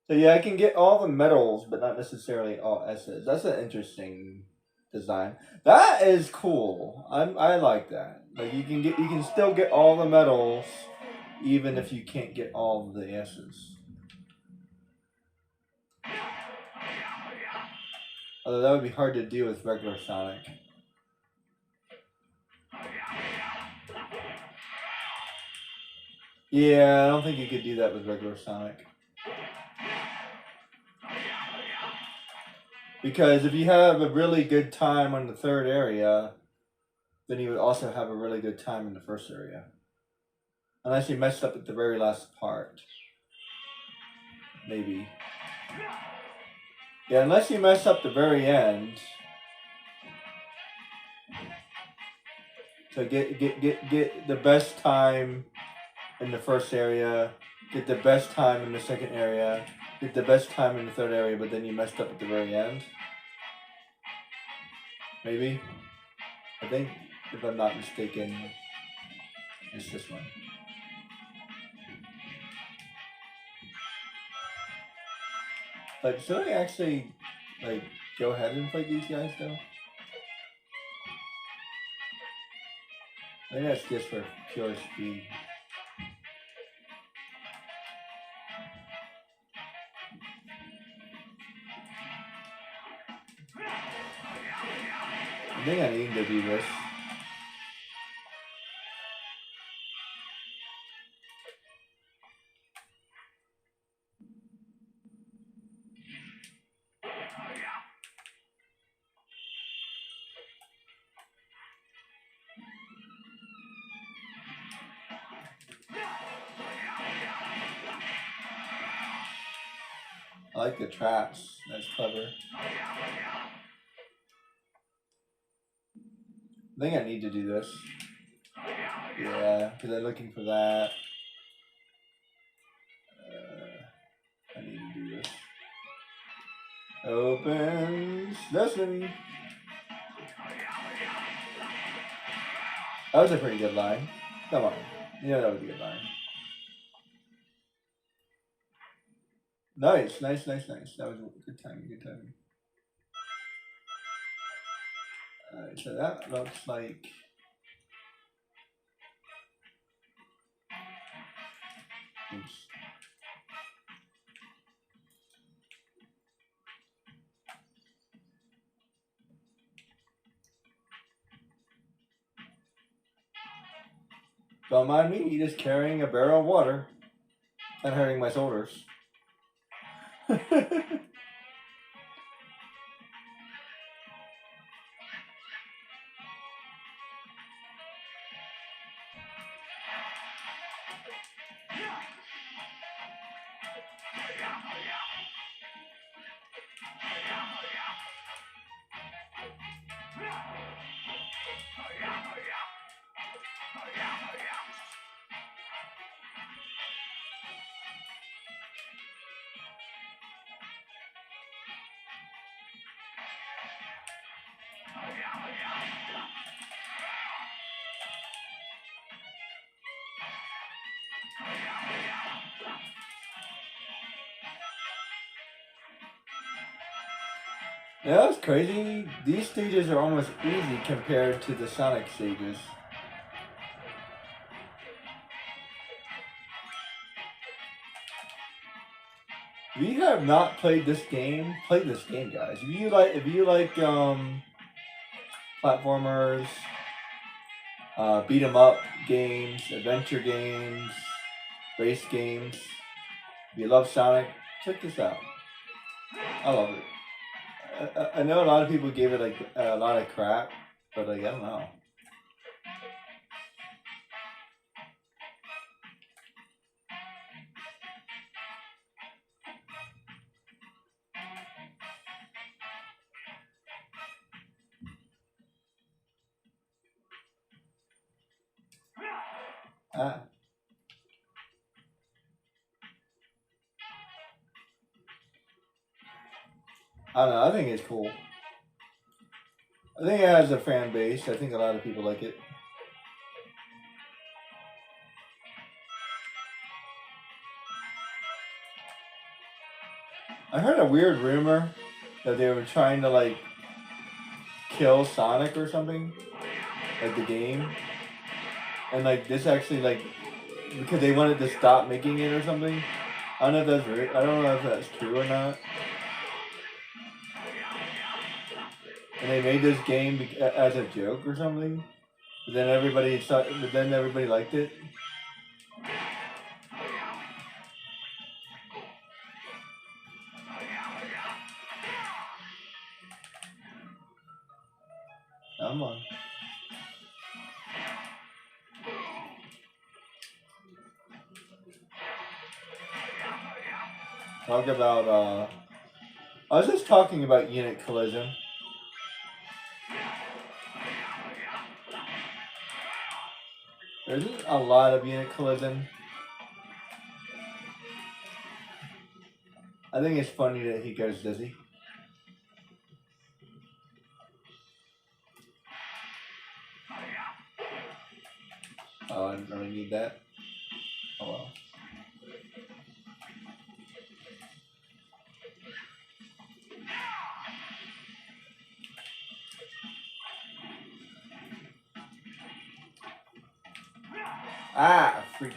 Speaker 1: So yeah, I can get all the medals, but not necessarily all S's. That's an interesting design. That is cool. I like that. Like you can still get all the medals, even if you can't get all of the S's. Although that would be hard to do with regular Sonic. Yeah, I don't think you could do that with regular Sonic. Because if you have a really good time on the third area, then you would also have a really good time in the first area. Unless you messed up at the very last part. Maybe. Yeah, unless you mess up the very end. So get the best time in the first area, get the best time in the second area, get the best time in the third area, but then you messed up at the very end. Maybe. I think, if I'm not mistaken, it's this one. Like, should I actually, like, go ahead and fight these guys, though? I think that's just for pure speed. I think I need to do this. I like the traps. That's clever. I think I need to do this. Yeah, because I'm looking for that. I need to do this. Open Sesame. That was a pretty good line. Come on. Yeah, that was a good line. Nice. That was a good timing. Alright, so that looks like... Oops. Don't mind me just carrying a barrel of water and hurting my shoulders. Yeah, that's crazy. These stages are almost easy compared to the Sonic stages. If you have not played this game, play this game, guys. If you like platformers, beat 'em up games, adventure games, race games. If you love Sonic, check this out. I love it. I know a lot of people gave it like a lot of crap, but like I don't know. I don't know. I think it's cool. I think it has a fan base. I think a lot of people like it. I heard a weird rumor that they were trying to like kill Sonic or something, like the game, and like this actually like because they wanted to stop making it or something. I don't know if that's true or not. and they made this game as a joke or something. But then everybody liked it. Come on. Talk about, I was just talking about unit collision. There's a lot of unit collision. I think it's funny that he goes dizzy. Oh, I didn't really need that. Oh well. Ah, freak.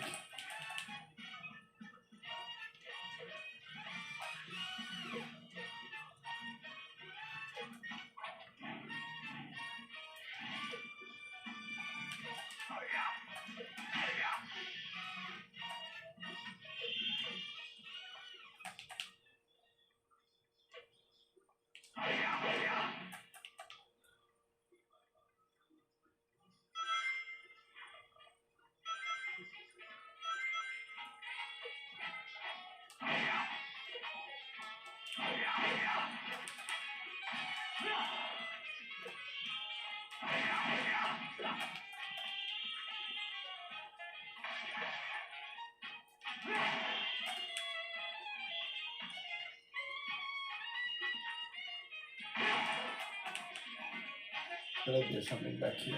Speaker 1: I feel like there's something back here.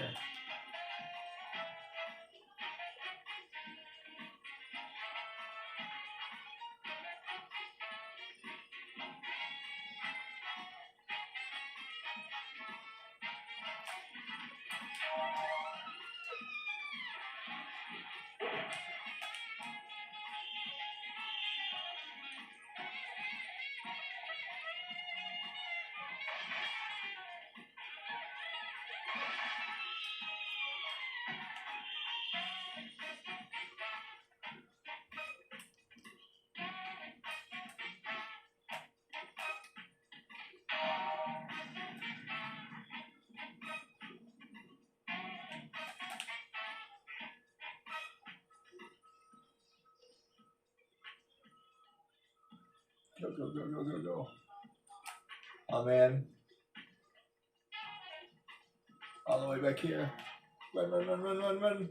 Speaker 1: Go, go, go, go, go, go. Oh man. All the way back here. Run, run, run, run, run, run.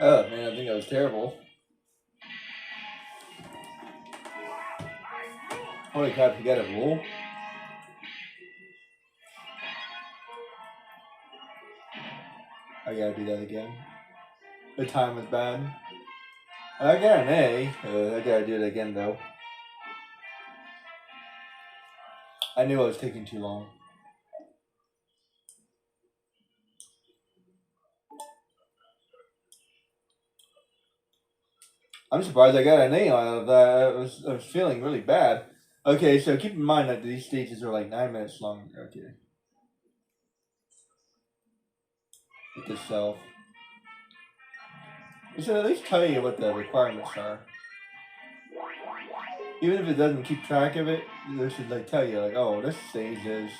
Speaker 1: Oh man, I think that was terrible. Holy crap, you got a rule? I gotta do that again. The time was bad. I got an A. I gotta do it again though. I knew I was taking too long. I'm surprised I got an A out of that. I was feeling really bad. Okay, so keep in mind that these stages are like 9 minutes long. Okay. With the self. It should at least tell you what the requirements are. Even if it doesn't keep track of it, it should like tell you like, oh, this stage is.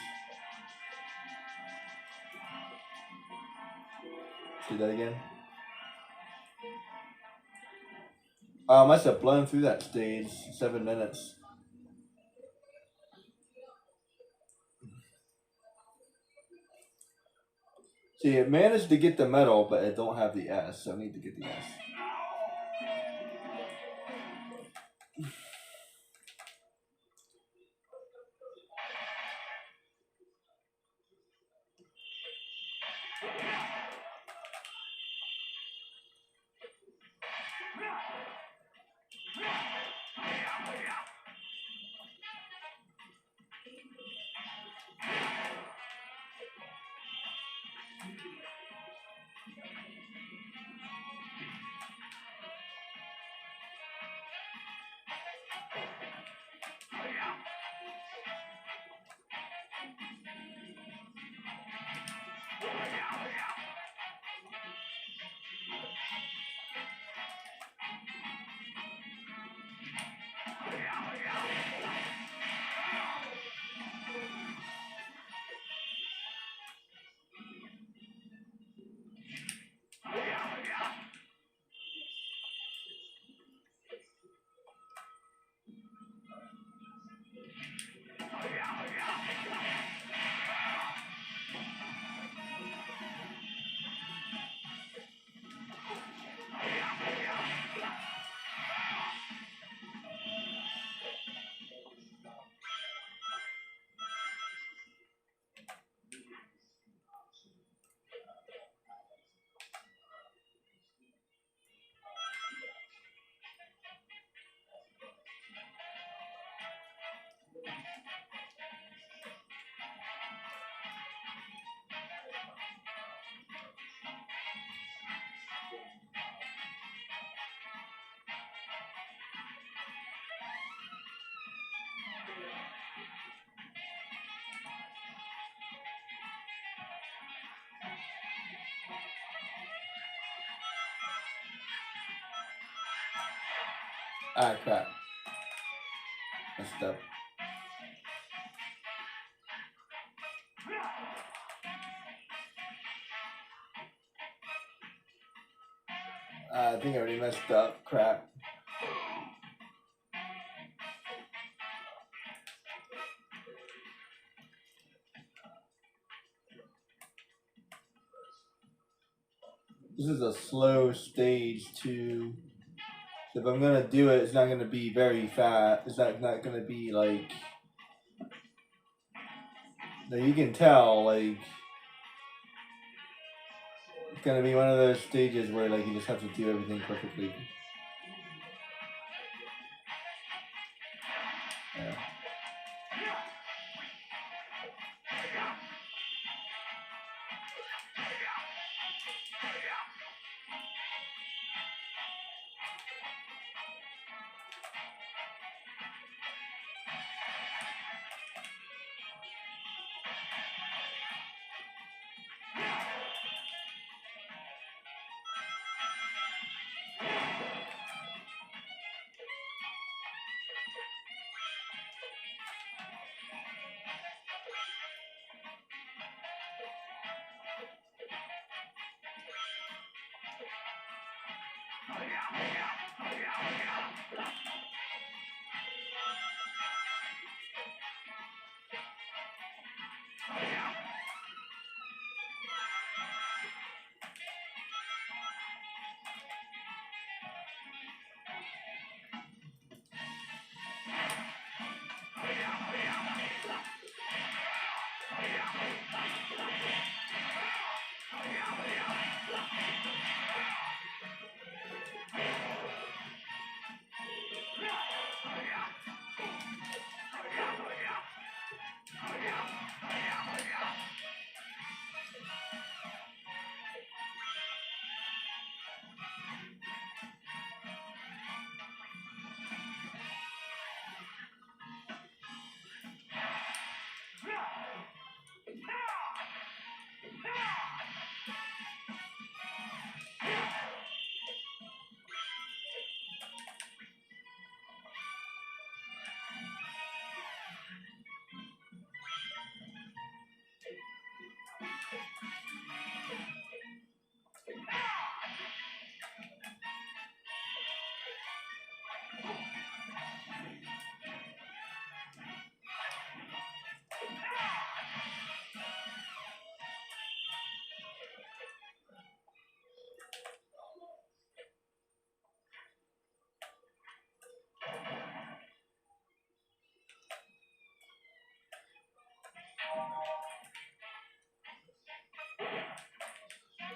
Speaker 1: Do that again. I must have blown through that stage 7 minutes. See, it managed to get the medal, but it don't have the S, so I need to get the S. Ah, crap. Messed up. I think I already messed up. Crap. This is a slow stage too. So if I'm gonna do it, it's not gonna be very fast. It's not gonna be like. Now you can tell like. It's gonna be one of those stages where like you just have to do everything perfectly. Yeah.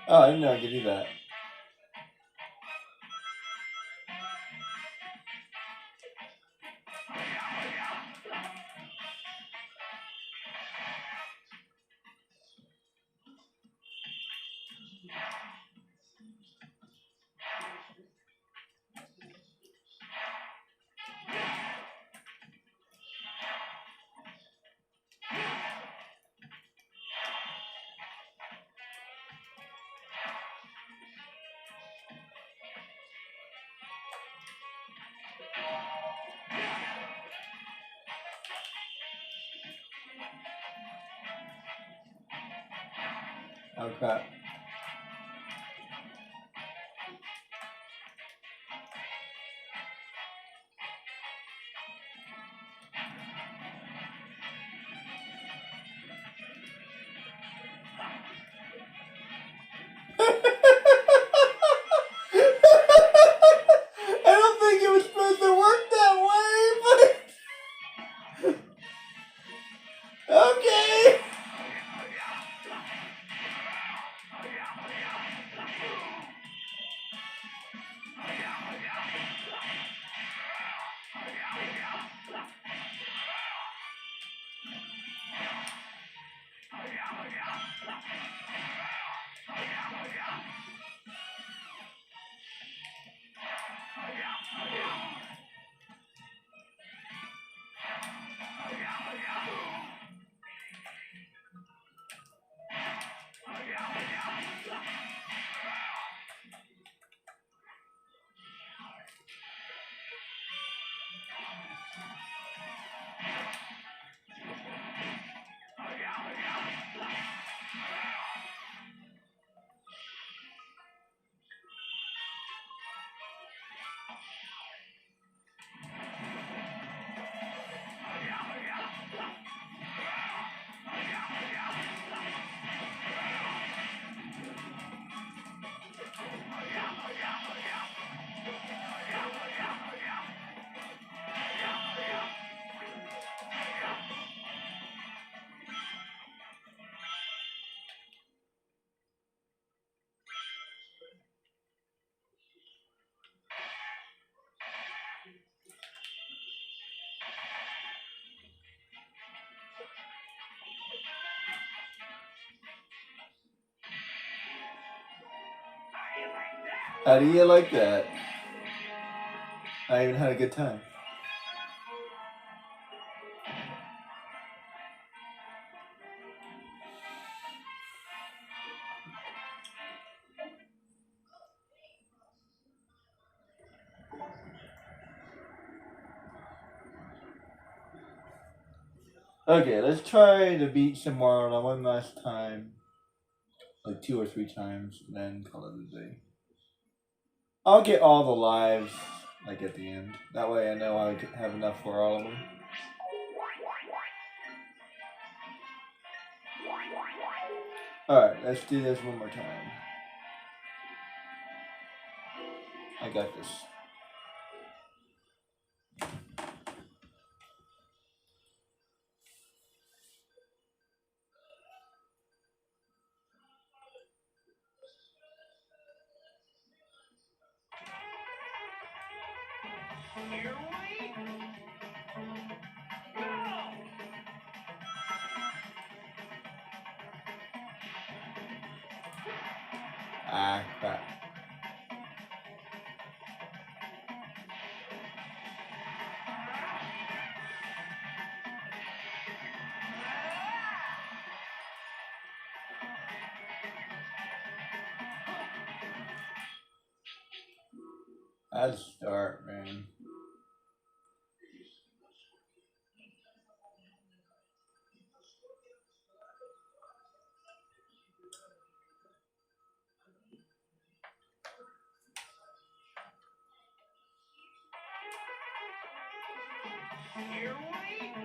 Speaker 1: Oh, I didn't know I could do that. Oh crap. I don't think it was supposed to work that way, but okay. How do you like that? I even had a good time. Okay, let's try to beat Shamara one last time. Like 2 or 3 times, and then call it a day. I'll get all the lives, like, at the end. That way I know I have enough for all of them. Alright, let's do this one more time. I got this.
Speaker 2: Here we go!
Speaker 1: Ah, crap. I'd start, man.
Speaker 2: Here we go!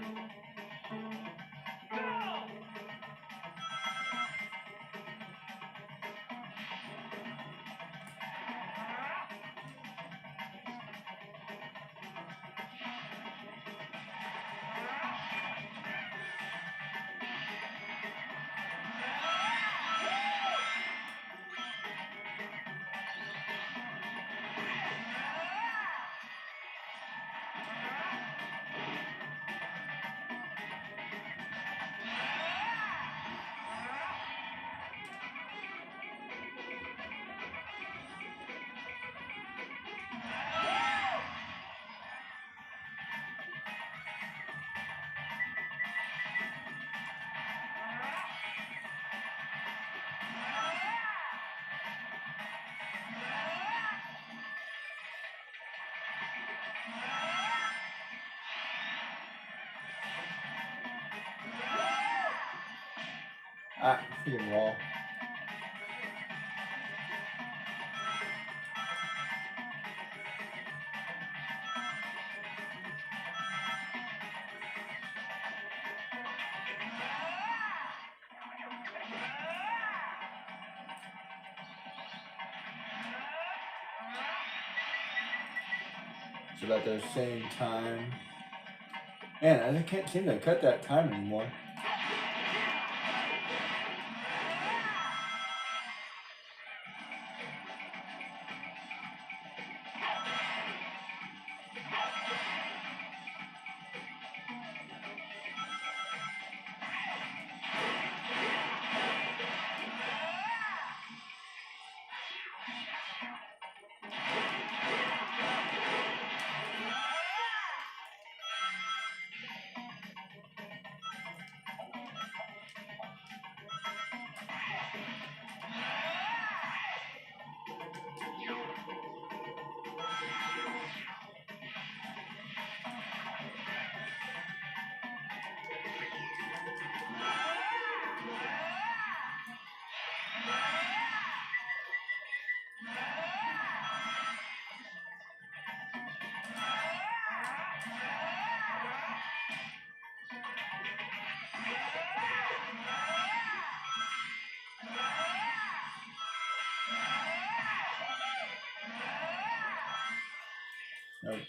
Speaker 1: Ah, freaking wall. It's about the same time. Man, I can't seem to cut that time anymore. Nope.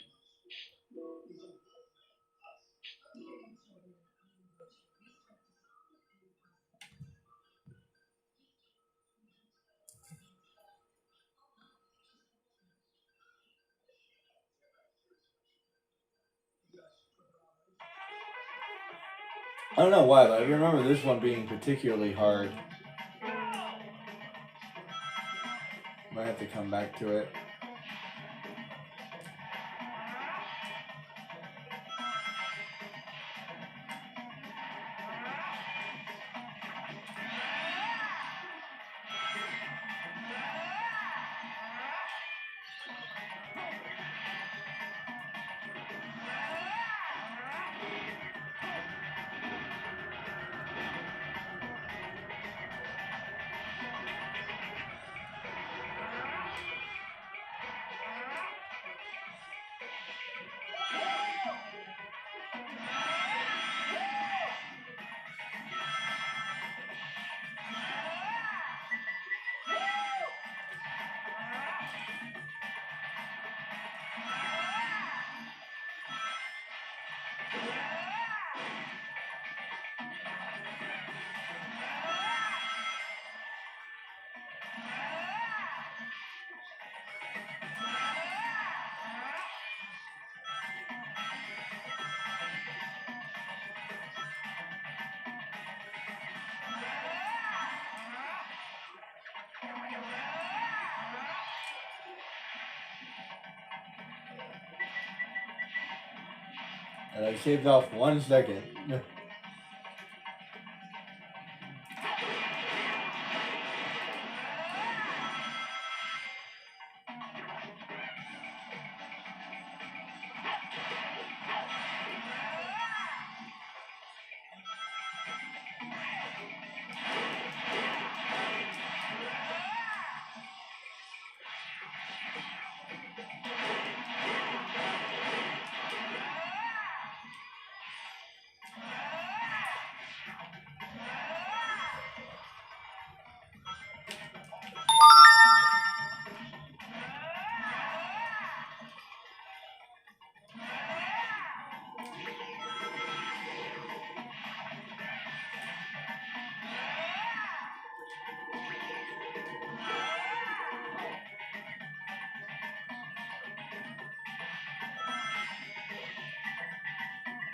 Speaker 1: I don't know why, but I remember this one being particularly hard. Might have to come back to it. And I shaved off 1 second.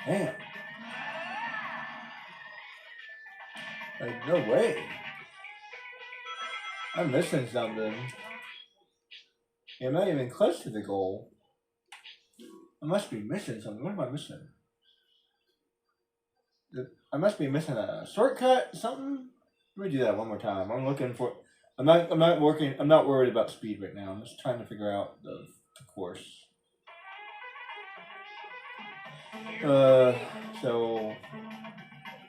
Speaker 1: Damn. Like, no way. I'm missing something. Yeah, I'm not even close to the goal. I must be missing something. What am I missing? I must be missing a shortcut, something? Let me do that one more time. I'm looking for. I'm not working. I'm not worried about speed right now. I'm just trying to figure out the course. So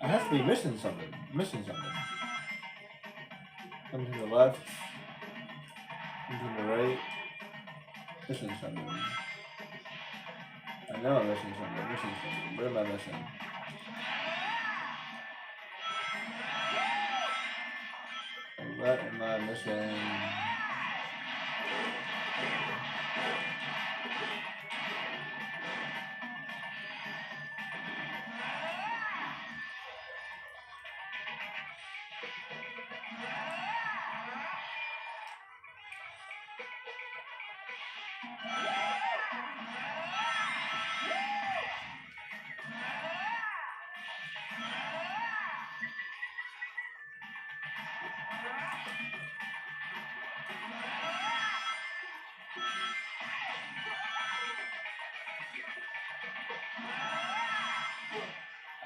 Speaker 1: I have to be missing something. Come to the left. Come to the right. Missing something. I know I'm missing something. Missing something. What am I missing? What am I missing?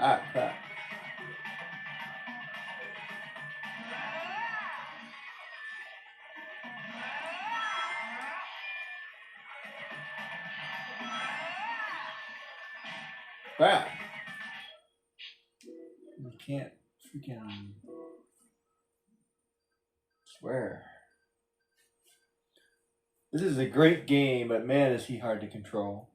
Speaker 1: Ah, crap. Crap. You can't freaking swear. This is a great game, but man, is he hard to control.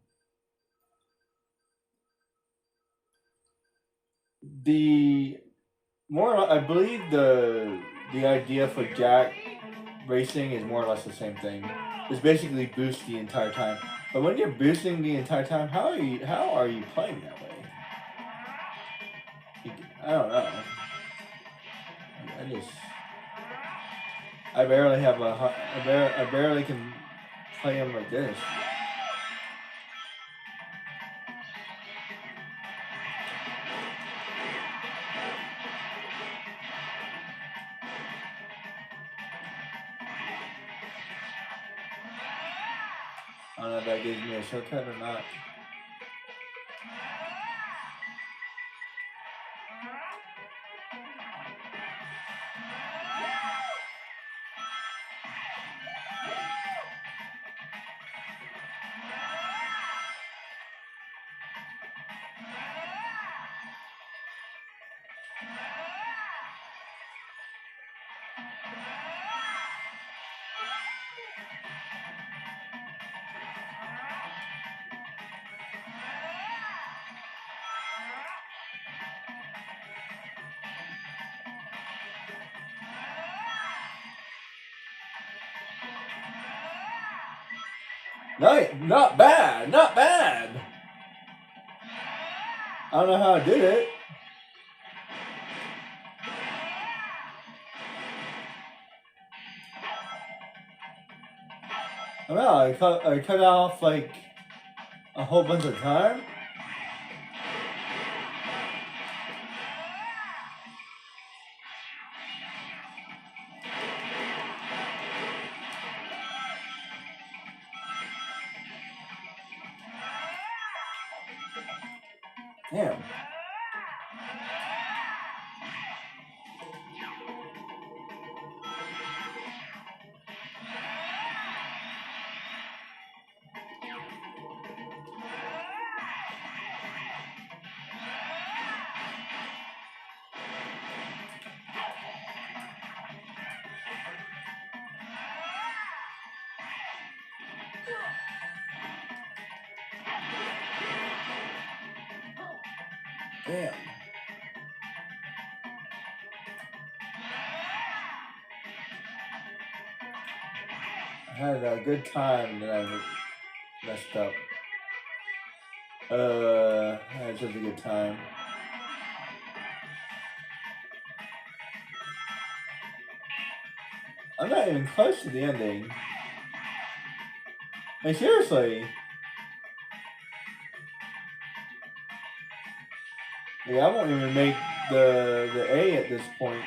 Speaker 1: I believe the idea for Jack racing is more or less the same thing. It's basically boost the entire time. But when you're boosting the entire time, how are you playing that way? I don't know. I barely have I barely can play him like this. I don't know if that gives me a shortcut or not. Not bad, not bad. I don't know how I did it. I don't know, I cut off like a whole bunch of time. Damn. Damn. I had a good time, then I messed up. I had such a good time. I'm not even close to the ending. Like, seriously. Yeah, I won't even make the A at this point.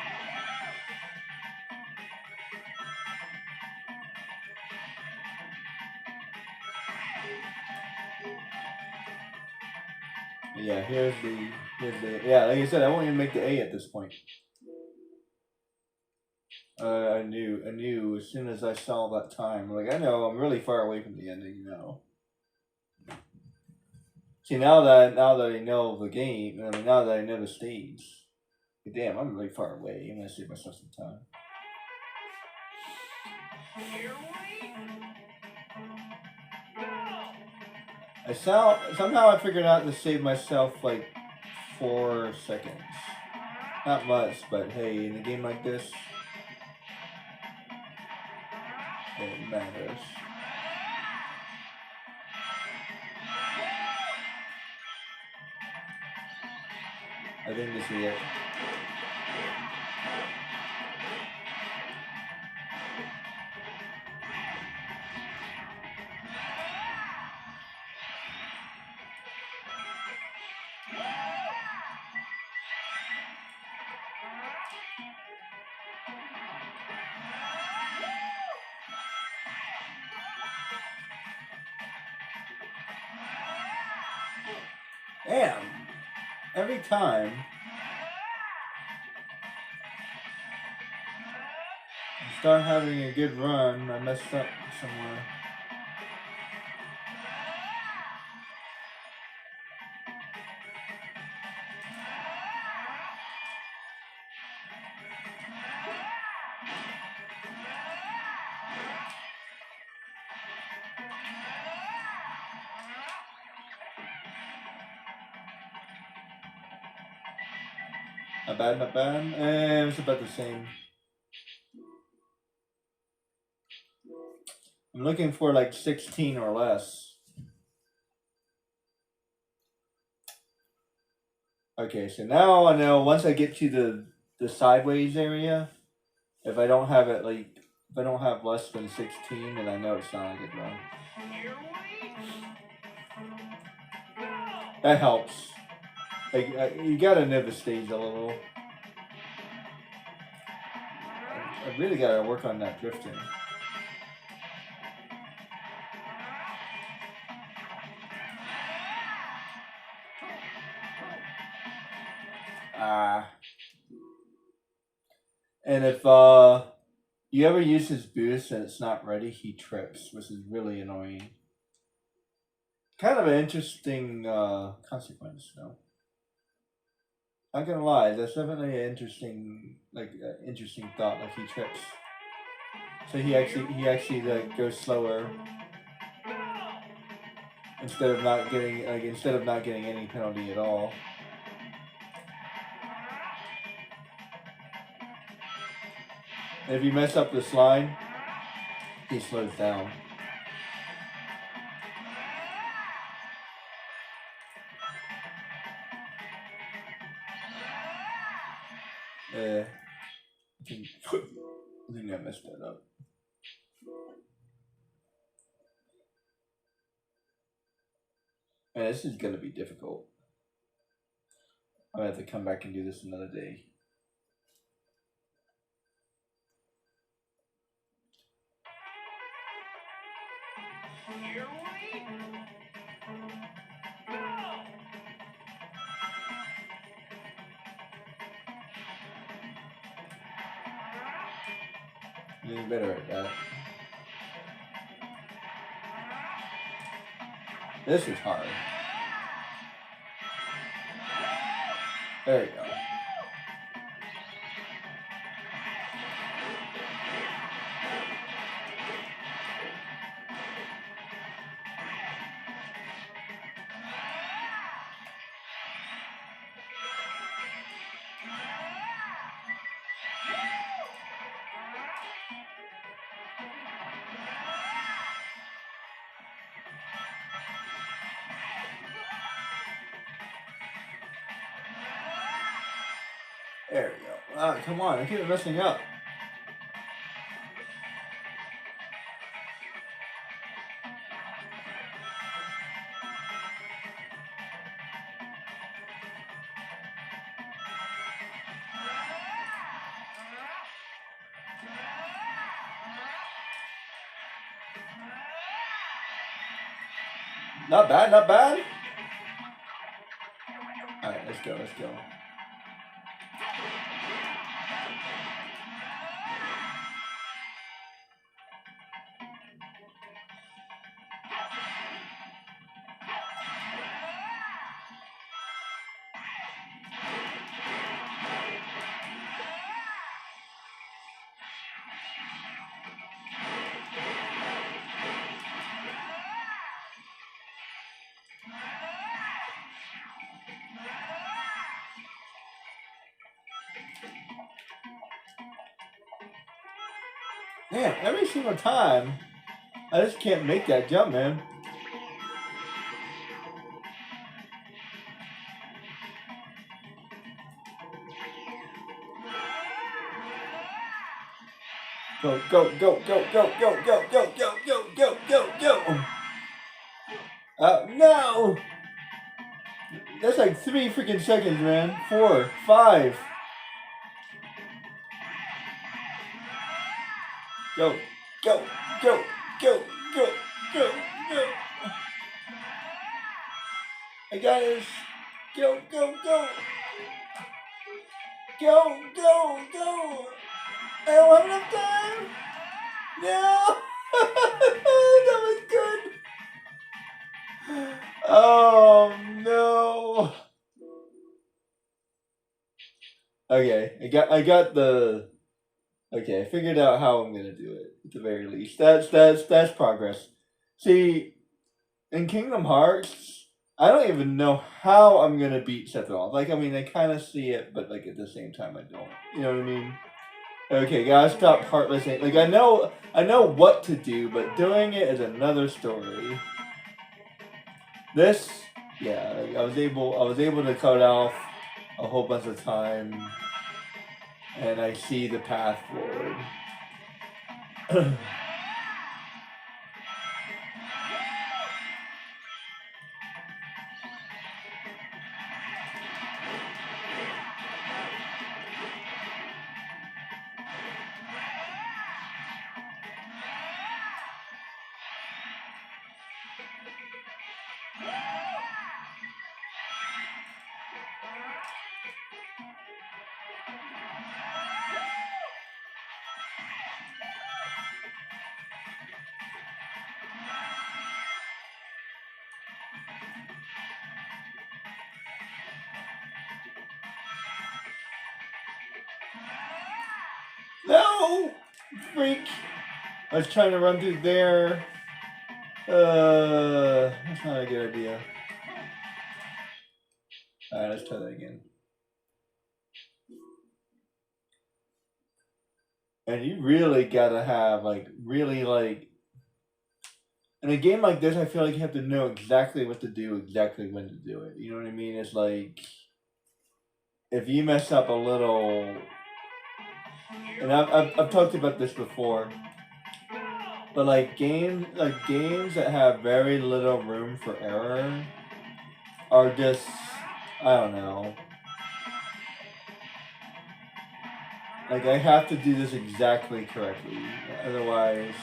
Speaker 1: Yeah, here's the yeah, like I said, I won't even make the A at this point. I knew as soon as I saw that time. Like, I know I'm really far away from the ending now. See, now that I know the game, I mean, now that I know the stage, damn, I'm really far away. I'm gonna save myself some time.
Speaker 2: Here we go.
Speaker 1: Somehow I figured out to save myself like 4 seconds. Not much, but hey, in a game like this, it matters. I think this is it. Damn! Every time I start having a good run, I messed up somewhere. Not bad, not bad. It's about the same. I'm looking for like 16 or less. Okay, so now I know once I get to the sideways area, if I don't have it like, if I don't have less than 16, then I know it's not a good run.
Speaker 2: Here we go.
Speaker 1: That helps. Like, you gotta know the stage a little. I really gotta work on that drifting. And if you ever use his boost and it's not ready, he trips, which is really annoying. Kind of an interesting consequence, though. Not gonna lie, that's definitely an interesting, interesting thought. Like he trips, so he actually like goes slower instead of not getting any penalty at all. And if you mess up this line, he slows down. I think I messed that up. Man, this is gonna be difficult. I'm gonna have to come back and do this another day.
Speaker 2: Here we go.
Speaker 1: I'm getting better at that. This is hard. There you go. There we go. Ah, come on, I keep messing up. Not bad, not bad. Alright, let's go, let's go. Man, every single time, I just can't make that jump, man. Go, go, go, go, go, go, go, go, go, go, go, go, go. No! That's like 3 freaking seconds, man. 4, 5. Go, go, go, go, go, go, go. I got this. Go, go, go. Go, go, go. I don't have enough time. No. That was good. Oh, no. Okay, I got the. Okay, I figured out how I'm gonna do it at the very least. That's progress. See, in Kingdom Hearts, I don't even know how I'm gonna beat Sephiroth. Like, I mean, I kind of see it, but like at the same time, I don't. You know what I mean? Okay, gotta stop heartless. Like, I know what to do, but doing it is another story. This, yeah, like, I was able to cut off a whole bunch of time, and I see the path forward. No! Freak! I was trying to run through there. That's not a good idea. Alright, let's try that again. And you really gotta have, like, really, like... In a game like this, I feel like you have to know exactly what to do, exactly when to do it. You know what I mean? It's like... If you mess up a little... And I've talked about this before. But like games that have very little room for error are just, I don't know. Like, I have to do this exactly correctly, otherwise,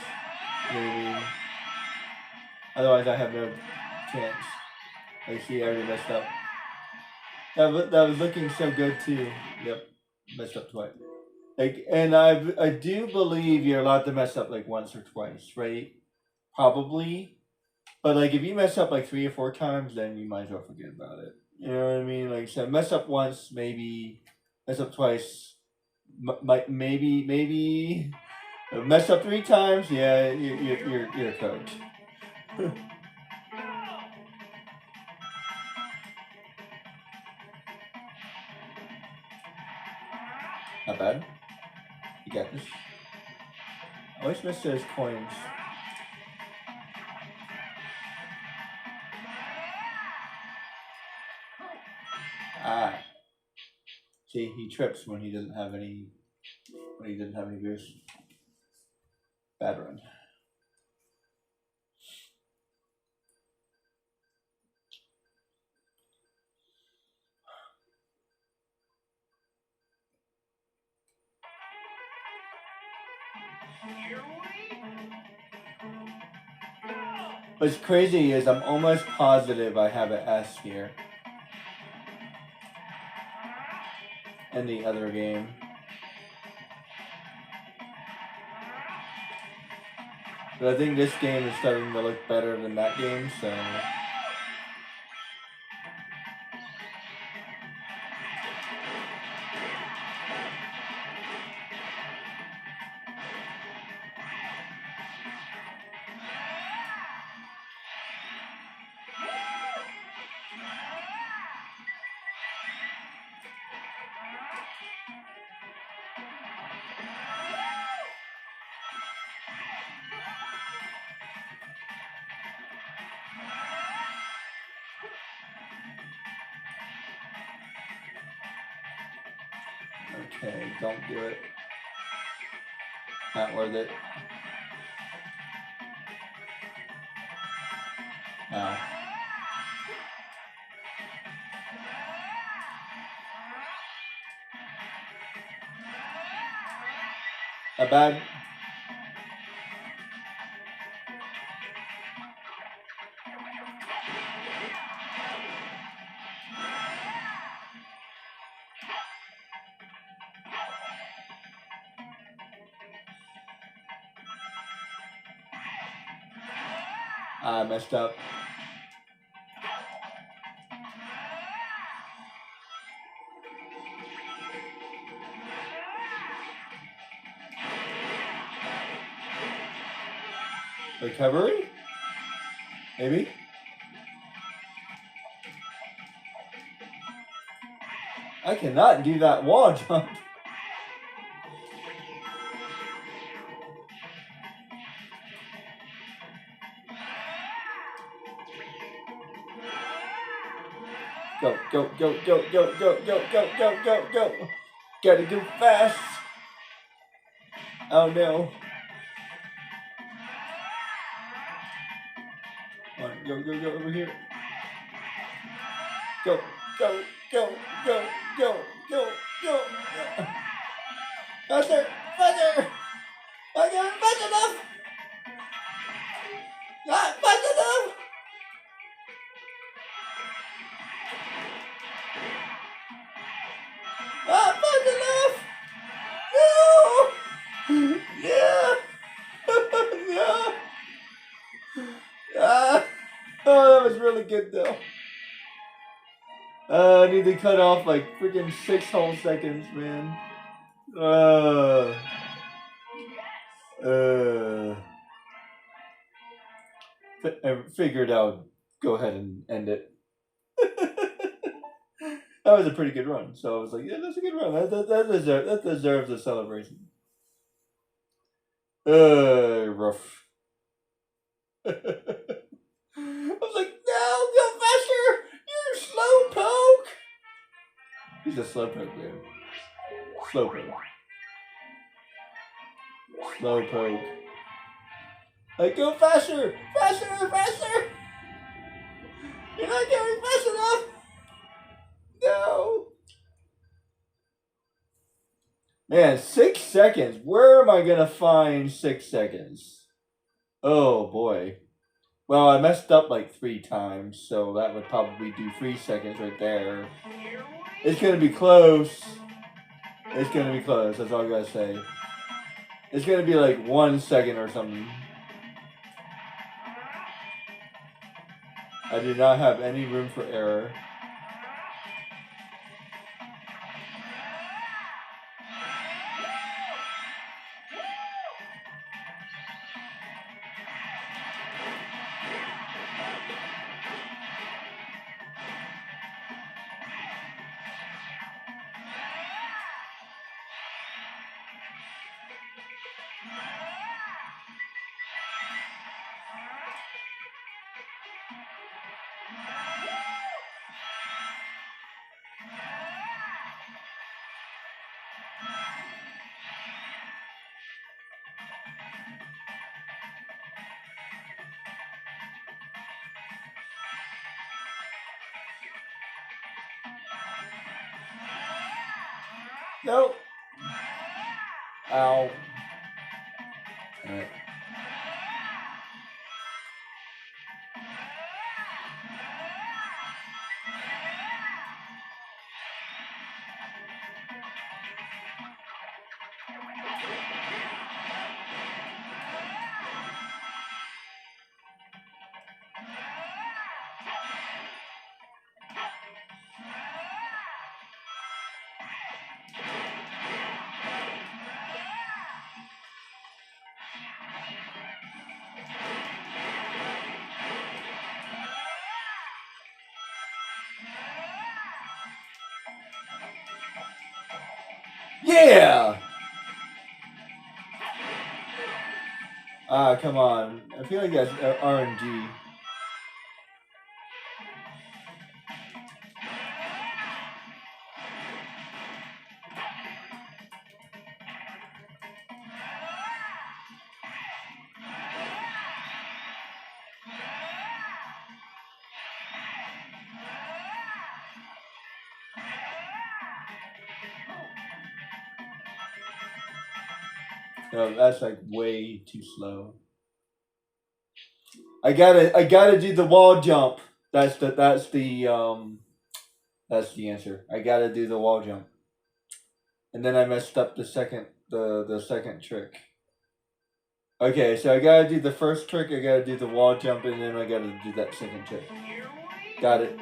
Speaker 1: you know what I mean? Otherwise, I have no chance. Like, see, I already messed up. That was looking so good too. Yep, messed up twice. Like, and I do believe you're allowed to mess up like once or twice, right? Probably. But like, if you mess up like 3 or 4 times, then you might as well forget about it. You know what I mean? Like I said, mess up once, maybe. Mess up twice, maybe. Mess up 3 times, yeah, you're a coach. Not bad. You got this. I always miss those coins. Ah. See, he trips when he doesn't have any boost. Bad run. What's crazy is I'm almost positive I have an S here. In the other game. But I think this game is starting to look better than that game, so... Okay, don't do it. Not worth it. No. Not bad. I messed up. Recovery? Maybe? I cannot do that wall jump. Go, go, go, go, go, go, go, go, go, go, go. Gotta go fast. Oh no. Come on, go, go, go over here. Go, go, go, go, go, go, go. Faster, faster. I got fast enough. Not fast enough. Not fast enough. No. Yeah. No. Ah. Oh, that was really good though. I need to cut off like freaking 6 whole seconds, man. I figured I'd go ahead and end it. That was a pretty good run, so I was like, yeah, that's a good run. That deserves a celebration. Rough. I was like, no, go faster! You're slow poke! He's a slow poke, man. Slow poke. Slow poke. Like, go faster! Faster! Faster! You're not going fast enough! No! Man, 6 seconds. Where am I gonna find 6 seconds? Oh boy. Well, I messed up like 3 times, so that would probably do 3 seconds right there. It's gonna be close. It's gonna be close, that's all I gotta say. It's gonna be like 1 second or something. I do not have any room for error. Nope. Ow. Alright. Yeah! Ah, come on. I feel like that's RNG. No, that's like way too slow. I gotta do the wall jump. That's the answer. I gotta do the wall jump. And then I messed up the second trick. Okay, so I gotta do the first trick, I gotta do the wall jump, and then I gotta do that second trick. Got it.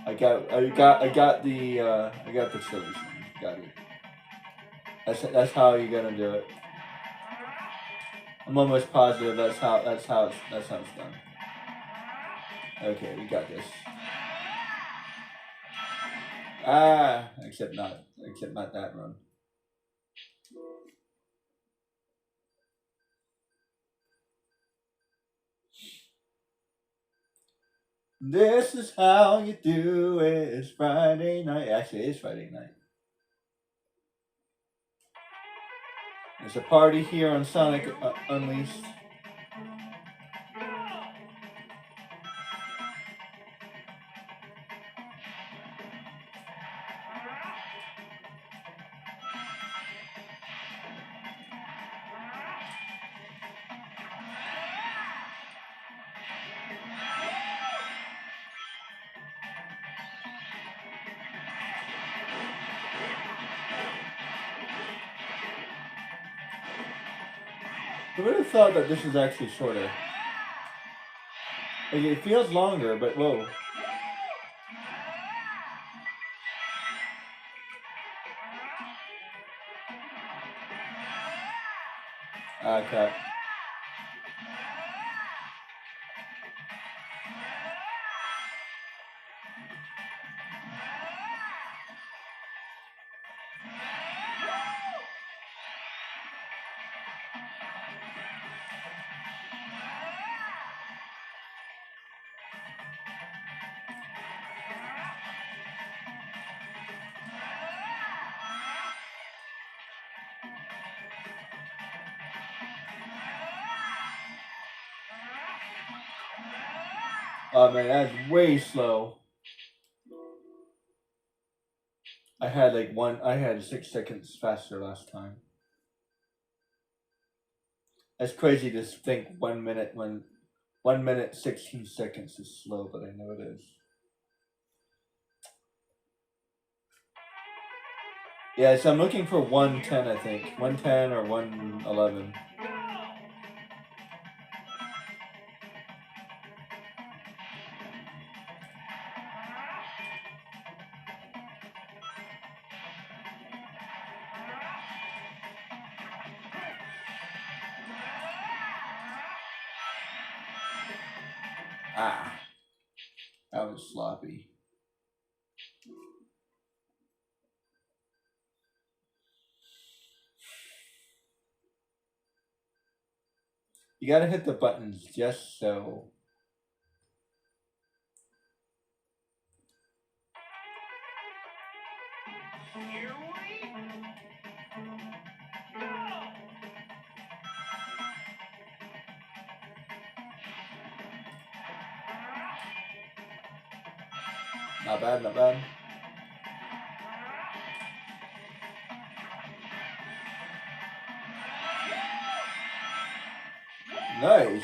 Speaker 1: I got the solution. Got it. That's how you're gonna do it. I'm almost positive that's how it's done. Okay, we got this. Except not that run. This is how you do it. It's Friday night. Actually, it is Friday night. There's a party here on Sonic Unleashed. I would have thought that this is actually shorter. Like, it feels longer, but whoa. Crap. Oh man, that's way slow. I had 6 seconds faster last time. That's crazy to think 1 minute when 1 minute 16 seconds is slow, but I know it is. Yeah, so I'm looking for 110, I think. 110 or 111. That was sloppy. You gotta hit the buttons just so. Not bad, not bad. Nice.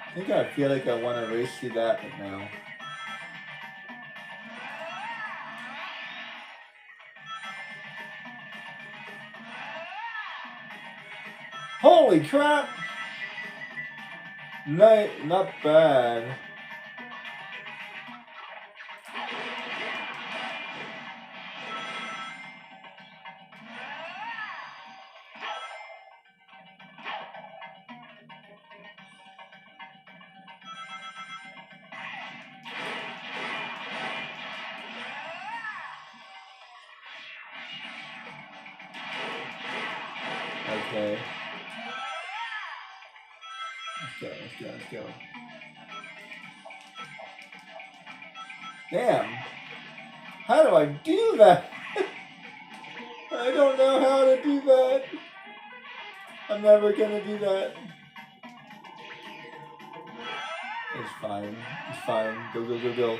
Speaker 1: I think I feel like I want to race through that right now. Holy crap! Not bad. Okay. Let's go. Damn. How do I do that? I don't know how to do that. I'm never gonna do that. It's fine. It's fine. Go. Go.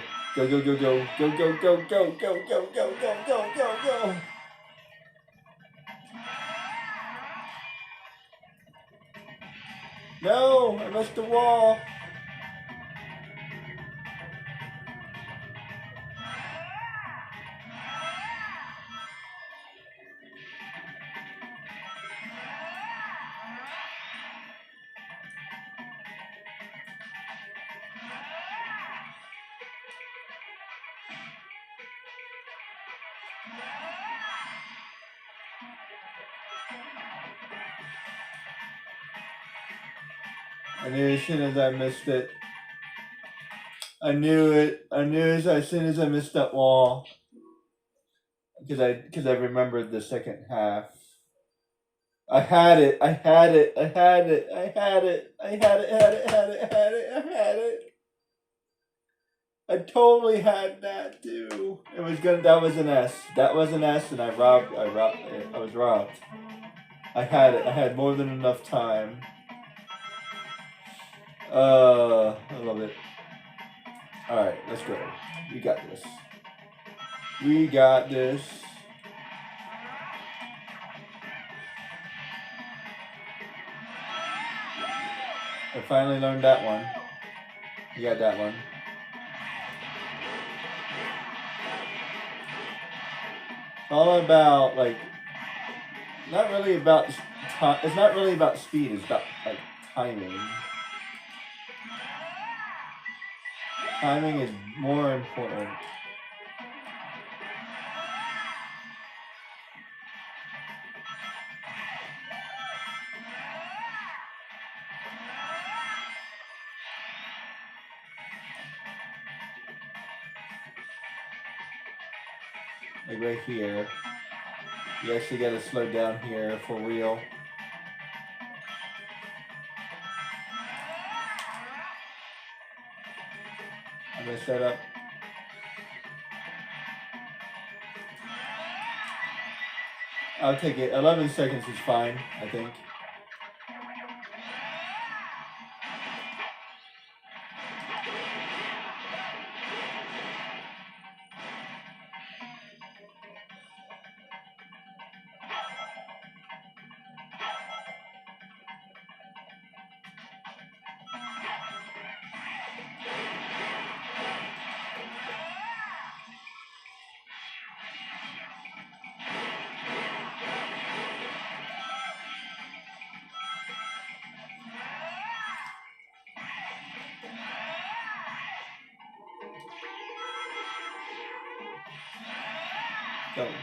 Speaker 1: No, I missed the wall. I knew as soon as I missed it. I knew it. I knew it as soon as I missed that wall. Because I remembered the second half. I had it. I totally had that too. That was an S. That was an S, and I was robbed. I had it. I had more than enough time. I love it. Alright, let's go. We got this. We got this. I finally learned that one. You got that one. All about, like, not really about it's not really about speed, it's about, like, timing. Timing is more important. Like right here. You actually gotta slow down here for real. I'm gonna set up. I'll take it. 11 seconds is fine, I think.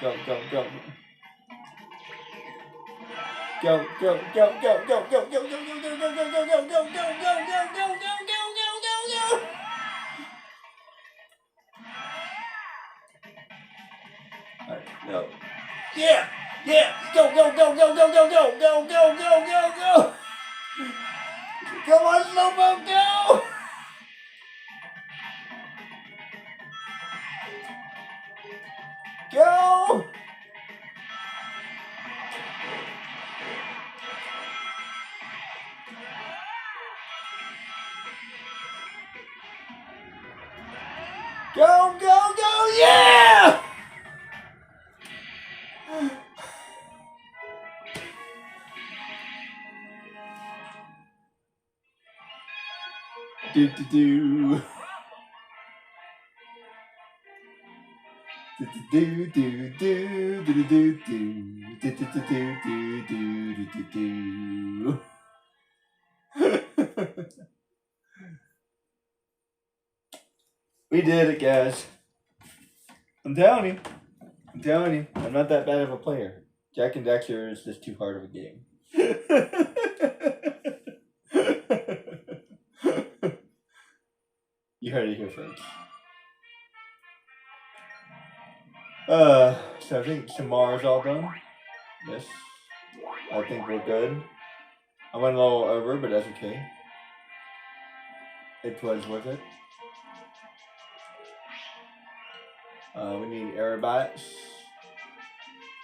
Speaker 1: Go. Alright, go. Yeah! Go! Come on, Slowpoke, go! Go! Go! Yeah! Do. We did it, guys. I'm telling you. I'm not that bad of a player. Jak and Daxter is just too hard of a game. You heard it here first. So I think Shamar's all done. Yes. I think we're good. I went a little over, but that's okay. It was worth it. We need Aerobats.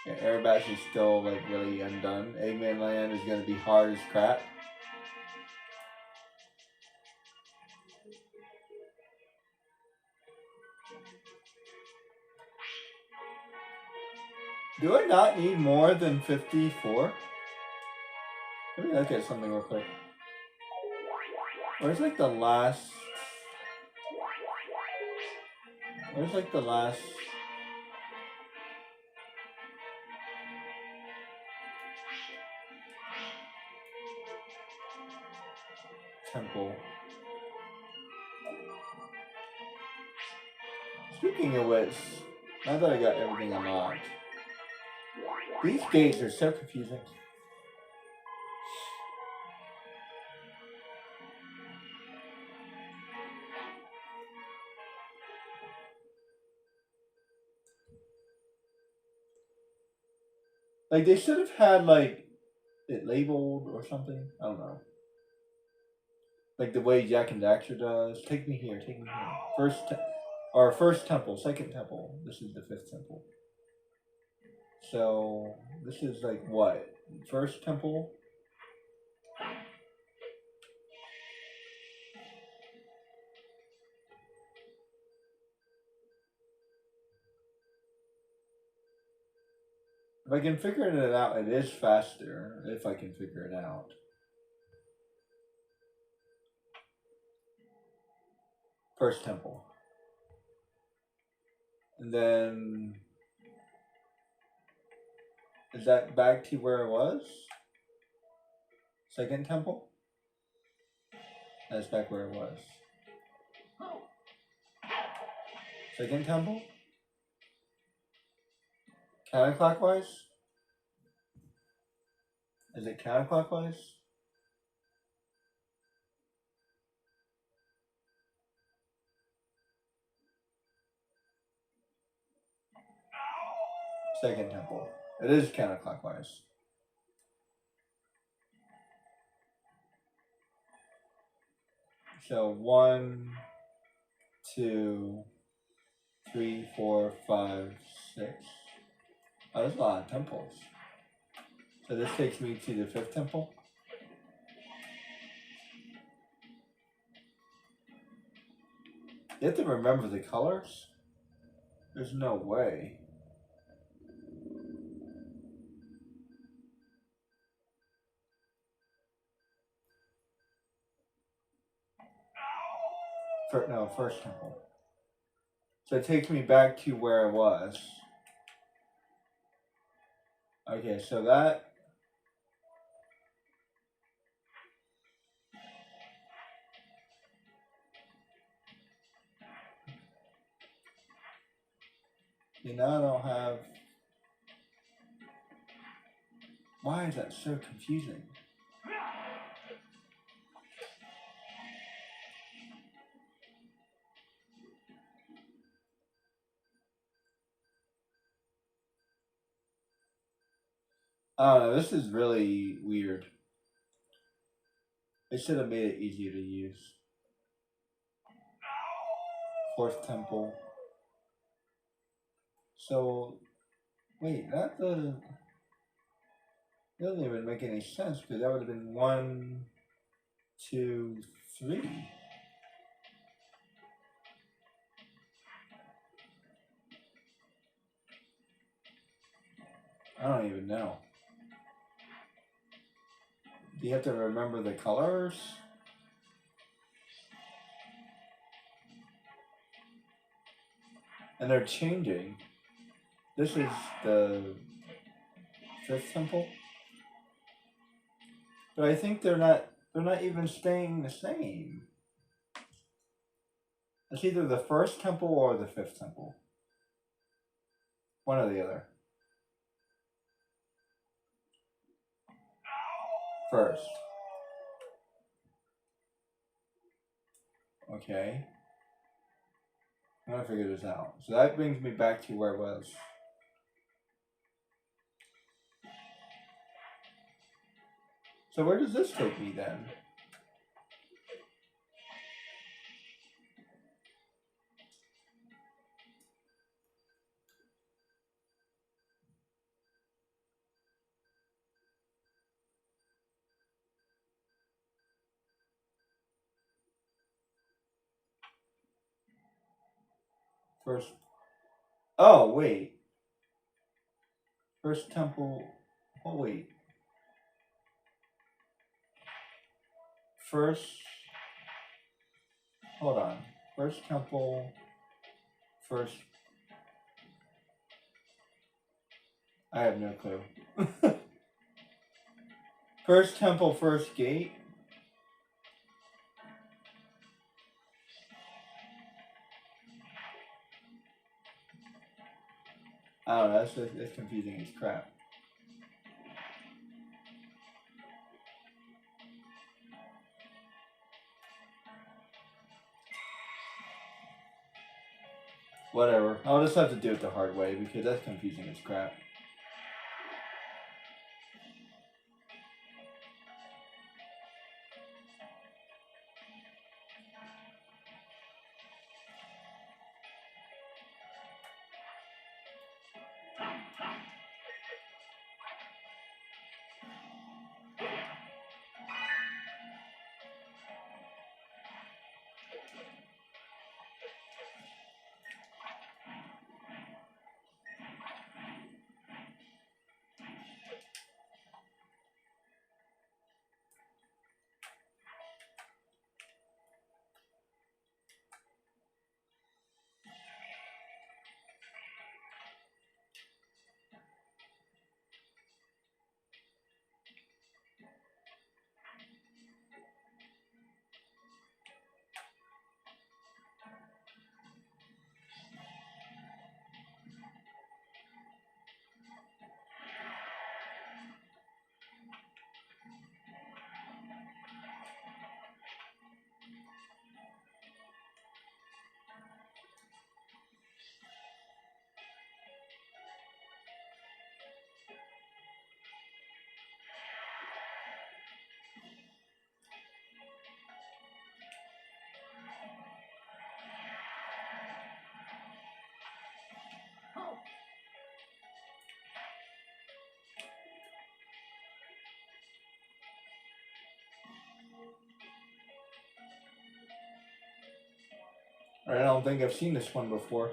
Speaker 1: Yeah, Aerobats is still like really undone. Eggman Land is gonna be hard as crap. Do I not need more than 54? Let me look at something real quick. Where's like the last... Where's like the last... temple? Speaking of which, now that I got everything unlocked, these gates are so confusing. Like they should have had like it labeled or something. I don't know. Like the way Jak and Daxter does. Take me here. Take me here. First temple. Second temple. This is the fifth temple. So this is like what? First temple. If I can figure it out, it is faster. If I can figure it out. First temple. And then... Is that back to where it was? Second temple? That's back where it was. Second temple? Counterclockwise? Is it counterclockwise? Second temple. It is counterclockwise. So 1, 2, 3, 4, 5, 6. Oh, there's a lot of temples. So this takes me to the fifth temple. You have to remember the colors? There's no way. First temple. So it takes me back to where I was. Okay, so that... now I don't have... Why is that so confusing? I don't know, this is really weird. They should have made it easier to use. Fourth temple. So, wait, that doesn't even make any sense because that would have been 1, 2, 3. I don't even know. Do you have to remember the colors? And they're changing. This is the fifth temple. But I think they're not even staying the same. It's either the first temple or the fifth temple. One or the other. First. Okay. I'm gonna figure this out. So that brings me back to where I was. So where does this take me then? First. Oh, wait. First temple. Oh, wait. First. Hold on. First temple. First. I have no clue. First temple, first gate. I don't know. That's confusing as crap. Whatever. I'll just have to do it the hard way because that's confusing as crap. I don't think I've seen this one before.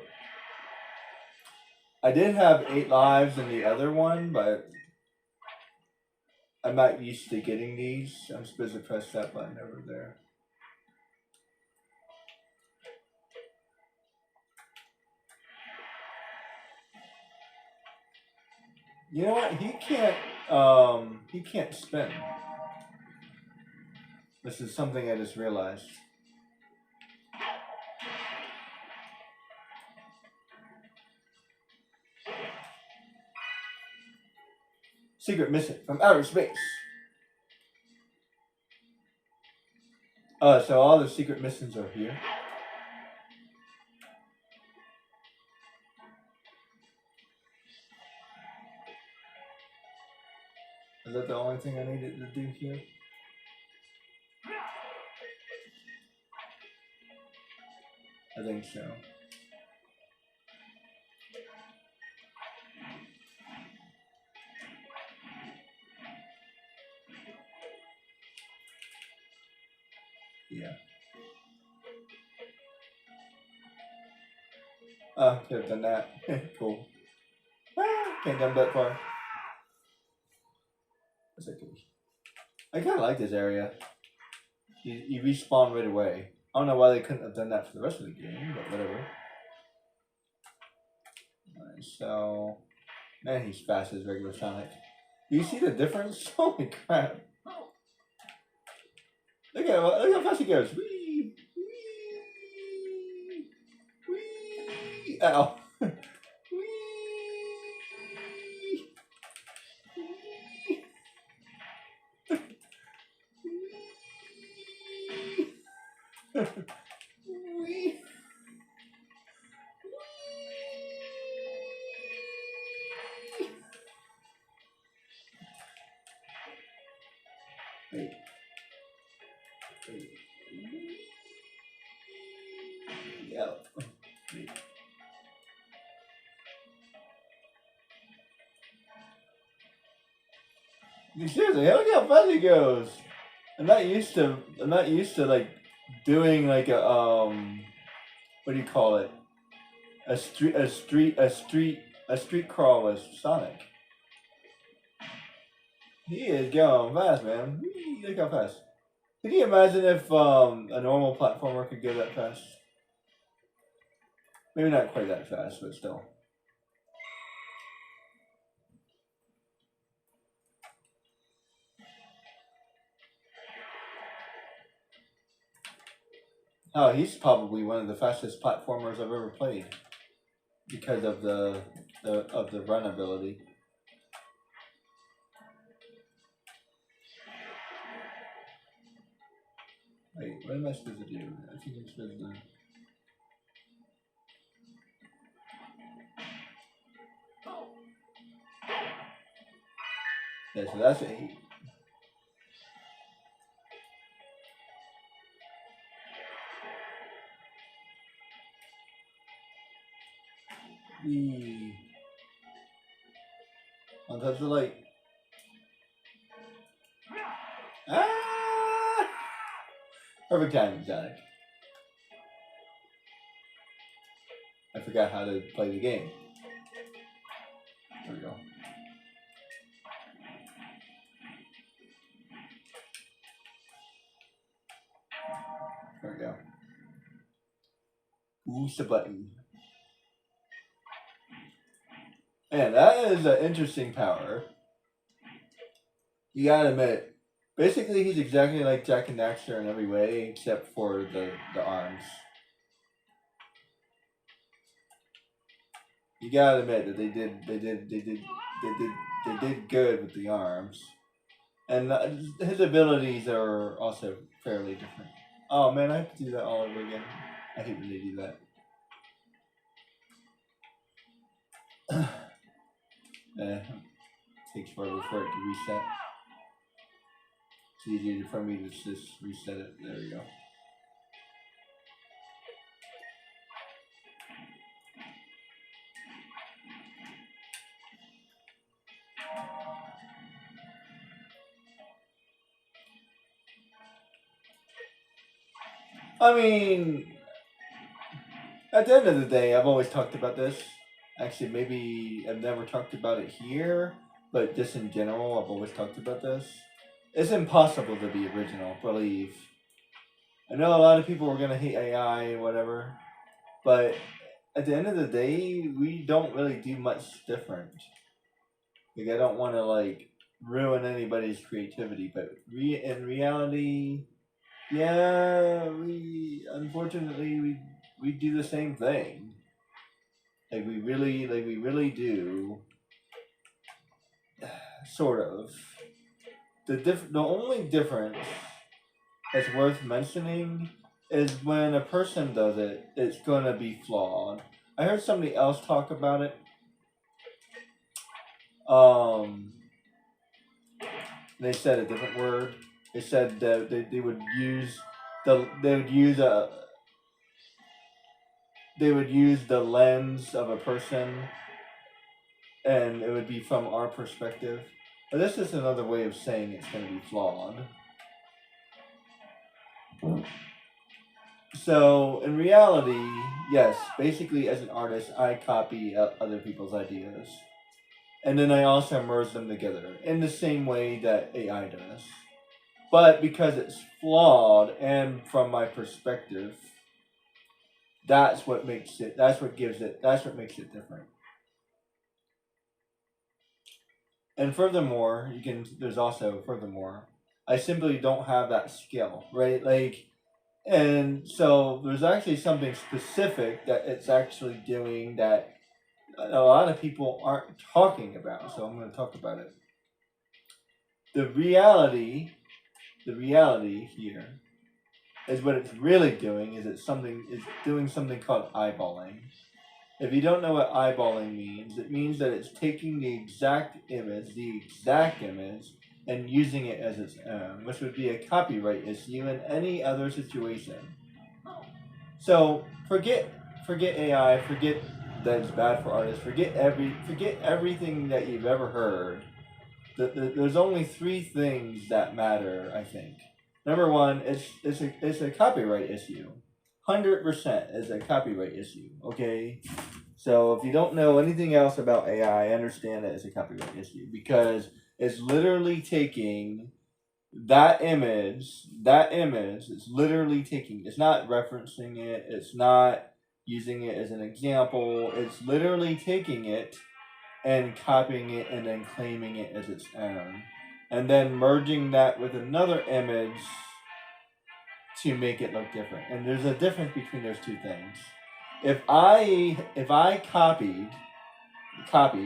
Speaker 1: I did have 8 lives in the other one, but I'm not used to getting these. I'm supposed to press that button over there. You know what? He can't spin. This is something I just realized. Secret mission from outer space. So all the secret missions are here. Is that the only thing I needed to do here? I think so. Yeah. Could have done that. Cool. Can't jump that far. That's okay. I kind of like this area. You respawn right away. I don't know why they couldn't have done that for the rest of the game, but whatever. Alright, so... Man, he's fast as regular Sonic. Do you see the difference? Holy crap. Look how fast he goes. Whee! Whee! Whee! Ow. Whee! Wait. Yeah. Wait. Seriously, look how fast it goes. I'm not used to like doing like a what do you call it? A street crawl with Sonic. He is going fast, man. Look how fast. Can you imagine if a normal platformer could go that fast? Maybe not quite that fast, but still. Oh, he's probably one of the fastest platformers I've ever played because of the run ability. Wait, what am I supposed to do? I think I'm supposed to. Yeah, so that's 8. Wee. On touch the light. Ah! Perfect timing, Sonic. I forgot how to play the game. There we go. There we go. Push the button. Man, that is an interesting power. You gotta admit, basically he's exactly like Jak and Daxter in every way except for the arms. You gotta admit that they did good with the arms, and his abilities are also fairly different. Oh man, I have to do that all over again. I hate when they do that. Takes forever for it to reset. It's easier for me to just reset it. There we go. I mean, at the end of the day, I've always talked about this. Actually, maybe I've never talked about it here, but just in general, I've always talked about this. It's impossible to be original, believe. I know a lot of people are gonna hate AI and whatever, but at the end of the day, we don't really do much different. Like, I don't want to like ruin anybody's creativity, but in reality, yeah, unfortunately we do the same thing. Like we really do. Sort of. The only difference that's worth mentioning is when a person does it, it's gonna be flawed. I heard somebody else talk about it. They said a different word. They said that they would use the lens of a person, and it would be from our perspective. But this is another way of saying it's going to be flawed. So, in reality, yes, basically as an artist, I copy other people's ideas. And then I also merge them together in the same way that AI does. But because it's flawed and from my perspective, that's what makes it different. And furthermore, I simply don't have that skill, right? Like, and so there's actually something specific that it's actually doing that a lot of people aren't talking about. So I'm going to talk about it. The reality here is what it's really doing is it's doing something called eyeballing. If you don't know what eyeballing means, it means that it's taking the exact image, and using it as its own, which would be a copyright issue in any other situation. So forget AI, forget that it's bad for artists, forget everything that you've ever heard. There's only three things that matter, I think. Number one, it's a copyright issue. 100% is a copyright issue. Okay, so if you don't know anything else about AI, understand that it's a copyright issue because it's literally taking that image. It's literally taking. It's not referencing it. It's not using it as an example. It's literally taking it and copying it and then claiming it as its own, and then merging that with another image to make it look different. And there's a difference between those two things. If I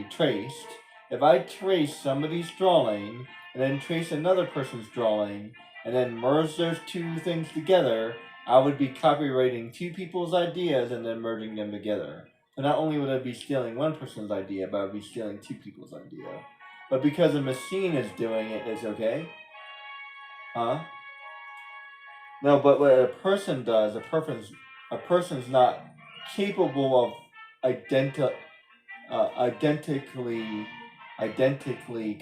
Speaker 1: traced, if I trace somebody's drawing and then trace another person's drawing and then merge those two things together, I would be copywriting two people's ideas and then merging them together. So not only would I be stealing one person's idea, but I would be stealing two people's idea. But because a machine is doing it, it's okay. Huh? No, but what a person does, a person's not capable of identically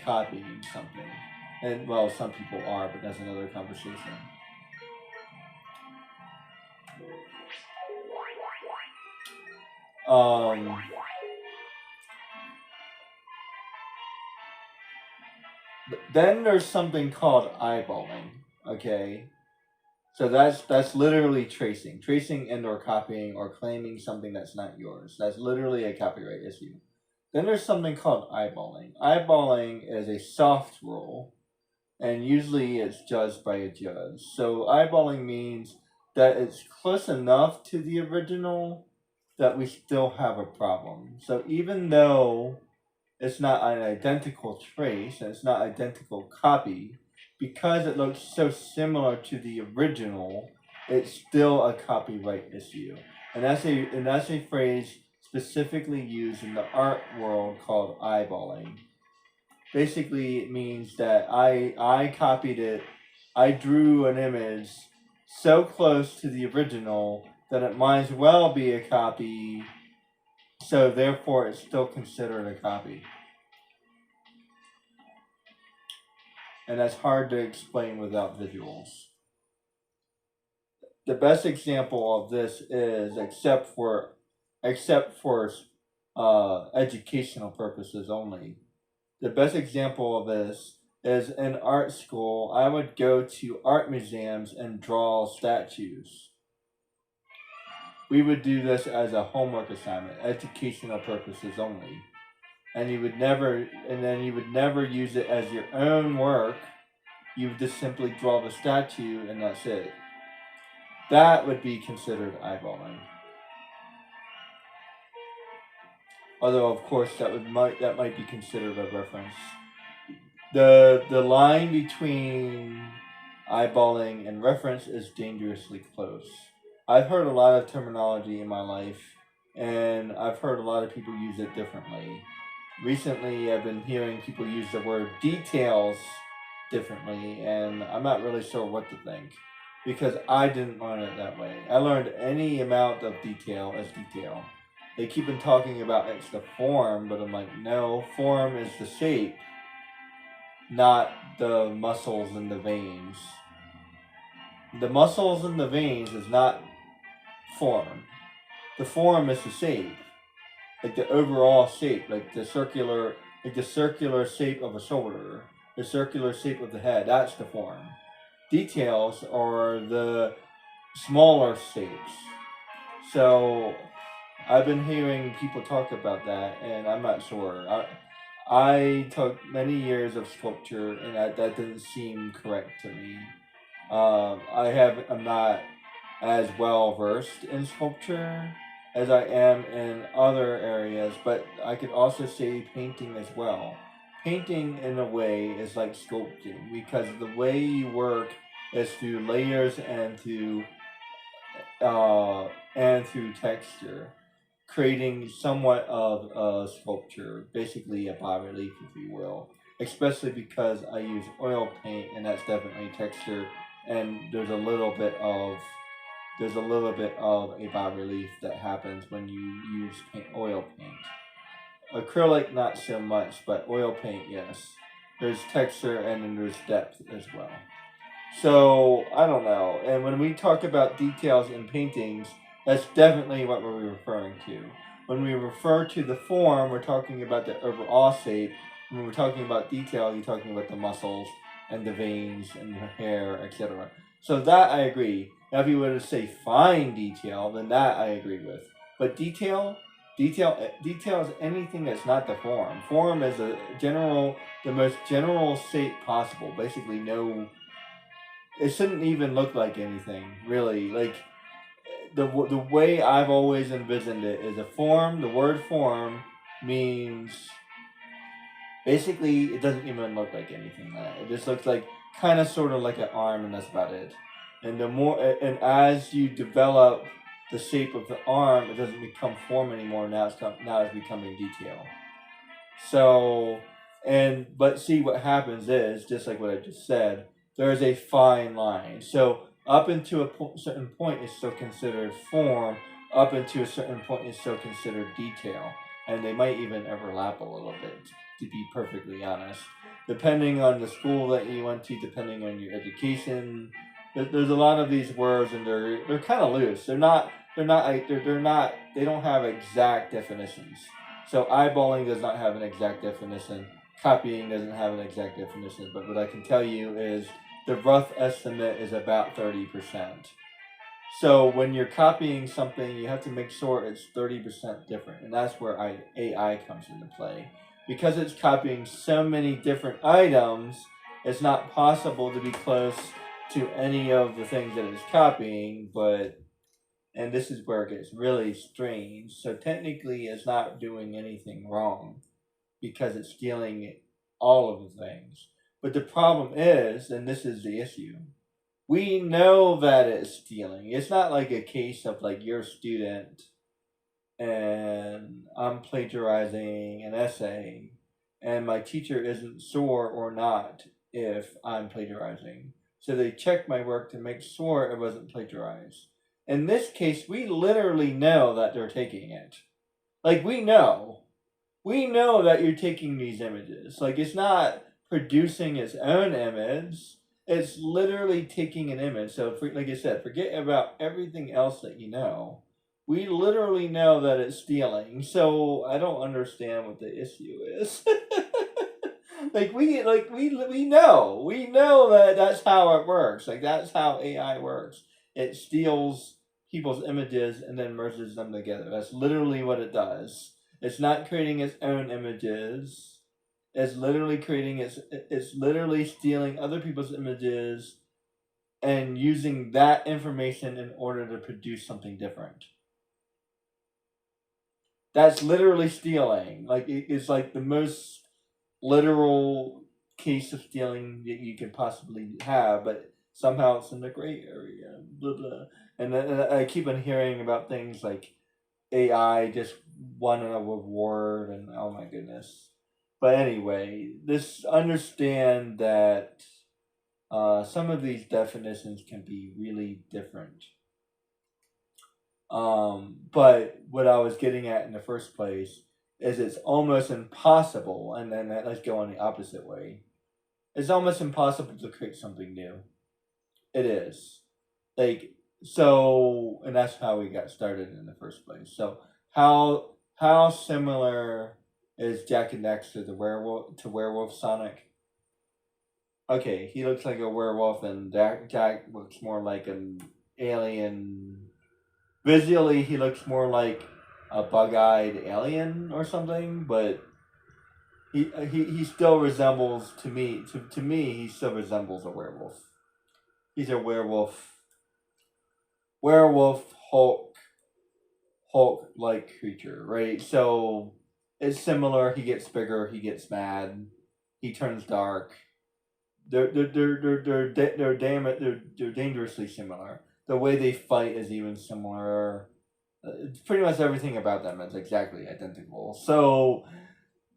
Speaker 1: copying something. And well, some people are, but that's another conversation. Then there's something called eyeballing. Okay, so that's literally tracing and or copying or claiming something that's not yours. That's literally a copyright issue. Then there's something called eyeballing. Eyeballing is a soft rule, and usually it's judged by a judge. So eyeballing means that it's close enough to the original that we still have a problem. So even though it's not an identical trace and it's not identical copy, because it looks so similar to the original, it's still a copyright issue. And that's a phrase specifically used in the art world called eyeballing. Basically, it means that I copied it, I drew an image so close to the original that it might as well be a copy, so therefore it's still considered a copy. And that's hard to explain without visuals. The best example of this is, except for educational purposes only, the best example of this is in art school. I would go to art museums and draw statues. We would do this as a homework assignment, educational purposes only. And you would never use it as your own work. You would just simply draw the statue and that's it. That would be considered eyeballing. Although of course that might be considered a reference. The line between eyeballing and reference is dangerously close. I've heard a lot of terminology in my life, and I've heard a lot of people use it differently. Recently, I've been hearing people use the word details differently, and I'm not really sure what to think, because I didn't learn it that way. I learned any amount of detail as detail. They keep on talking about it's the form, but I'm like, no, form is the shape, not the muscles and the veins. The muscles and the veins is not form. The form is the shape, like the overall shape, like the circular shape of a shoulder, the circular shape of the head. That's the form. Details are the smaller shapes. So I've been hearing people talk about that, and I'm not sure. I took many years of sculpture, and that didn't seem correct to me. I'm not as well versed in sculpture as I am in other areas, but I could also say painting as well. Painting, in a way, is like sculpting, because the way you work is through layers and through texture, creating somewhat of a sculpture, basically a bas relief, if you will. especially because I use oil paint, and that's definitely texture, and there's a little bit of a bas relief that happens when you use oil paint. Acrylic, not so much, but oil paint, yes. There's texture and then there's depth as well. So, I don't know. And when we talk about details in paintings, that's definitely what we're referring to. When we refer to the form, we're talking about the overall shape. When we're talking about detail, you're talking about the muscles and the veins and the hair, etc. So that I agree. Now, if you were to say fine detail, then that I agree with. But detail is anything that's not the form. Form is the most general shape possible. Basically, no. It shouldn't even look like anything, really. Like the way I've always envisioned it is a form. The word form means basically it doesn't even look like anything. It just looks like kind of sort of like an arm, and that's about it. And as you develop the shape of the arm, it doesn't become form anymore. Now it's becoming detail. So, but see, what happens is, just like what I just said, there is a fine line. So up into a certain point is still considered form. Up into a certain point is still considered detail, and they might even overlap a little bit, to be perfectly honest. Depending on the school that you went to, depending on your education, there's a lot of these words, and they're kind of loose. They don't have exact definitions. So eyeballing does not have an exact definition. Copying doesn't have an exact definition. But what I can tell you is the rough estimate is about 30%. So when you're copying something, you have to make sure it's 30% different. And that's where AI comes into play. Because it's copying so many different items, it's not possible to be close to any of the things that it's copying, and this is where it gets really strange. So technically it's not doing anything wrong because it's stealing all of the things. But the problem is, and this is the issue, we know that it's stealing. It's not like a case of like you're a student and I'm plagiarizing an essay and my teacher isn't sure or not if I'm plagiarizing. So they checked my work to make sure it wasn't plagiarized. In this case, we literally know that they're taking it. Like, we know that you're taking these images. Like, it's not producing its own image. It's literally taking an image. So, like I said, forget about everything else that you know. We literally know that it's stealing. So I don't understand what the issue is. we know that that's how it works. Like, that's how AI works. It steals people's images and then merges them together. That's literally what it does. It's not creating its own images. It's literally stealing other people's images and using that information in order to produce something different. That's literally stealing. Like, it's like the most literal case of stealing that you could possibly have, but somehow it's in the gray area. Blah, blah. And I keep on hearing about things like AI just won an award, and oh my goodness. But anyway, understand that some of these definitions can be really different. But what I was getting at in the first place is it's almost impossible, and then let's go on the opposite way. It's almost impossible to create something new. It is. Like, so, and that's how we got started in the first place. So how similar is Jak and Daxter to Werewolf Sonic? Okay, he looks like a werewolf, and Jak looks more like an alien. Visually, he looks more like a bug-eyed alien or something, but he still resembles, to me, he still resembles a werewolf. He's a werewolf Hulk-like creature, right? So it's similar. He gets bigger. He gets mad. He turns dark. They're dangerously similar. The way they fight is even similar. Pretty much everything about them is exactly identical. So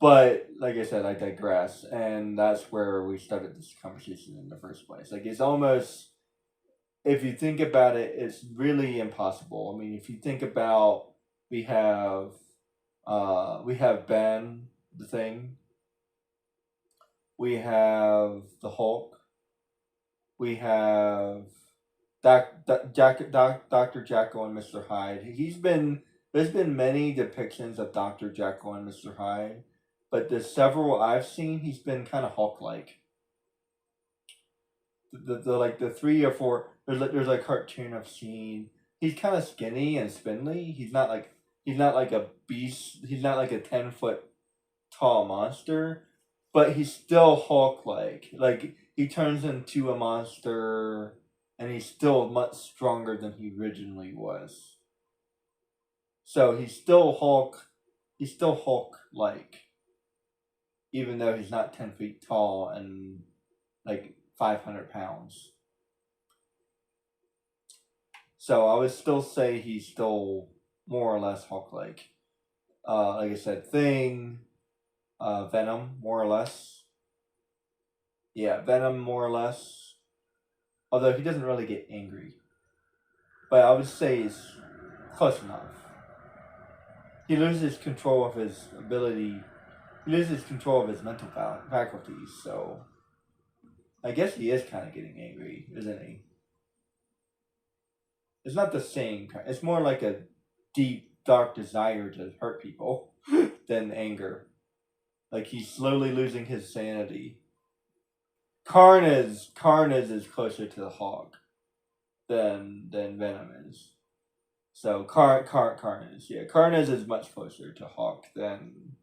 Speaker 1: But like I said, I digress, and that's where we started this conversation in the first place. Like it's almost, if you think about it, it's really impossible. I mean, if you think about, we have Ben, the Thing, we have the Hulk, we have Dr. Jekyll and Mr. Hyde. There's been many depictions of Dr. Jekyll and Mr. Hyde, but the several I've seen, he's been kind of Hulk-like. The like the 3 or 4, there's a cartoon I've seen. He's kind of skinny and spindly. He's not like a beast. He's not like a 10 foot tall monster, but he's still Hulk-like. Like he turns into a monster, and he's still much stronger than he originally was. So he's still Hulk. He's still Hulk-like, even though he's not 10 feet tall and like 500 pounds. So I would still say he's still more or less Hulk-like. Like I said, Thing, Venom, more or less. Yeah, Venom, more or less. Although he doesn't really get angry. But I would say he's close enough. He loses control of his ability. He loses control of his mental faculties, so I guess he is kind of getting angry, isn't he? It's not the same kind. It's more like a deep, dark desire to hurt people than anger. Like he's slowly losing his sanity. Carnage is closer to the Hawk than Venom is. So Carnage, yeah, Carnage is much closer to Hawk than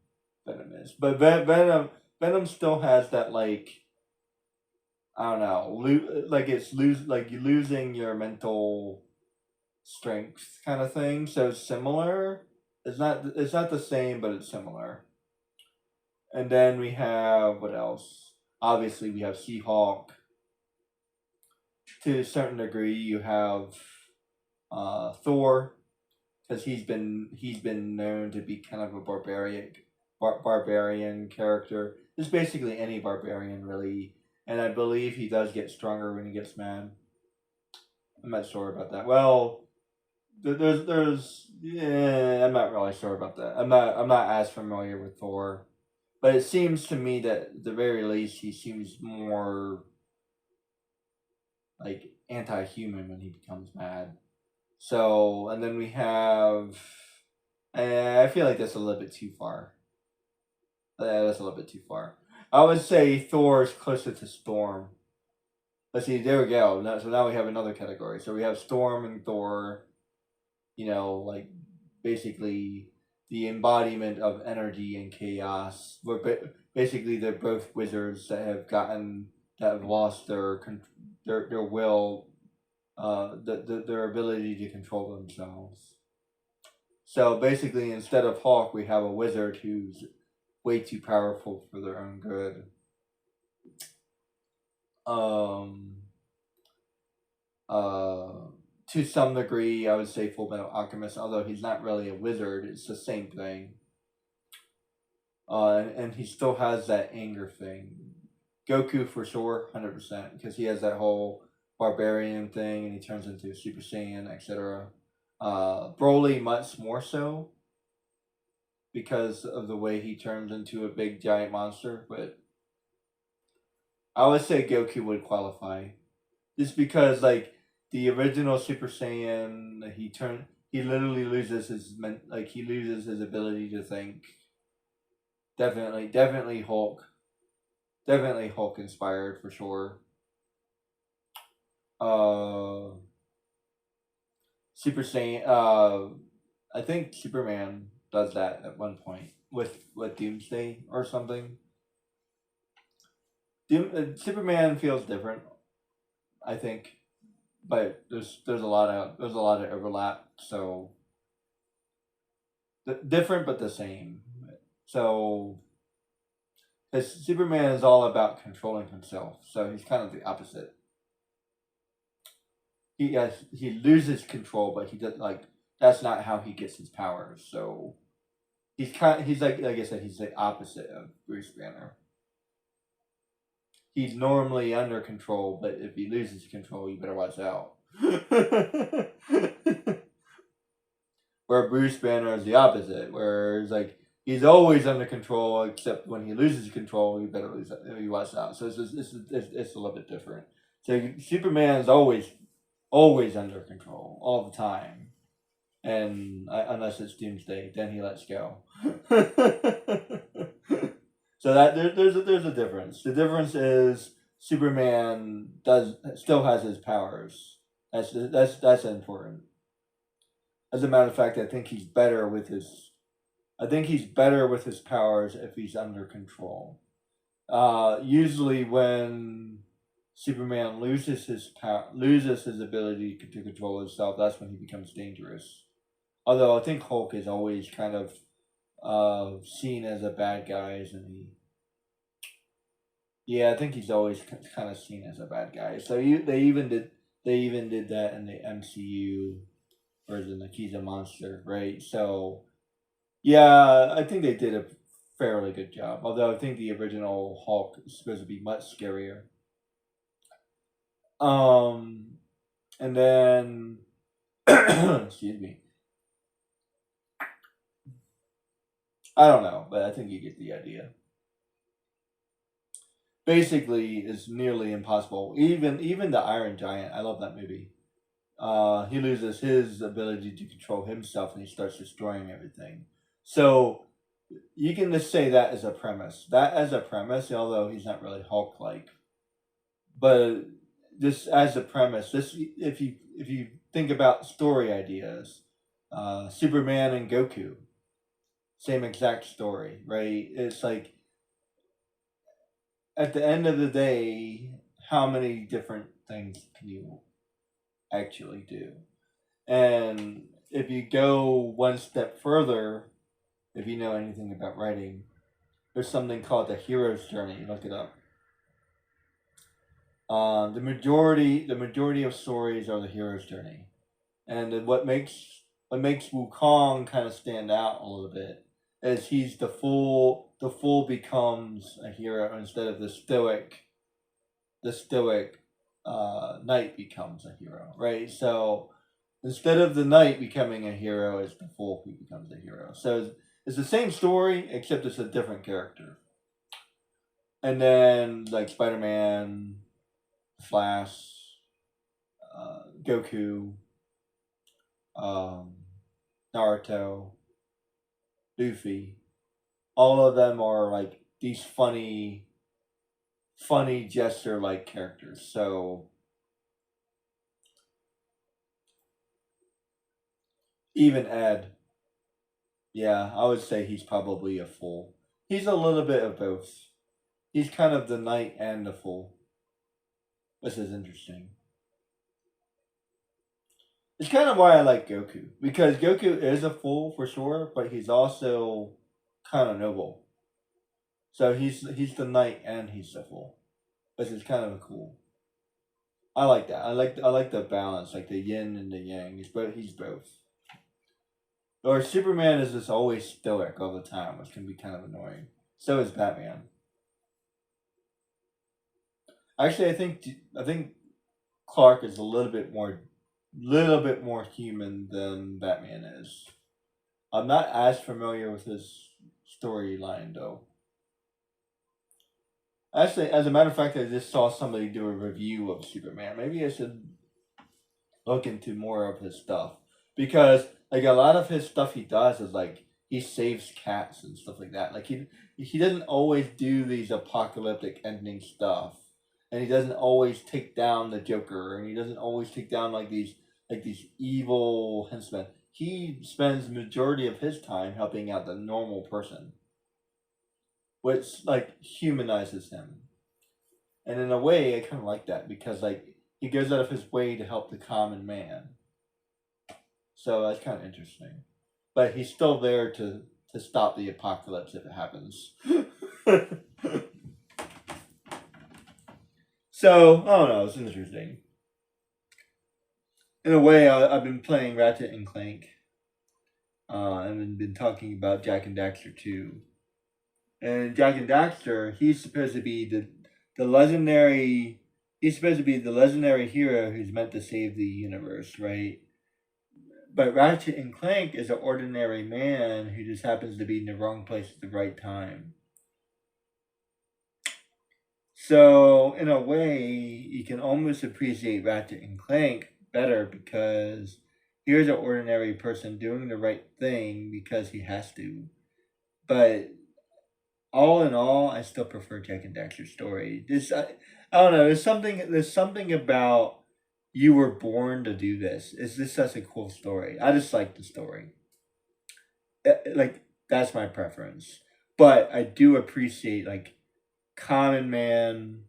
Speaker 1: Venom is. But Venom still has that, like, I don't know, like you're losing your mental strength kind of thing. So it's similar. It's not the same, but it's similar. And then we have, what else? Obviously, we have She-Hulk. To a certain degree, you have Thor, because he's been known to be kind of a barbarian character. It's basically any barbarian, really, and I believe he does get stronger when he gets mad. I'm not sure about that. Well, yeah, I'm not really sure about that. I'm not as familiar with Thor, but it seems to me that at the very least he seems more like anti-human when he becomes mad. So, and then we have, I feel like that's a little bit too far. That's a little bit too far. I would say Thor is closer to Storm. Let's see, there we go. So now we have another category. So we have Storm and Thor, like basically the embodiment of energy and chaos. Basically, they're both wizards that have lost their will, their ability to control themselves. So basically, instead of Hawk, we have a wizard who's way too powerful for their own good. To some degree, I would say Fullmetal Alchemist, although he's not really a wizard, it's the same thing. And he still has that anger thing. Goku for sure, 100%, because he has that whole barbarian thing, and he turns into a Super Saiyan, etc. Broly much more so, because of the way he turns into a big giant monster, but I would say Goku would qualify. Just because, like, the original Super Saiyan, he literally loses he loses his ability to think. Definitely Hulk. Definitely Hulk inspired for sure. Super Saiyan, I think Superman does that at one point with Doomsday or something. Superman feels different, I think, but there's a lot of overlap. So different but the same. So because Superman is all about controlling himself, so he's kind of the opposite. He loses control, but he doesn't, like, that's not how he gets his powers. So he's like I said, he's the opposite of Bruce Banner. He's normally under control, but if he loses control, you better watch out. Where Bruce Banner is the opposite, where it's like he's always under control, except when he loses control, you better you watch out. So it's a little bit different. So Superman is always under control all the time, and unless it's Doomsday, then he lets go. So that there's a difference. The difference is Superman still has his powers. That's important. As a matter of fact, I think he's better with his powers if he's under control. Usually, when Superman loses his ability to control himself, that's when he becomes dangerous. Although I think Hulk is always kind of seen as a bad guy, isn't he? Yeah, I think he's always kind of seen as a bad guy. So they even did that in the MCU version, like he's a monster, right? So yeah, I think they did a fairly good job. Although I think the original Hulk is supposed to be much scarier. And then excuse me. I don't know, but I think you get the idea. Basically, it's nearly impossible. Even the Iron Giant, I love that movie. He loses his ability to control himself, and he starts destroying everything. So you can just say that as a premise. Although he's not really Hulk-like, but just as a premise, if you think about story ideas, Superman and Goku, same exact story, right? It's like at the end of the day, how many different things can you actually do? And if you go one step further, if you know anything about writing, there's something called the hero's journey. Look it up. The majority of stories are the hero's journey, and what makes Wukong kind of stand out a little bit is he's the fool becomes a hero instead of the stoic knight becomes a hero, right? So instead of the knight becoming a hero, it's the fool who becomes a hero. So it's the same story except it's a different character. And then like Spider-Man, Flash, Goku, Naruto, Luffy, all of them are like these funny gesture like characters. So even Ed, yeah, I would say he's probably a fool. He's a little bit of both. He's kind of the knight and the fool. This is interesting. It's kind of why I like Goku, because Goku is a fool for sure, but he's also kind of noble. So he's the knight and he's the fool, which is kind of cool. I like that. I like the balance, like the yin and the yang. He's both. Or Superman is just always stoic all the time, which can be kind of annoying. So is Batman. Actually, I think Clark is a little bit more human than Batman is. I'm not as familiar with his storyline though. Actually, as a matter of fact, I just saw somebody do a review of Superman. Maybe I should look into more of his stuff, because like a lot of his stuff he does is like he saves cats and stuff like that. Like he doesn't always do these apocalyptic ending stuff, and he doesn't always take down the Joker, and he doesn't always take down like these evil henchmen. He spends the majority of his time helping out the normal person, which like humanizes him. And in a way, I kind of like that, because like he goes out of his way to help the common man. So that's kind of interesting. But he's still there to stop the apocalypse if it happens. So, I don't know, it's interesting. In a way, I've been playing Ratchet and Clank. and been talking about Jak and Daxter 2. And Jak and Daxter, he's supposed to be the legendary. He's supposed to be the legendary hero who's meant to save the universe, right? But Ratchet and Clank is an ordinary man who just happens to be in the wrong place at the right time. So, in a way, you can almost appreciate Ratchet and Clank better because here's an ordinary person doing the right thing because he has to. But all in all, I still prefer Jak and Daxter's story. I don't know. There's something about you were born to do this. It's just such a cool story. I just like the story. Like that's my preference. But I do appreciate like Common Man.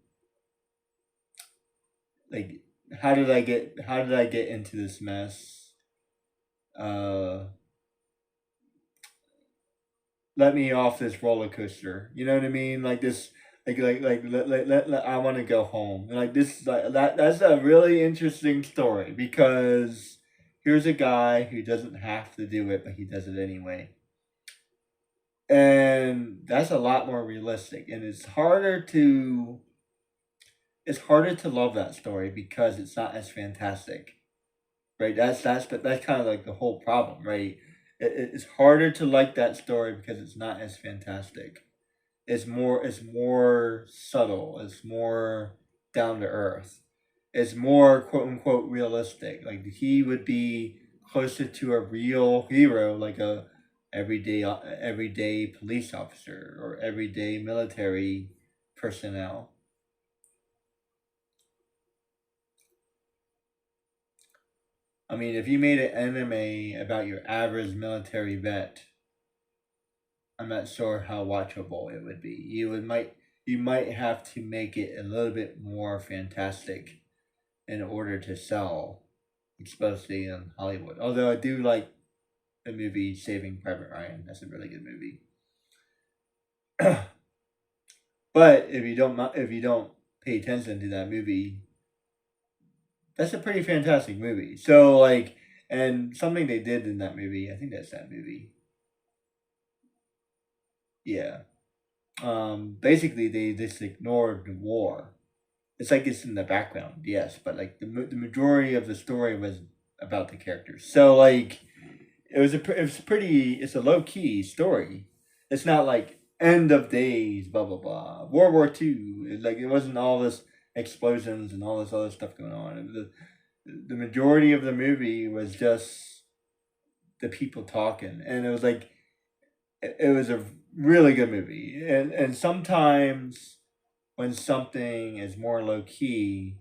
Speaker 1: Like how did I get into this mess? Uh, let me off this roller coaster. You know what I mean? Like this. I want to go home. Like this, that's a really interesting story because here's a guy who doesn't have to do it, but he does it anyway. And that's a lot more realistic, and it's harder to love that story because it's not as fantastic, right? That's kind of like the whole problem, right? It's harder to like that story because it's not as fantastic. It's more subtle. It's more down to earth. It's more quote unquote realistic. Like he would be closer to a real hero, like a everyday police officer or everyday military personnel. I mean, if you made an anime about your average military vet, I'm not sure how watchable it would be. You might have to make it a little bit more fantastic in order to sell, especially in Hollywood. Although I do like the movie Saving Private Ryan. That's a really good movie. But if you don't pay attention to that movie, that's a pretty fantastic movie. So like, and something they did in that movie, I think that's that movie. Yeah. Basically they just ignored the war. It's like it's in the background, yes, but like the majority of the story was about the characters. So like it's a low key story. It's not like end of days, blah blah blah. World War II. Like it wasn't all this explosions and all this other stuff going on. The majority of the movie was just the people talking, and it was like it was a really good movie. And sometimes when something is more low key,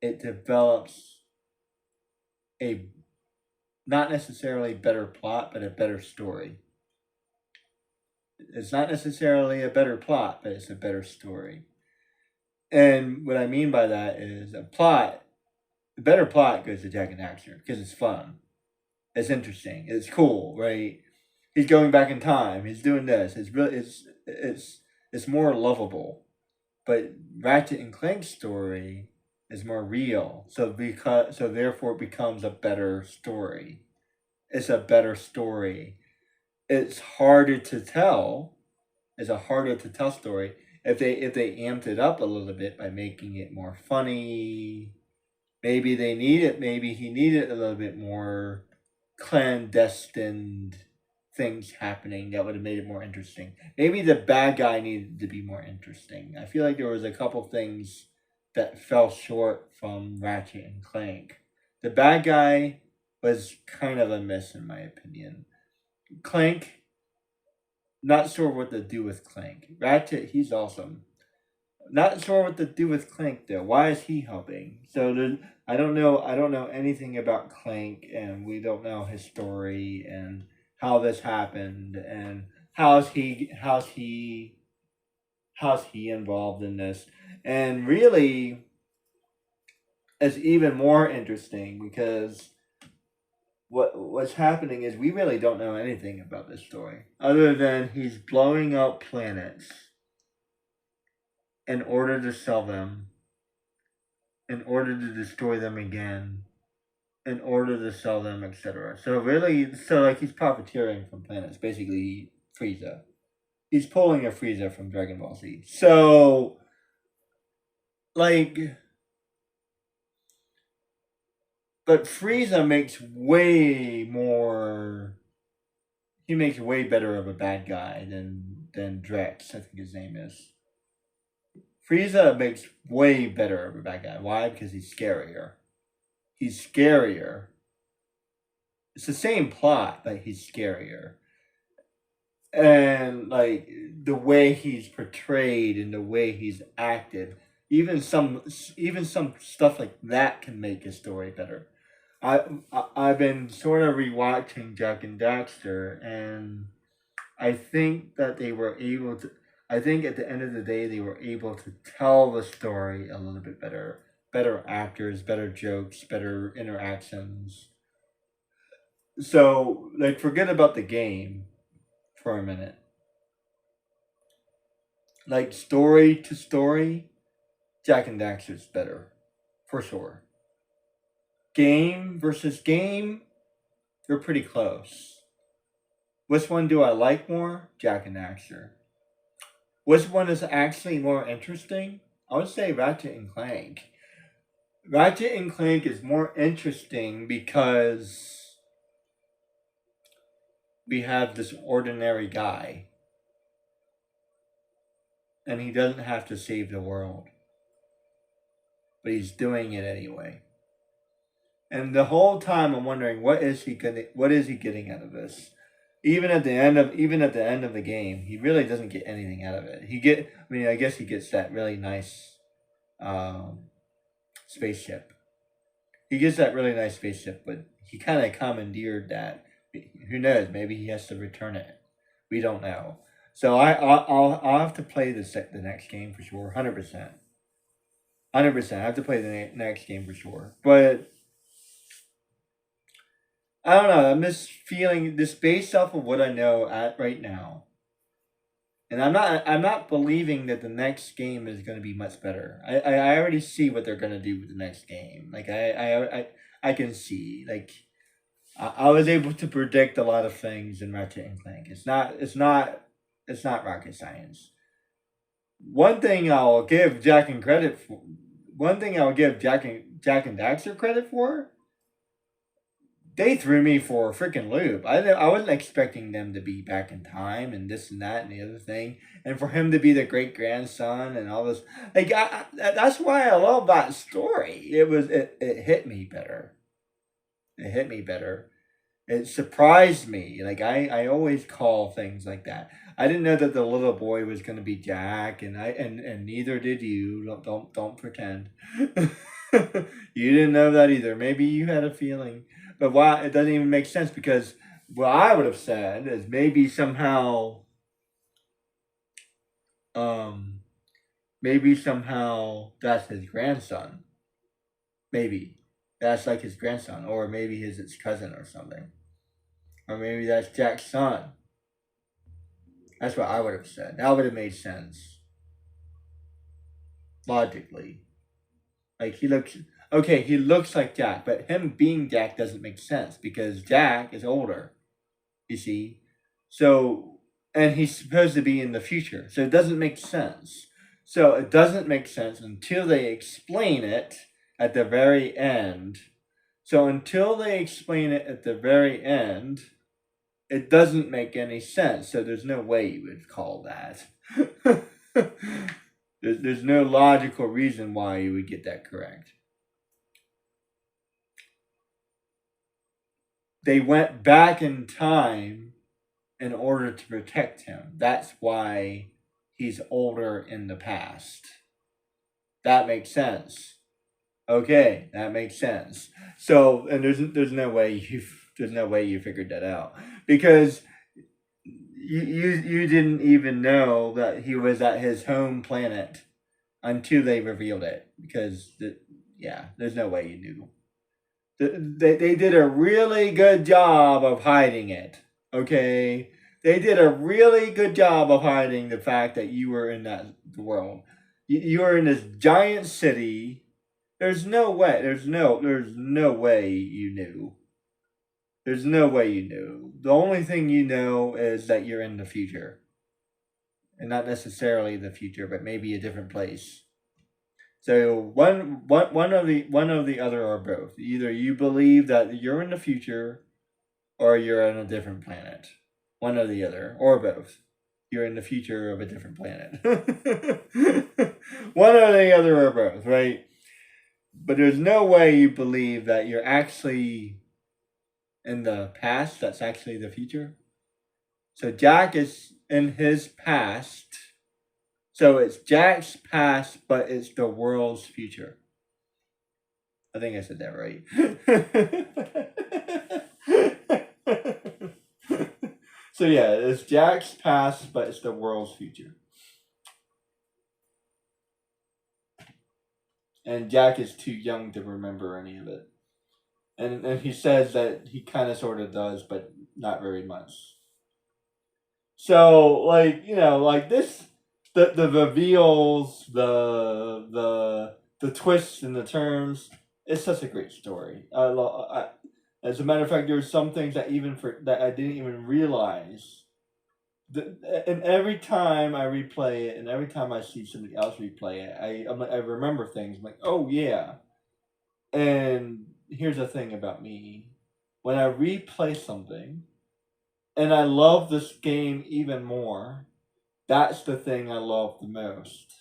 Speaker 1: it develops a not necessarily better plot, but a better story. It's not necessarily a better plot, but it's a better story. And what I mean by that is the better plot goes to Jak and Daxter because it's fun. It's interesting. It's cool, right? He's going back in time. He's doing this. It's more lovable. But Ratchet and Clank's story is more real. So therefore it becomes a better story. It's a better story. It's harder to tell. It's a harder to tell story if they amped it up a little bit by making it more funny. Maybe he needed a little bit more clandestine things happening that would have made it more interesting. Maybe the bad guy needed to be more interesting. I feel like there was a couple things that fell short from Ratchet and Clank. The bad guy was kind of a miss in my opinion. Clank, not sure what to do with Clank. Ratchet, he's awesome. Not sure what to do with Clank though. Why is he helping? I don't know. I don't know anything about Clank, and we don't know his story and how this happened and how's he involved in this. And really, it's even more interesting because what's happening is we really don't know anything about this story other than he's blowing up planets in order to sell them, in order to destroy them again, in order to sell them, etc. So really, so like he's profiteering from planets, basically Frieza. He's pulling a Frieza from Dragon Ball Z. So, like, but Frieza makes way more. He makes way better of a bad guy than Drex. I think his name is. Frieza makes way better of a bad guy. Why? Because he's scarier. He's scarier. It's the same plot, but he's scarier. And like the way he's portrayed and the way he's acted, even some stuff like that can make a story better. I've been sort of rewatching Jak and Daxter, and I think that they were able to. I think at the end of the day, they were able to tell the story a little bit better. Better actors, better jokes, better interactions. So, like, forget about the game for a minute. Like, story to story, Jak and Daxter's better, for sure. Game versus game, they're pretty close. Which one do I like more? Jak and Daxter. Which one is actually more interesting? I would say Ratchet and Clank. Ratchet and Clank is more interesting because we have this ordinary guy. And he doesn't have to save the world. But he's doing it anyway. And the whole time I'm wondering what is he getting out of this? Even at the end of the game, he really doesn't get anything out of it. I guess he gets that really nice spaceship. He gets that really nice spaceship, but he kind of commandeered that. Who knows? Maybe he has to return it. We don't know. So I'll have to play the next game for sure, 100%. 100%. I have to play the next game for sure. But I don't know. I'm just feeling this based off of what I know at right now. And I'm not believing that the next game is going to be much better. I already see what they're going to do with the next game. Like I can see, like, I was able to predict a lot of things in Ratchet and Clank. It's not rocket science. One thing I'll give Jak and Daxter credit for, they threw me for a freaking loop. I wasn't expecting them to be back in time and this and that and the other thing, and for him to be the great grandson and all this. Like that's why I love that story. It hit me better. It hit me better. It surprised me. Like I always call things like that. I didn't know that the little boy was going to be Jak, and neither did you. Don't pretend. You didn't know that either. Maybe you had a feeling, but why? It doesn't even make sense because what I would have said is maybe somehow that's his grandson. Maybe that's like his grandson, or maybe his cousin or something. Or maybe that's Jak's son. That's what I would have said. That would have made sense. Logically. Like he looks like Jak, but him being Jak doesn't make sense because Jak is older. You see? So, and he's supposed to be in the future. So it doesn't make sense. So it doesn't make sense until they explain it at the very end. So until they explain it at the very end, it doesn't make any sense. So there's no way you would call that. There's no logical reason why you would get that correct. They went back in time in order to protect him. That's why he's older in the past. That makes sense. Okay, that makes sense. So, and there's no way you figured that out because you didn't even know that he was at his home planet until they revealed it because there's no way you knew. They did a really good job of hiding it. Okay, they did a really good job of hiding the fact that you were in that world. You were in this giant city There's no way. There's no way you knew. There's no way you knew. The only thing you know is that you're in the future. And not necessarily the future, but maybe a different place. So one of the other or both. Either you believe that you're in the future or you're on a different planet. One or the other. Or both. You're in the future of a different planet. One or the other or both, right? But there's no way you believe that you're actually in the past, that's actually the future. So Jack is in his past. So it's Jack's past, but it's the world's future. I think I said that right. So yeah, it's Jack's past, but it's the world's future. And Jack is too young to remember any of it. And he says that he kind of sort of does, but not very much. So like like this, the reveals, the twists and the turns. It's such a great story. As a matter of fact, there's some things that that I didn't even realize. And every time I replay it, and every time I see somebody else replay it, I remember things. I'm like, oh yeah. And here's the thing about me: when I replay something, and I love this game even more, that's the thing I love the most.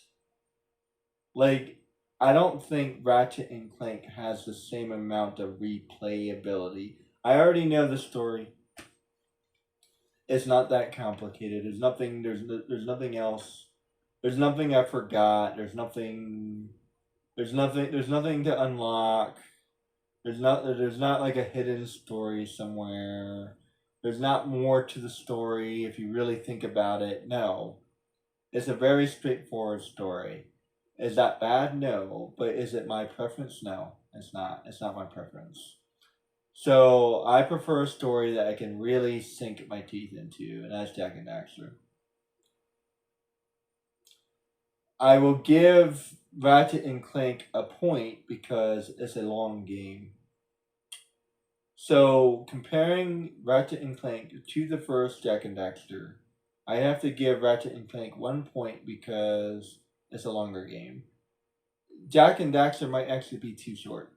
Speaker 1: Like, I don't think Ratchet and Clank has the same amount of replayability. I already know the story. It's not that complicated. There's nothing. There's nothing else. There's nothing I forgot. There's nothing. There's nothing. There's nothing to unlock. There's not. There's not like a hidden story somewhere. There's not more to the story if you really think about it. No, it's a very straightforward story. Is that bad? No. But is it my preference? No, it's not. It's not my preference. So I prefer a story that I can really sink my teeth into, and that's Jak and Daxter. I will give Ratchet and Clank a point because it's a long game. So comparing Ratchet and Clank to the first Jak and Daxter, I have to give Ratchet and Clank 1 point because it's a longer game. Jak and Daxter might actually be too short.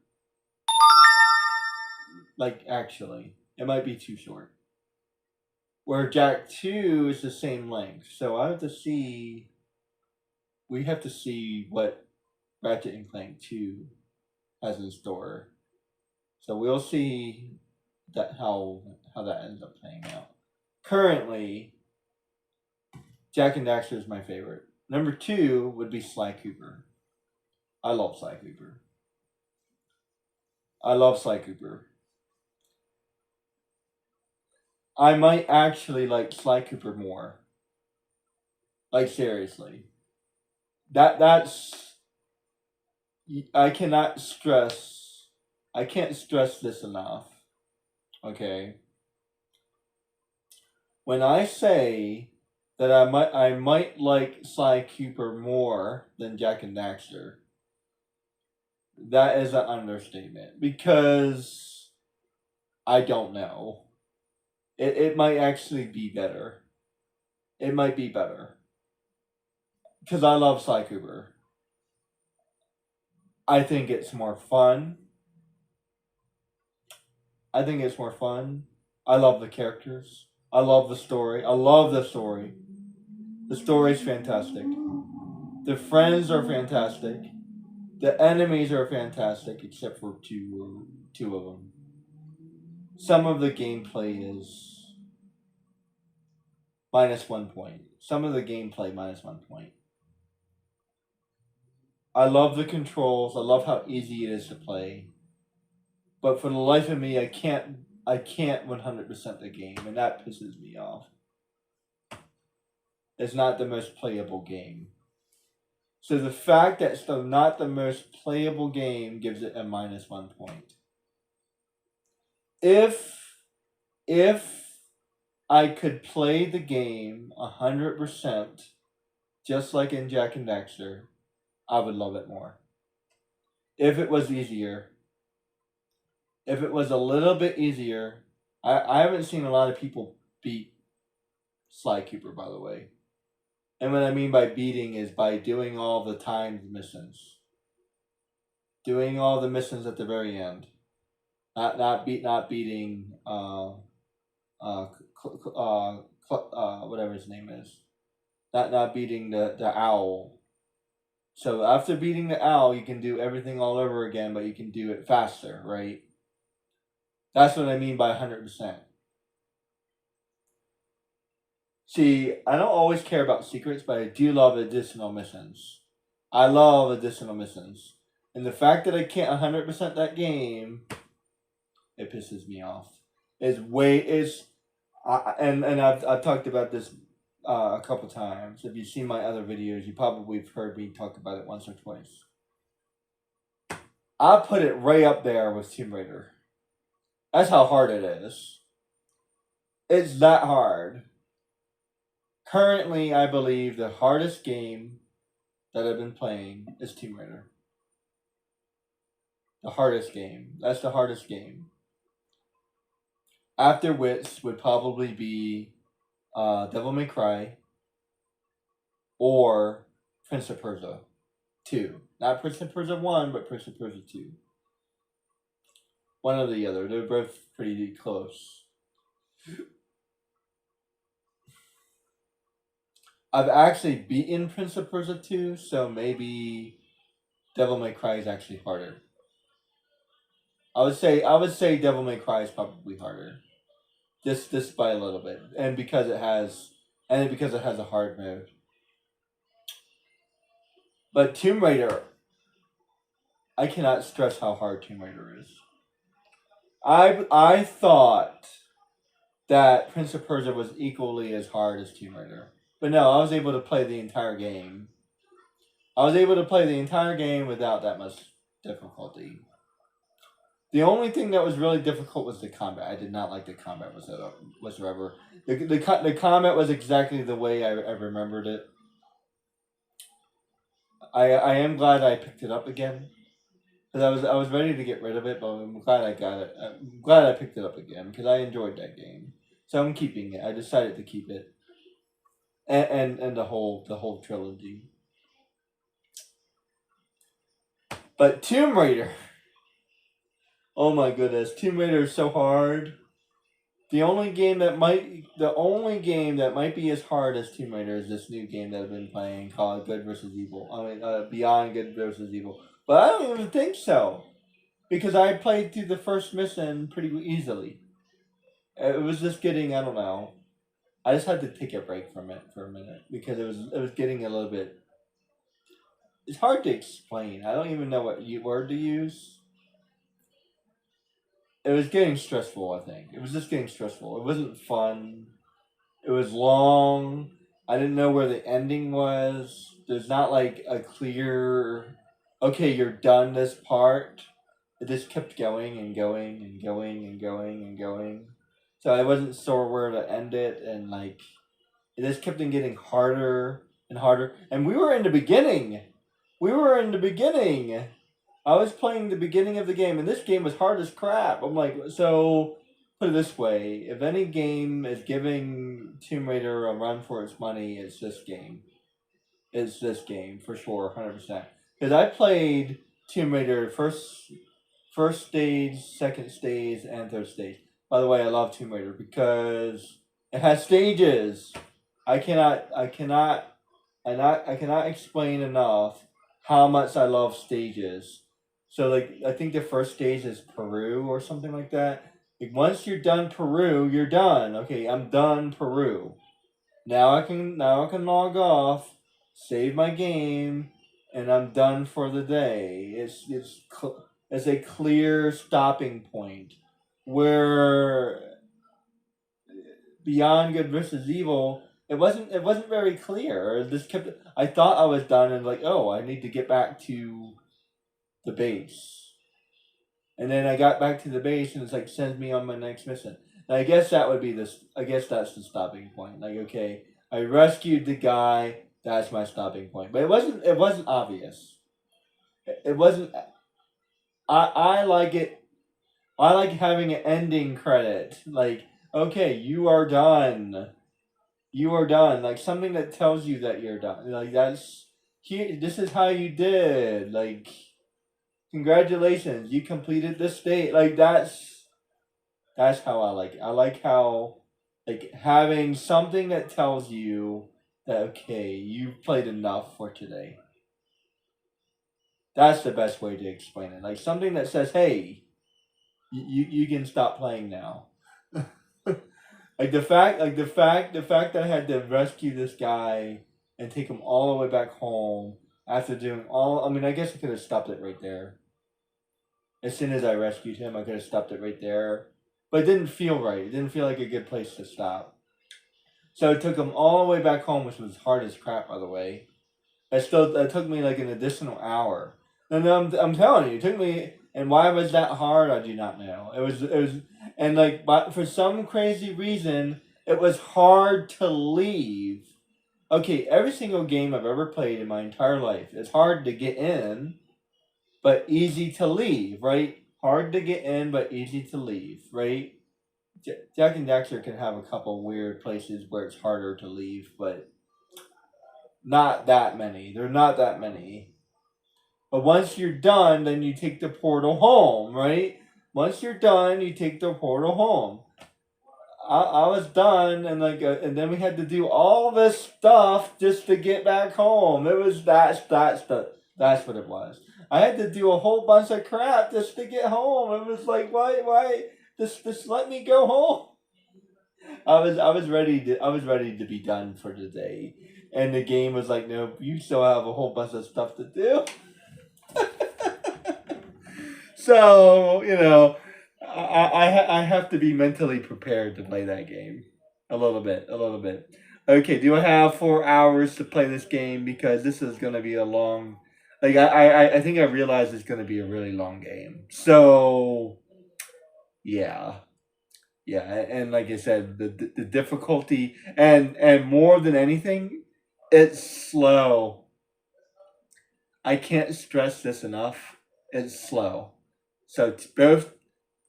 Speaker 1: Like, actually, it might be too short. Where Jak 2 is the same length. So I have to see. We have to see what Ratchet and Clank 2 has in store. So we'll see that how that ends up playing out. Currently, Jak and Daxter is my favorite. Number 2 would be Sly Cooper. I love Sly Cooper. I love Sly Cooper. I might actually like Sly Cooper more. Like, seriously. That's I cannot stress I can't stress this enough. Okay. When I say that I might like Sly Cooper more than Jak and Daxter, that is an understatement because I don't know. It might actually be better. It might be better. Because I love Sly Cooper. I think it's more fun. I think it's more fun. I love the characters. I love the story. I love the story. The story's fantastic. The friends are fantastic. The enemies are fantastic, except for two of them. Some of the gameplay is -1 point. Some of the gameplay -1 point. I love the controls. I love how easy it is to play. But for the life of me, I can't 100% the game, and that pisses me off. It's not the most playable game. So the fact that it's not the most playable game gives it a -1 point. If I could play the game 100%, just like in Jak and Daxter, I would love it more. if it was easier, if it was a little bit easier, I haven't seen a lot of people beat Sly Cooper, by the way. And what I mean by beating is by doing all the timed missions. Doing all the missions at the very end. Not beating whatever his name is. Not beating the owl. So after beating the owl, you can do everything all over again, but you can do it faster, right? That's what I mean by 100%. See, I don't always care about secrets, but I do love additional missions. I love additional missions. And the fact that I can't 100% that game, it pisses me off. And I've talked about this a couple times. If you've seen my other videos, you probably have heard me talk about it once or twice. I put it right up there with Tomb Raider. That's how hard it is. It's that hard. Currently, I believe the hardest game that I've been playing is Tomb Raider. The hardest game. That's the hardest game. After which would probably be Devil May Cry or Prince of Persia 2. Not Prince of Persia 1, but Prince of Persia 2. One or the other. They're both pretty close. I've actually beaten Prince of Persia 2, so maybe Devil May Cry is actually harder. I would say Devil May Cry is probably harder. Just by a little bit. And because it has a hard mode. But Tomb Raider, I cannot stress how hard Tomb Raider is. I thought that Prince of Persia was equally as hard as Tomb Raider. But no, I was able to play the entire game. I was able to play the entire game without that much difficulty. The only thing that was really difficult was the combat. I did not like the combat whatsoever. The combat was exactly the way I remembered it. I am glad I picked it up again. Because I was ready to get rid of it, but I'm glad I got it. I'm glad I picked it up again because I enjoyed that game. So I'm keeping it. I decided to keep it. And the whole trilogy. But Tomb Raider. Oh my goodness, Tomb Raider is so hard. The only game that might be as hard as Tomb Raider is this new game that I've been playing called Good vs. Evil. Beyond Good vs. Evil. But I don't even think so, because I played through the first mission pretty easily. It was just getting, I don't know. I just had to take a break from it for a minute because it was getting a little bit. It's hard to explain. I don't even know what word to use. It was getting stressful, I think. It was just getting stressful. It wasn't fun. It was long. I didn't know where the ending was. There's not like a clear, okay, you're done this part. It just kept going and going and going and going and going. So I wasn't sure where to end it, and like, it just kept on getting harder and harder. And we were in the beginning. I was playing the beginning of the game, and this game was hard as crap. I'm like, so put it this way: if any game is giving Tomb Raider a run for its money, it's this game. It's this game for sure, 100%. Because I played Tomb Raider first stage, second stage, and third stage. By the way, I love Tomb Raider because it has stages. I cannot explain enough how much I love stages. So like, I think the first stage is Peru or something like that. Like, once you're done Peru, you're done. Okay, I'm done Peru. Now I can log off, save my game, and I'm done for the day. It's a clear stopping point. Where Beyond Good vs. Evil, it wasn't very clear. I thought I was done, and like, oh, I need to get back to the base. And then I got back to the base, and it's like, sends me on my next mission. And I guess that's the stopping point. Like, okay, I rescued the guy. That's my stopping point. But it wasn't obvious. It wasn't. I like it. I like having an ending credit. Like, okay, you are done. You are done. Like something that tells you that you're done. Like that's here. This is how you did. Like, congratulations, you completed this state. Like that's how I like it. I like how like having something that tells you that okay, you've played enough for today. That's the best way to explain it. Like something that says, "Hey, you can stop playing now." The fact that I had to rescue this guy and take him all the way back home after doing all. I mean, I guess I could have stopped it right there. As soon as I rescued him, I could have stopped it right there, but it didn't feel right. It didn't feel like a good place to stop. So it took him all the way back home, which was hard as crap, by the way. It took me like an additional hour. And I'm telling you, it took me. And why was that hard? I do not know. It was, and like, but for some crazy reason, it was hard to leave. Okay, every single game I've ever played in my entire life, it's hard to get in, but easy to leave, right? Hard to get in, but easy to leave, right? Jack and Daxter can have a couple weird places where it's harder to leave, but not that many. There are not that many. But once you're done, then you take the portal home, right? Once you're done, you take the portal home. I was done, and and then we had to do all this stuff just to get back home. It was that's what it was. I had to do a whole bunch of crap just to get home. It was like why just let me go home. I was ready to be done for the day, and the game was like, no, you still have a whole bunch of stuff to do. So I have to be mentally prepared to play that game. A little bit, a little bit. Okay, do I have 4 hours to play this game? Because this is gonna be a long. Like I think I realized it's gonna be a really long game. So yeah, yeah, and like I said, the difficulty and more than anything, it's slow. I can't stress this enough. It's slow. So both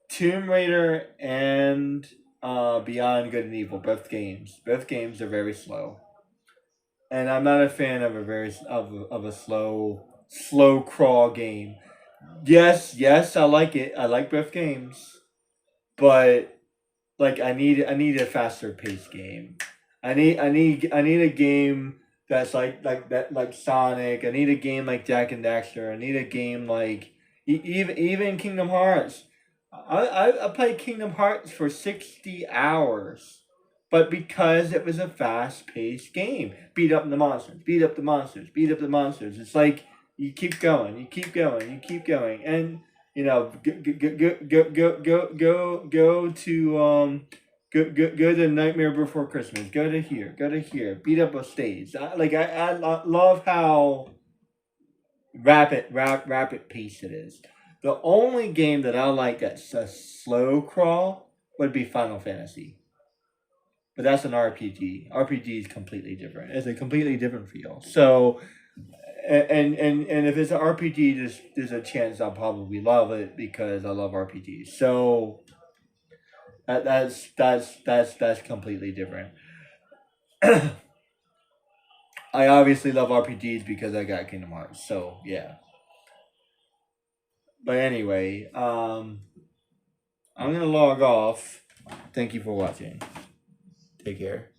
Speaker 1: Tomb Raider and Beyond Good and Evil, both games are very slow, and I'm not a fan of a slow crawl game. Yes, I like it. I like both games, but like I need a faster paced game. I need a game that's like that like Sonic. I need a game like Jack and Daxter. I need a game like even Kingdom Hearts. I played Kingdom Hearts for 60 hours. But because it was a fast paced game, beat up the monsters, beat up the monsters, beat up the monsters. It's like you keep going, you keep going, you keep going, and go to go to Nightmare Before Christmas. Go to here. Beat up a stage. Love how rapid pace it is. The only game that I like that's a slow crawl would be Final Fantasy. But that's an RPG. RPG is completely different. It's a completely different feel. So and if it's an RPG, there's a chance I'll probably love it because I love RPGs. So that's completely different. I obviously love RPGs because I got Kingdom Hearts. So yeah. But anyway, I'm gonna log off. Thank you for watching. Take care.